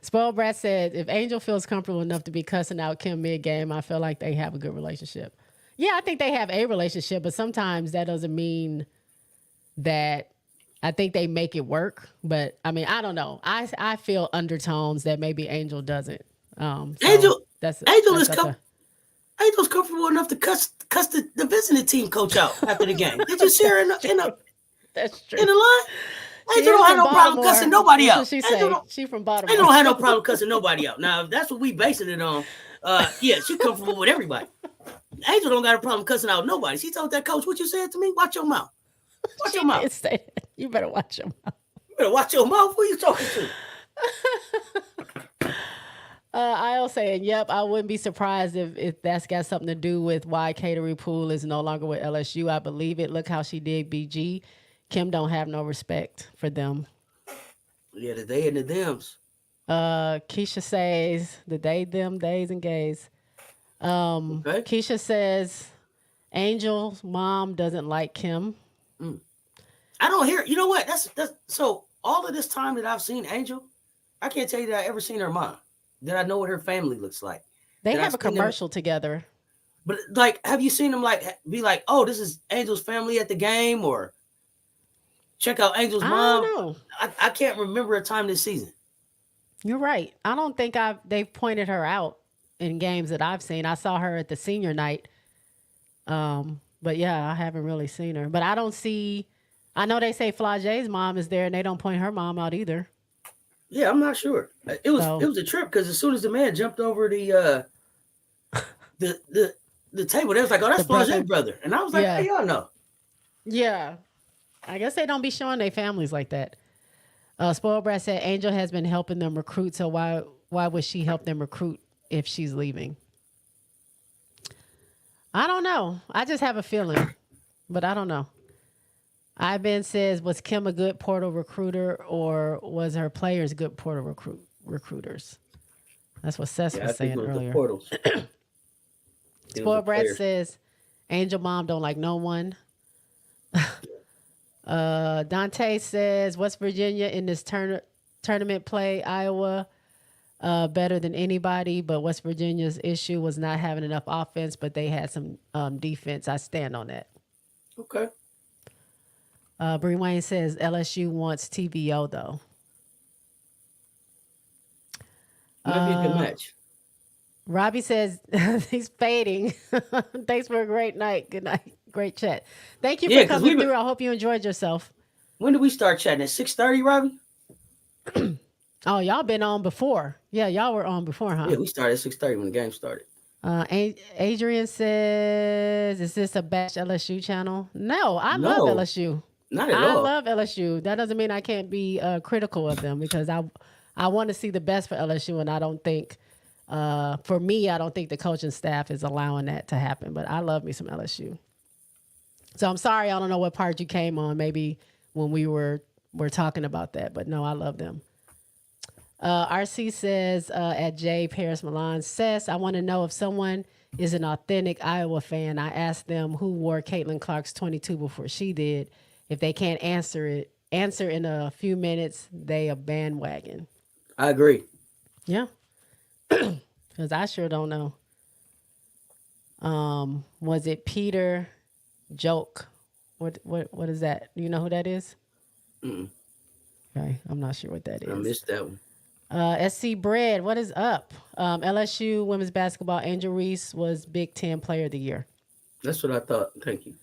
Spoiled Brat said, if Angel feels comfortable enough to be cussing out Kim mid-game, I feel like they have a good relationship. Yeah, I think they have a relationship, but sometimes that doesn't mean that I think they make it work. But, I mean, I don't know. I feel undertones that maybe Angel doesn't. Angel's comfortable enough to cuss the visiting team coach out after the game. Did you see her in the line? Angel don't have no problem cussing nobody out. She from Baltimore. Angel don't have no problem cussing nobody out. Now, if that's what we basing it on, yeah, she's comfortable with everybody. Angel don't got a problem cussing out nobody. She told that coach, what you said to me? Watch your mouth. Watch your mouth. You better watch your mouth. You better watch your mouth. Who you talking to? I'll say, yep, I wouldn't be surprised if that's got something to do with why Catering Poole is no longer with LSU. I believe it. Look how she did BG. Kim don't have no respect for them. Yeah, the they and the thems. Keisha says the they, them, days, and gays. Okay. Keisha says Angel's mom doesn't like Kim. I don't hear. You know what? That's so. All of this time that I've seen Angel, I can't tell you that I ever seen her mom. That I know what her family looks like. They have a commercial together. But like, have you seen them be like, oh, this is Angel's family at the game, or check out Angel's mom? I don't know. I can't remember a time this season. You're right. I don't think they've pointed her out in games that I've seen. I saw her at the senior night. But yeah, I haven't really seen her. But I don't see. I know they say Flage's mom is there, and they don't point her mom out either. Yeah, I'm not sure. It was a trip because as soon as the man jumped over the table, they was like, "Oh, that's Flage's brother," and I was like, "Hey, y'all know." Yeah, I guess they don't be showing their families like that. Spoiled Brat said Angel has been helping them recruit, so why would she help them recruit if she's leaving? I don't know. I just have a feeling, but I don't know. Ivan says, was Kim a good portal recruiter, or was her players good portal recruiters? That's what Cess was saying earlier. Spoiled Brat says, Angel mom don't like no one. Dante says, West Virginia in this tournament play Iowa better than anybody, but West Virginia's issue was not having enough offense, but they had some defense. I stand on that. Okay. Bree Wayne says LSU wants TVO though. Might be a good match. Robbie says he's fading. Thanks for a great night. Good night. Great chat. Thank you Yeah, for 'cause coming through. I hope you enjoyed yourself. When did we start chatting? At 6:30, Robbie? Oh, y'all been on before. Yeah, y'all were on before, huh? Yeah, we started at 6:30 when the game started. Adrian says, is this a bash LSU channel? No, I love No, LSU. not at I all. love LSU. That doesn't mean I can't be critical of them because I want to see the best for LSU, and I don't think, for me, I don't think the coaching staff is allowing that to happen. But I love me some LSU. So I'm sorry, I don't know what part you came on. Maybe when we were talking about that, but no, I love them. RC says at J Paris Milan says, I want to know if someone is an authentic Iowa fan. I asked them who wore Caitlin Clark's 22 before she did. If they can't answer in a few minutes, they a bandwagon. I agree. Yeah, because I sure don't know. Was it Peter Joke? What is that? Do you know who that is? Okay, I'm not sure what that is. I missed that one. SC Bread, what is up? LSU women's basketball, Angel Reese was Big Ten Player of the Year. That's what I thought. Thank you.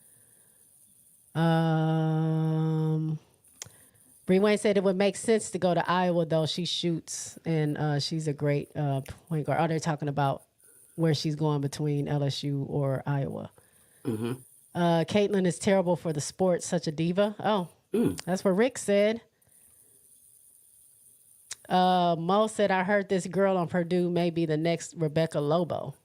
Bree Wayne said it would make sense to go to Iowa, though. She shoots, and she's a great point guard. Oh, they're talking about where she's going between LSU or Iowa. Mm-hmm. Caitlin is terrible for the sport, such a diva. Oh, that's what Rick said. Mo said, I heard this girl on Purdue may be the next Rebecca Lobo.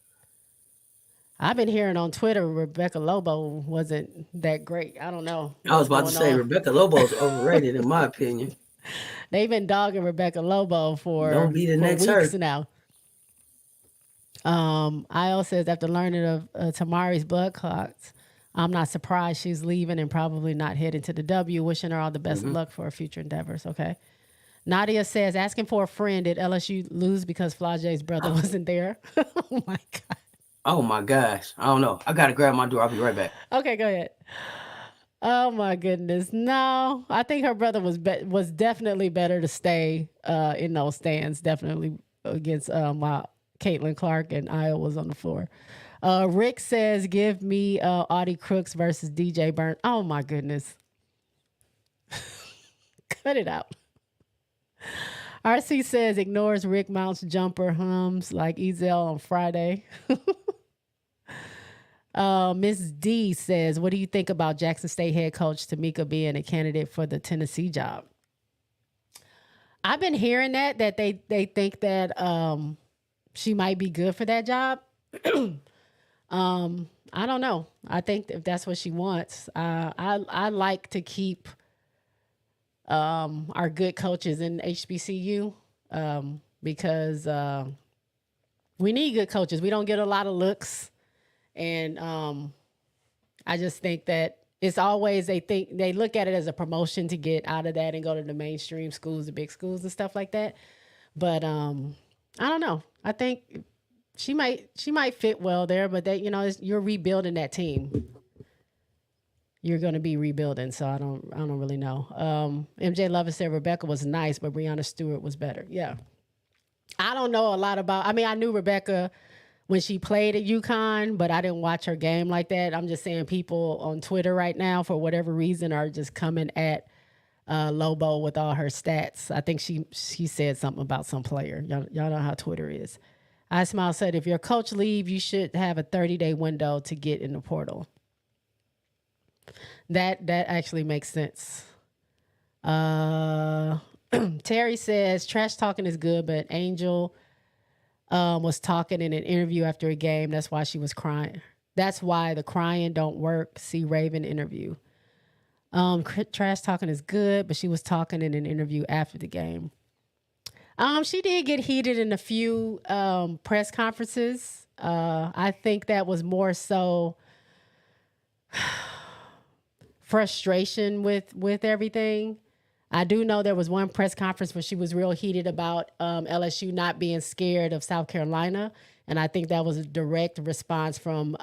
I've been hearing on Twitter Rebecca Lobo wasn't that great. I don't know. I was about to say Rebecca Lobo's overrated in my opinion. They've been dogging Rebecca Lobo for Don't be the next weeks her. now. Io says, after learning of Tamari's blood clots, I'm not surprised she's leaving and probably not heading to the W. Wishing her all the best of luck for her future endeavors. Okay. Nadia says, asking for a friend, did LSU lose because Flage's brother wasn't there? Oh, my God. Oh, my gosh. I don't know. I got to grab my door. I'll be right back. Okay, go ahead. Oh, my goodness. No, I think her brother was definitely better to stay in those stands, definitely against Caitlin Clark and Iowa was on the floor. Rick says, give me Audie Crooks versus DJ Burnt. Oh, my goodness. Cut it out. RC says, ignores Rick Mount's jumper hums like Ezel on Friday. Miss D says, what do you think about Jackson State head coach Tamika being a candidate for the Tennessee job? I've been hearing that they think that she might be good for that job. I don't know. I think if that's what she wants, I like to keep our good coaches in HBCU because we need good coaches. We don't get a lot of looks. And I just think that it's always they look at it as a promotion to get out of that and go to the mainstream schools, the big schools and stuff like that. But I don't know. I think she might fit well there, but you're rebuilding that team. You're going to be rebuilding, so I don't really know. MJ Lovett said Rebecca was nice, but Breanna Stewart was better. Yeah. I don't know a lot about, I knew Rebecca when she played at UConn, but I didn't watch her game like that. I'm just saying people on Twitter right now, for whatever reason, are just coming at Lobo with all her stats. I think she said something about some player. Y'all know how Twitter is. I Smile said, if your coach leave, you should have a 30-day window to get in the portal. That actually makes sense. Terry says, trash talking is good, but Angel was talking in an interview after a game. That's why she was crying. That's why the crying don't work. See Raven interview. Trash talking is good, but she was talking in an interview after the game. She did get heated in a few press conferences. I think that was more so frustration with everything. I do know there was one press conference where she was real heated about LSU not being scared of South Carolina, and I think that was a direct response from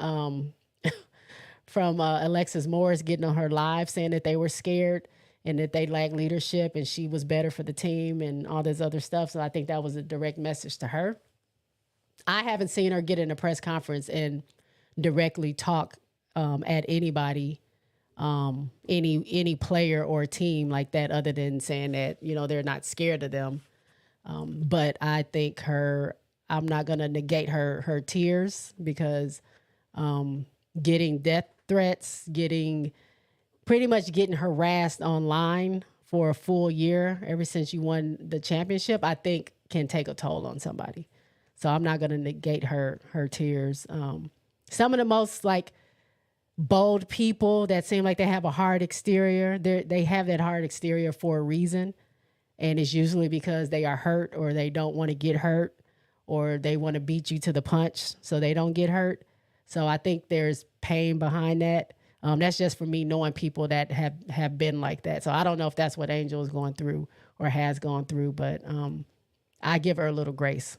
Alexis Morris getting on her live saying that they were scared and that they lacked leadership and she was better for the team and all this other stuff. So I think that was a direct message to her. I haven't seen her get in a press conference and directly talk at anybody, any player or team like that, other than saying that, you know, they're not scared of them. But I think I'm not going to negate her tears, because getting death threats, pretty much getting harassed online for a full year ever since you won the championship, I think can take a toll on somebody. So I'm not going to negate her tears. Some of the most like bold people that seem like they have a hard exterior, they have that hard exterior for a reason. And it's usually because they are hurt, or they don't want to get hurt, or they want to beat you to the punch so they don't get hurt. So I think there's pain behind that. That's just for me knowing people that have been like that. So I don't know if that's what Angel is going through or has gone through, but I give her a little grace.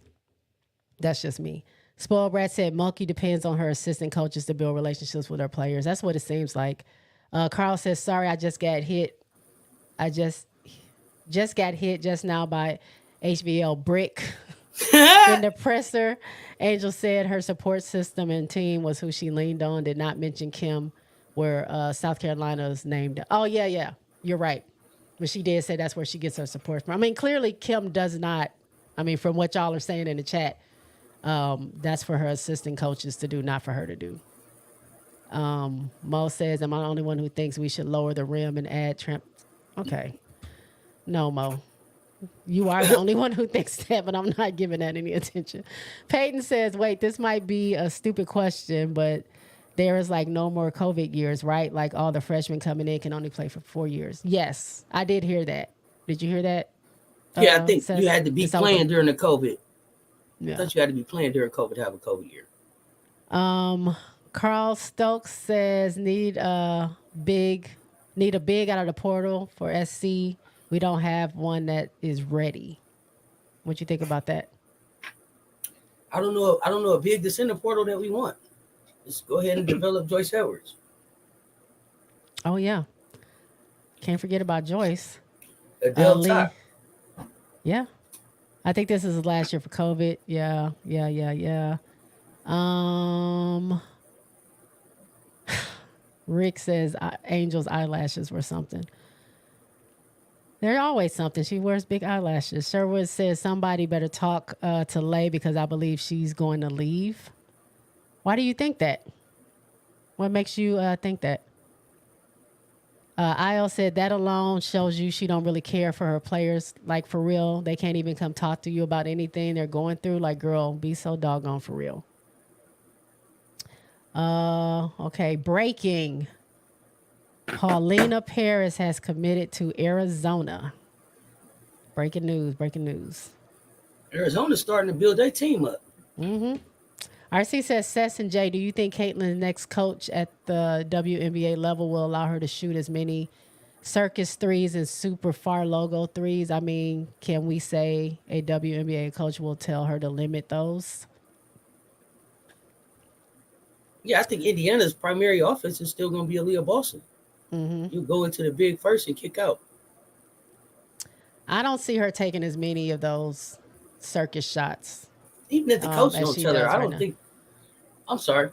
That's just me. Spoiled Brat said Mulkey depends on her assistant coaches to build relationships with her players. That's what it seems like. Carl says, sorry, I just got hit. I just got hit just now by HBL brick in the presser. Angel said her support system and team was who she leaned on, did not mention Kim, where South Carolina's named. Oh, yeah. You're right. But she did say that's where she gets her support from. I mean, clearly Kim does not. I mean, from what y'all are saying in the chat, that's for her assistant coaches to do, not for her to do. Mo says, am I the only one who thinks we should lower the rim and add tramp? Okay. No, Mo. You are the only one who thinks that, but I'm not giving that any attention. Peyton says, wait, this might be a stupid question, but there is like no more COVID years, right? Like all the freshmen coming in can only play for 4 years. Yes, I did hear that. Did you hear that? Yeah, I think Cess? you had to be playing during the COVID. Yeah. I thought you had to be playing during COVID to have a COVID year. Carl Stokes says need a big out of the portal for SC. We don't have one that is ready. What you think about that? I don't know a big that's in the portal that we want. Just go ahead and develop Joyce Edwards. Oh yeah, can't forget about Joyce. Adele Lee. Top. Yeah, I think this is the last year for COVID. Yeah. Rick says Angel's eyelashes were something. They're always something. She wears big eyelashes. Sherwood says somebody better talk to Lay because I believe she's going to leave. Why do you think that? What makes you think that? IL said that alone shows you she don't really care for her players. Like, for real, they can't even come talk to you about anything they're going through. Like, girl, be so doggone for real. Okay, breaking. Paulina Paris has committed to Arizona. Breaking news. Arizona's starting to build their team up. Mm-hmm. RC says, Cess and Jay, do you think Caitlin's next coach at the WNBA level will allow her to shoot as many circus threes and super far logo threes? I mean, can we say a WNBA coach will tell her to limit those? Yeah, I think Indiana's primary offense is still going to be Aaliyah Boston. Mm-hmm. You go into the big first and kick out. I don't see her taking as many of those circus shots. Even if the coach don't tell her, I don't think. I'm sorry.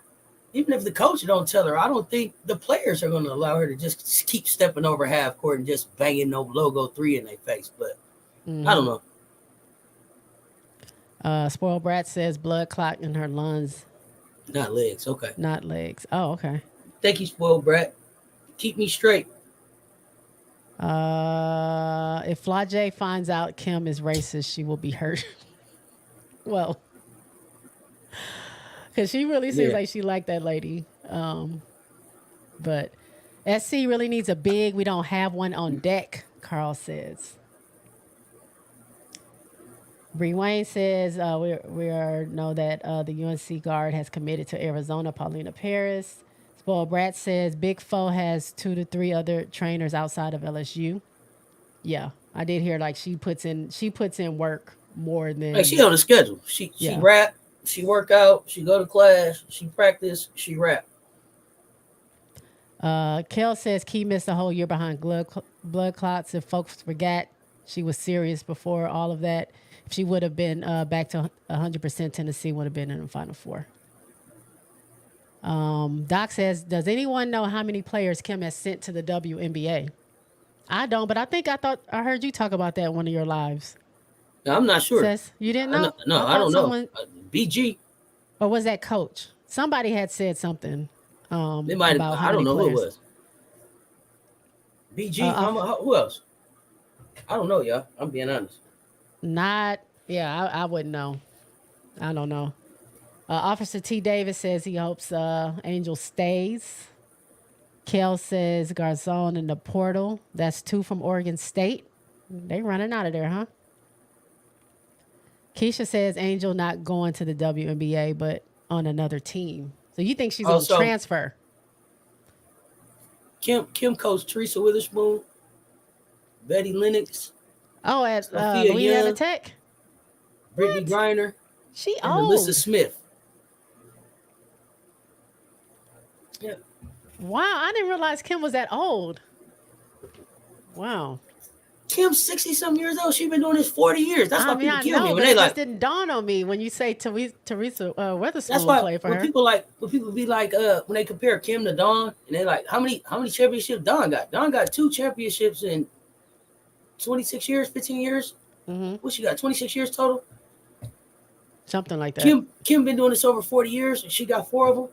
Even if the coach don't tell her, I don't think the players are going to allow her to just keep stepping over half court and just banging no logo three in their face. But I don't know. Spoiled Brat says blood clot in her lungs. Not legs. Okay. Not legs. Oh, okay. Thank you, Spoiled Brat. Keep me straight. If Flajay finds out Kim is racist, she will be hurt. Well, because she really seems like she liked that lady. But SC really needs a big. We don't have one on deck, Carl says. Bree Wayne says we know that the UNC guard has committed to Arizona, Paulina Paris. Spoiled Brat says Big Foe has 2 to 3 other trainers outside of LSU. Yeah, I did hear like she puts in work more than like she on a schedule. She rap, she work out, she go to class, she practice, she rap. Kel says Key missed a whole year behind blood clots. If folks forgot, She was serious before all of that. If she would have been back to 100%, Tennessee would have been in the Final Four. Doc says, does anyone know how many players Kim has sent to the WNBA? I don't, but I heard you talk about that in one of your lives. No, I'm not sure. Says, you didn't know? I don't know. BG. Or was that Coach? Somebody had said something It might about have, how I don't many know players. who it was. BG, who else? I don't know, y'all. I'm being honest. I wouldn't know. I don't know. Officer T. Davis says he hopes Angel stays. Kel says Garzon in the portal. That's 2 from Oregon State. They running out of there, huh? Keisha says Angel not going to the WNBA, but on another team. So you think she's going to transfer? Kim coached Teresa Witherspoon, Betty Lennox. Oh, at Sophia Louisiana Young, Tech? Brittany Griner. She and old. Alyssa Smith. Yeah. Wow, I didn't realize Kim was that old. Wow. Kim's 60-something years old. She's been doing this 40 years. That's why people kill me when but they it like. just didn't dawn on me when you say Teresa Witherspoon That's why played for when her. people be like, when they compare Kim to Dawn, and they're like, how many championships Dawn got? Dawn got 2 championships in 26 years, 15 years. Mm-hmm. What she got? 26 years total. Something like that. Kim been doing this over 40 years, and she got 4 of them.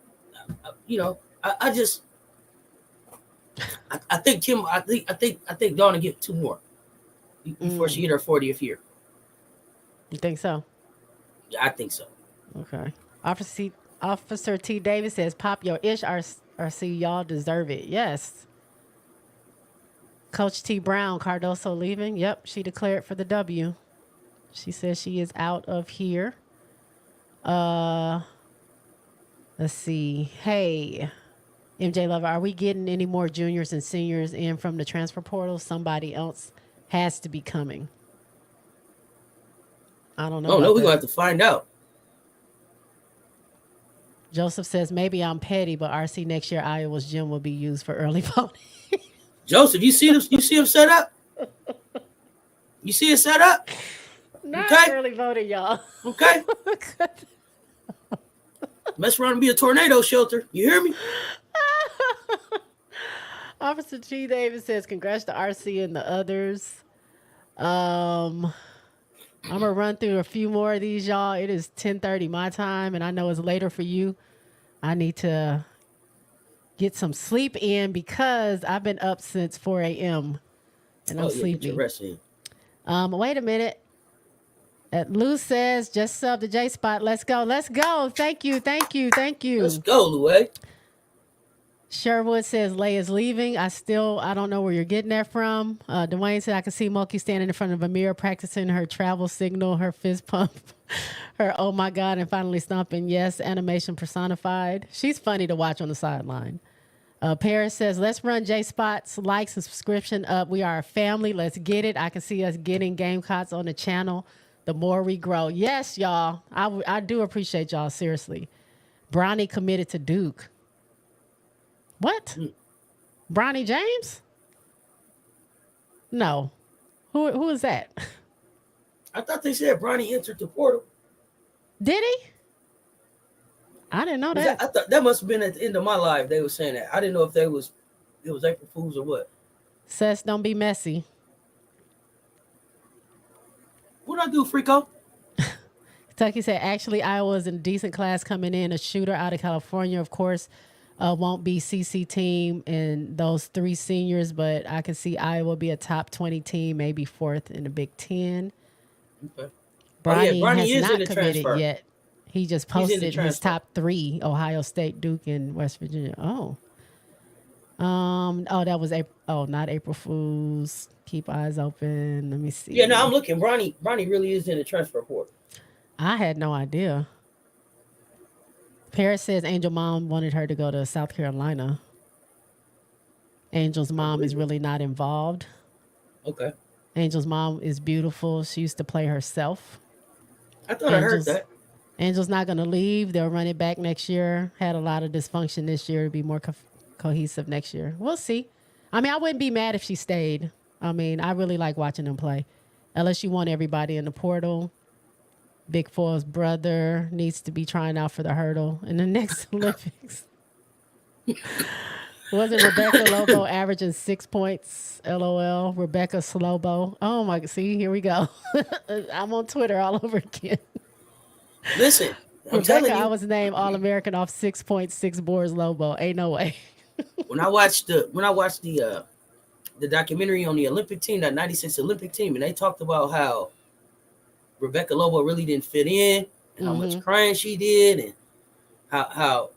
I think Kim. I think Dawn will get 2 more before she hit her 40th year. You think so? Yeah, I think so. Okay. Officer T. Davis says, "Pop your ish, RC. Y'all deserve it." Yes. Coach T. Brown, Cardoso leaving. Yep, she declared for the W. She says she is out of here. Let's see. Hey, MJ Lover, are we getting any more juniors and seniors in from the transfer portal? Somebody else has to be coming. I don't know. Oh no, we're gonna have to find out. Joseph says, maybe I'm petty, but RC next year Iowa's gym will be used for early voting. Joseph, you see him set up? You see it set up? Not early voting, y'all. Okay. Mess around and be a tornado shelter. You hear me? Officer G. Davis says, congrats to RC and the others. I'm going to run through a few more of these, y'all. It is 10:30 my time, and I know it's later for you. I need to get some sleep in because I've been up since 4 a.m. and I'm sleepy. Get your rest in. Wait a minute. Lou says, just sub the J spot. Let's go. Let's go. Thank you. Let's go, Lou. Sherwood says Leia's leaving. I don't know where you're getting that from. Dwayne said I can see Moki standing in front of a mirror practicing her travel signal, her fist pump, her oh my God, and finally stomping. Yes, animation personified. She's funny to watch on the sideline. Paris says, let's run J-Spots, likes and subscription up. We are a family. Let's get it. I can see us getting Gamecocks on the channel the more we grow. Yes, y'all. I do appreciate y'all, seriously. Bronny committed to Duke. What? Bronny James? No. Who is that? I thought they said Bronny entered the portal. Did he? I didn't know that. I thought that must have been at the end of my life. They were saying that. I didn't know if it was April Fools or what. Cess, don't be messy. What'd I do, Frico? Kentucky said, actually, Iowa's in a decent class coming in. A shooter out of California, of course, won't be CC team and those 3 seniors, but I can see Iowa be a top 20 team, maybe 4th in the Big Ten. Okay. Bronny is has in not the committed transfer. yet. He just posted his top 3, Ohio State, Duke, and West Virginia. That was April. Oh, not April Fools. Keep eyes open. Let me see. Yeah, no, I'm looking. Bronny really is in the transfer portal. I had no idea. Paris says Angel mom wanted her to go to South Carolina. Angel's mom is really not involved. Okay. Angel's mom is beautiful. She used to play herself. I thought I heard that. Angel's not going to leave. They'll run it back next year. Had a lot of dysfunction this year. Be more cohesive next year. We'll see. I mean, I wouldn't be mad if she stayed. I mean, I really like watching them play. LSU want everybody in the portal. Big Four's brother needs to be trying out for the hurdle in the next Olympics. Wasn't Rebecca Lobo averaging 6 points? LOL. Rebecca Slobo. Oh my! See, here we go. I'm on Twitter all over again. Listen, I'm Rebecca, telling you. I was named All American off 6.6 boards. Lobo. Ain't no way. When I watched the documentary on the Olympic team, that '96 Olympic team, and they talked about how Rebecca Lobo really didn't fit in, and how much crying she did, and how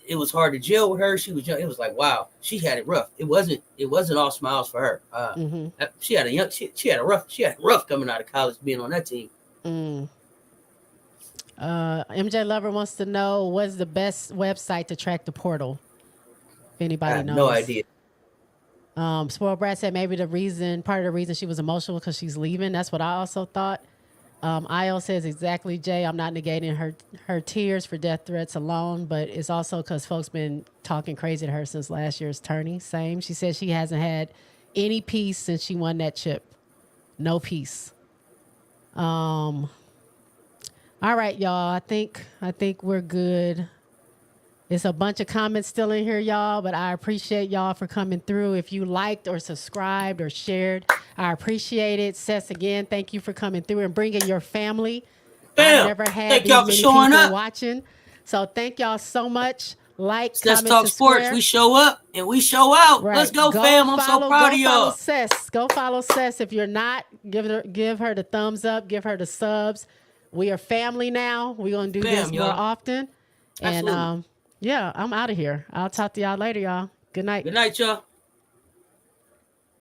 it was hard to gel with her. She was young. It was like, wow, she had it rough. It wasn't all smiles for her. She had a rough coming out of college being on that team. MJ Lover wants to know what's the best website to track the portal. If anybody I have knows. no idea. Spoiled Brat said maybe part of the reason she was emotional because she's leaving. That's what I also thought. Io says exactly, Jay. I'm not negating her tears for death threats alone, but it's also because folks been talking crazy to her since last year's tourney. Same. She said she hasn't had any peace since she won that chip. No peace. All right, y'all. I think we're good. It's a bunch of comments still in here, y'all, but I appreciate y'all for coming through. If you liked or subscribed or shared, I appreciate it. Cess, again, thank you for coming through and bringing your family. Bam. I've never had Thank these y'all for many showing people up. watching. So thank y'all so much. Like, Cess comment, Talks Sports. subscribe. We show up and we show out. Right. Let's go, fam. I'm so proud of y'all. Go follow Cess. If you're not, give her the thumbs up. Give her the subs. We are family now. We're going to do this more often. Absolutely. And yeah, I'm out of here. I'll talk to y'all later, y'all. Good night. Good night, y'all.